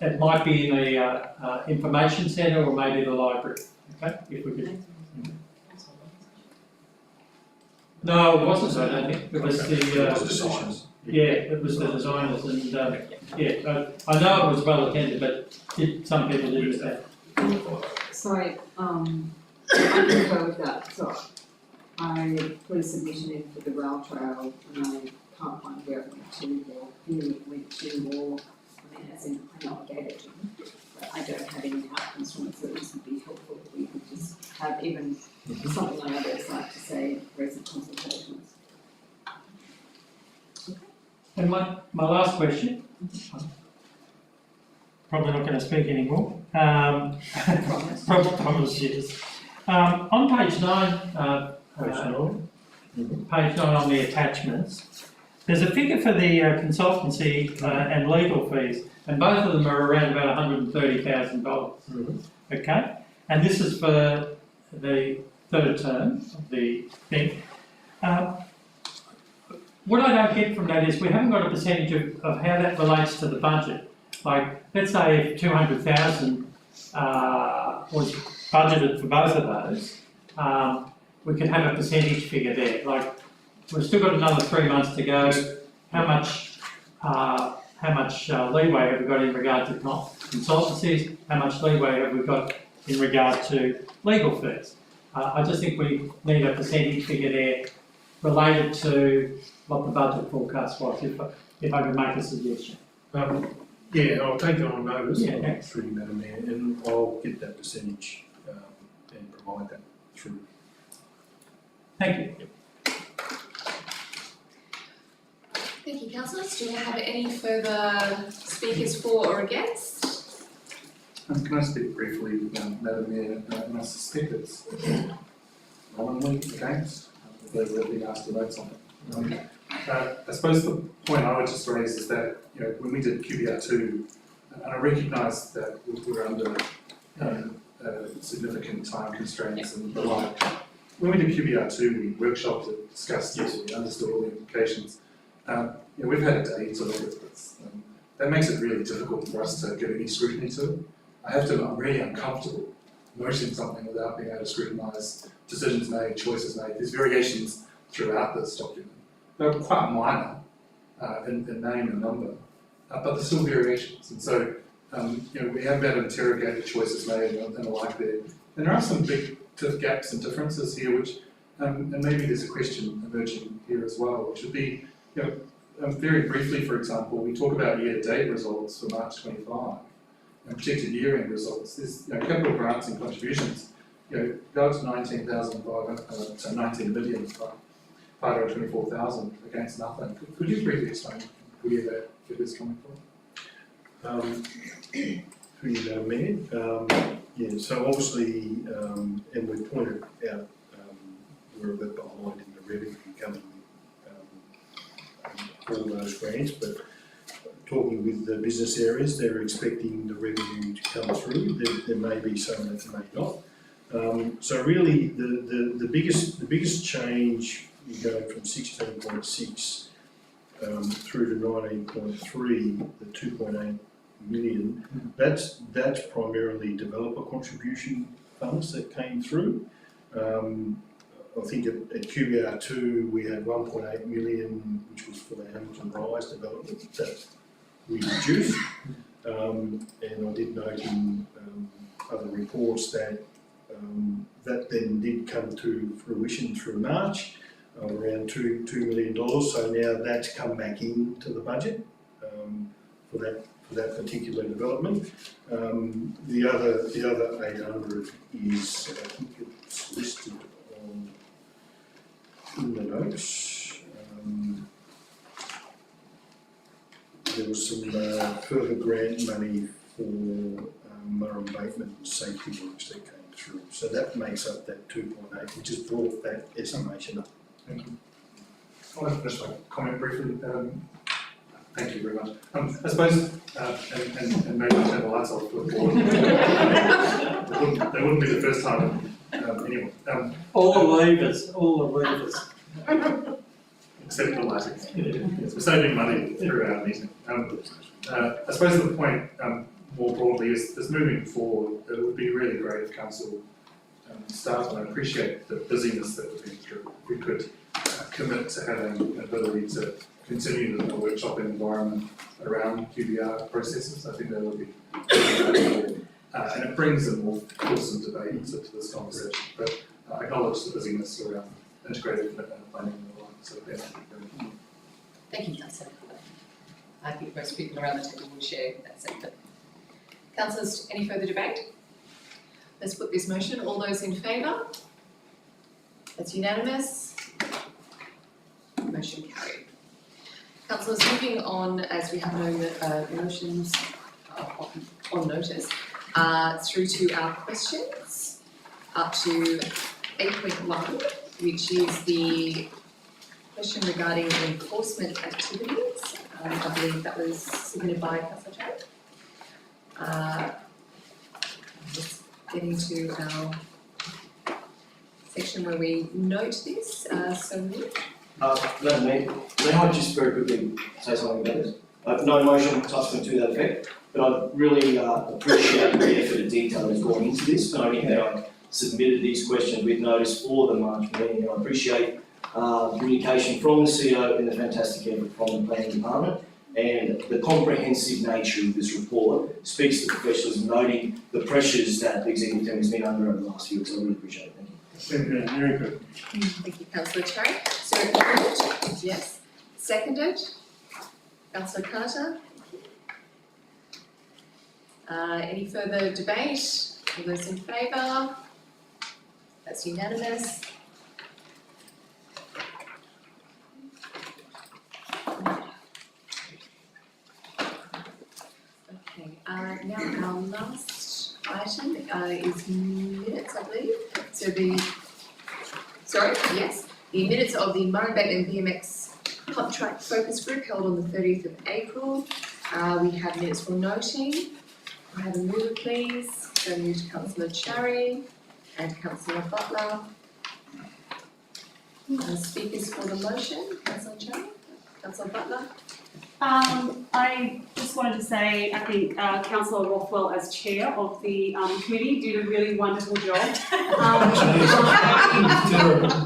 it might be in the information centre or maybe the library. Okay, if we could. No, it wasn't. I don't think it was the designers. Yeah, it was the designers, and I know it was well attended, but some people did that. Sorry, I concur with that. So I put a submission in for the rail trail and I can't find where it went to or who it went to or, I mean, as in, I know I gave it to them, but I don't have any outcomes from it, so this would be helpful if we could just have even something on our website to say recent consultations. And my last question, probably not going to speak anymore. Promise, yes. On page 9, page 9 on the attachments, there's a figure for the consultancy and legal fees, and both of them are around about $130,000. Okay, and this is for the third term of the thing. What I don't get from that is we haven't got a percentage of how that relates to the budget. Like, let's say if 200,000 was budgeted for both of those, we could have a percentage figure there. Like, we've still got another 3 months to go. How much leeway have we got in regard to consultancies? How much leeway have we got in regard to legal fees? I just think we need a percentage figure there related to what the budget forecast was, if I could make a suggestion. Yeah, I'll take it on notice, Yeah, thanks. through you, Madam Mayor, and I'll get that percentage and provide that through. Thank you. Thank you, councillors. Do we have any further speakers for or against? Can I speak briefly, Madam Mayor, and I suspect it's nominally against, they've been asked to vote something. I suppose the point I would just raise is that, when we did QBR2, and I recognise that we're under significant time constraints and the like. When we did QBR2, we workshopped it, discussed it, we understood all the implications. We've had a day to look at this. That makes it really difficult for us to give any scrutiny to it. I have to admit, I'm really uncomfortable noting something without being able to scrutinise decisions made, choices made. There's variations throughout this document. They're quite minor in name and number, but there's still variations. And so, we haven't been able to interrogate the choices made and the like there. And there are some big gaps and differences here, which, and maybe there's a question emerging here as well, which would be, very briefly, for example, we talk about year-to-date results for March 25 and projected year-end results. There's capital grants and contributions, go up to 19 million, 524,000 against nothing. Could you briefly explain where that figure is coming from? Through you, Madam Mayor. So obviously, and we pointed out, we're a bit behind in the revenue coming all those grants, but talking with the business areas, they're expecting the revenue to come through. There may be some that may not. So really, the biggest change, going from 16.6 through to 19.3, the 2.8 million. That's primarily developer contribution funds that came through. I think at QBR2 we had 1.8 million, which was for the Hamilton Rise development that we reduced. And I did note in other reports that that then did come to fruition through March, around $2 million. So now that's come back into the budget for for that particular development. The other 800 is, I think it's listed in the notes. There was some further grant money for Murray Bateman safety works that came through. So that makes up that 2.8, which has brought that estimation up. Thank you. I'll finish my comment briefly. Thank you very much. I suppose, and maybe I'll turn the lights off for the board. They wouldn't be the first time, anyway. All the levers. Except the lighting. Yes, we're saving money through our meeting. I suppose the point, more broadly is moving forward, it would be really great if council staff, and I appreciate the busyness that we've been through, if we could commit to having an ability to continue the workshop environment around QBR processes. I think that would be really valuable, and it brings a more fulsome debate to this conversation. But I acknowledge the busyness around integrated planning and the like. So Thank you, Councillor. I think most people around the table will share that sentiment. Councillors, any further debate? Let's put this motion. All those in favour? That's unanimous. Motion carried. Councillors, moving on, as we have no motions on notice, through to our questions, up to 8.1, which is the question regarding enforcement activities. I believe that was submitted by Councillor Cherry. Just getting to our section where we note this, so moved. May I just very quickly say something about this? I have no motion subsequent to that effect, but I really appreciate the effort and detail that's gone into this, noting that I submitted these questions with notice for the March meeting, and I appreciate communication from the CEO and the fantastic effort from the planning department, and the comprehensive nature of this report speaks to the professionals, noting the pressures that the executive team has been under over the last few weeks. I really appreciate it. Thank you. very good. Thank you, Councillor Cherry. So moved? Yes. Seconded? Councillor Carter? Any further debate? All those in favour? That's unanimous. Okay, now our last item is minutes, I believe. So the minutes of the Murray Bateman BMX Pump Track Focus Group held on the 30th of April. We have minutes for noting. I have a mover, please. So move to Councillor Cherry and Councillor Butler. Speakers for the motion, Councillor Cherry, Councillor Butler. I just wanted to say, I think Councillor Rothwell, as chair of the committee, did a really wonderful job.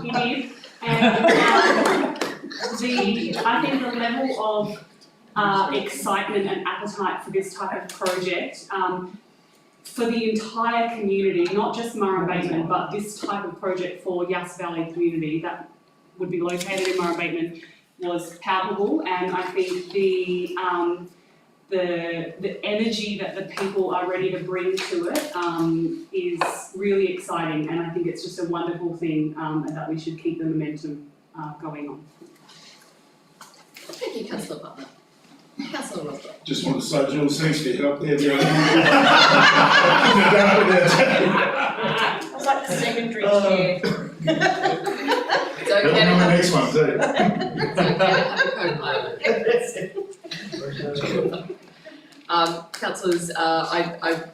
He did. And I think the level of excitement and appetite for this type of project for the entire community, not just Murray Bateman, but this type of project for Yass Valley community that would be located in Murray Bateman, was palpable, and I think the energy that the people are ready to bring to it is really exciting, and I think it's just a wonderful thing, and that we should keep the momentum going on. Thank you, Councillor Butler. Councillor Rothwell. Just want to say, Jules, thanks for your help there. I was like the secondary chair. It's okay to on the have next one too. it's okay to have a co-pilot. Councillors, I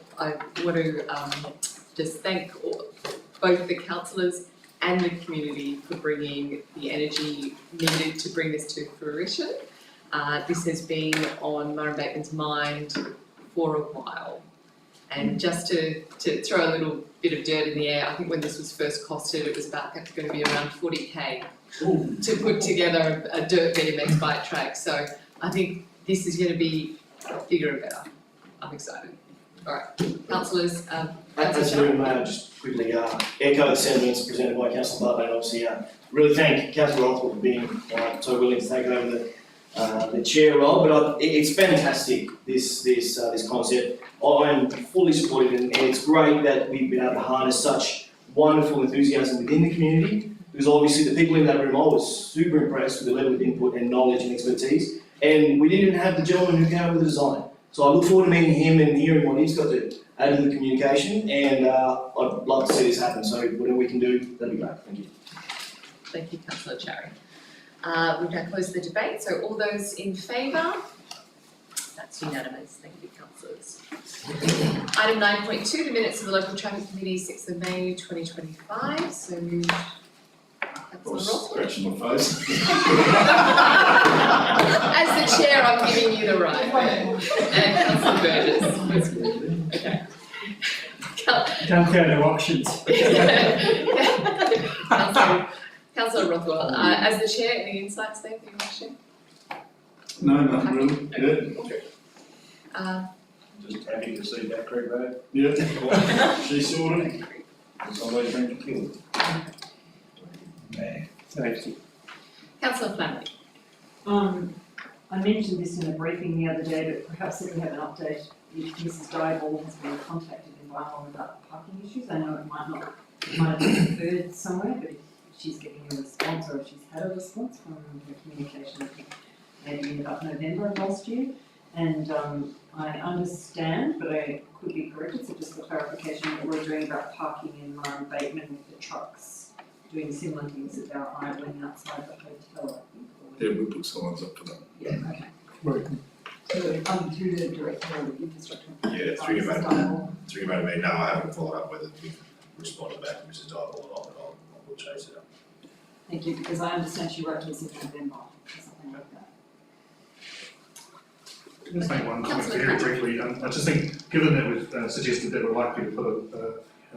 want to just thank both the councillors and the community for bringing the energy needed to bring this to fruition. This has been on Murray Bateman's mind for a while. And just to throw a little bit of dirt in the air, I think when this was first costed, it was about going to be around 40k to put together a dirt BMX bike track. So I think this is going to be bigger and better. I'm excited. All right, councillors. Absolutely, may I just quickly echo the sentiments presented by Councillor Butler, and obviously really thank Councillor Rothwell for being so willing to take over the chair role, but it's fantastic, this concept. I'm fully supportive, and it's great that we've been able to harness such wonderful enthusiasm within the community, because obviously the people in that room, I was super impressed with the level of input and knowledge and expertise, and we didn't even have the gentleman who came up with the design. So I look forward to meeting him and hearing what he's got to add to the communication, and I'd love to see this happen, so whatever we can do, that'd be great, thank you. Thank you, councillor Cherry. We've now closed the debate, so all those in favour? That's unanimous, thank you, councillors. Item 9.2, the minutes of the local traffic committee, 6th of May 2025, so councillor Ross. Scratching my face. As the chair, I'm giving you the right, and councillor Burgess. Okay. Don't go to auctions. Councillor Rothwell, as the chair, any insights there for your question? No, nothing really. Yeah. Just happy to see that creek road. Yeah. She sorted. It's always been killed. Safety. Councillor Flannery. I mentioned this in a briefing the other day, but perhaps if we have an update, if Mrs. Dyball has been contacted in Bylaw about parking issues. I know it might have been referred somewhere, but if she's getting a response, or if she's had a response from her communication, I think maybe in about November of last year. And I understand, but I could be corrected, so just for clarification, what we're doing about parking in Murray Bateman with the trucks, doing similar things about idling outside the hotel, I think. Yeah, we put signs up for that. Yeah, okay. Right. So, through the Director of Infrastructure. Yeah, through your motor, no, I haven't followed up whether we've responded back to Mrs. Dyball or not, but I'll chase it up. Thank you, because I understand she wrote to us in November, or something like that. Can I just make one comment very briefly? I just think, given that we've suggested that we're likely to put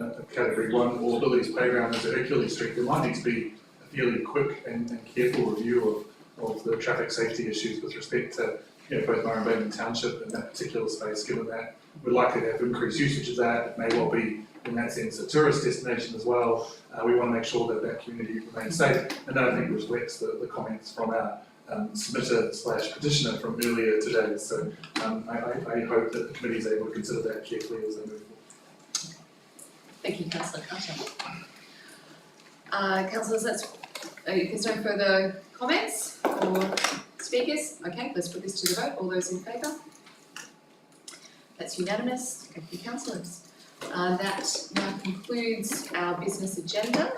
a category 1 all abilities playground as a Hercules Street, there might need to be a fairly quick and careful review of the traffic safety issues with respect to both Murray Bateman Township in that particular space, given that we're likely to have increased usage of that. It may well be, in that sense, a tourist destination as well. We want to make sure that that community remains safe, and that I think reflects the comments from our submitter/petitioner from earlier today. So I hope that the committee is able to consider that carefully as they move forward. Thank you, councillor Carter. Councillors, if there's no further comments or speakers, okay, let's put this to the vote. All those in favour? That's unanimous. Thank you, councillors. That now concludes our business agenda,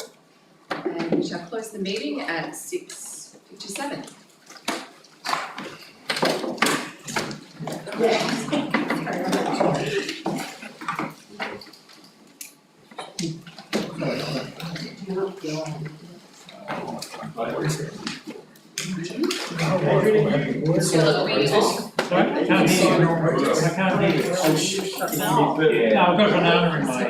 and we shall close the meeting at 6:57. So are we off? Sorry, I can't hear you. I can't hear you. No, I've got an hour in my.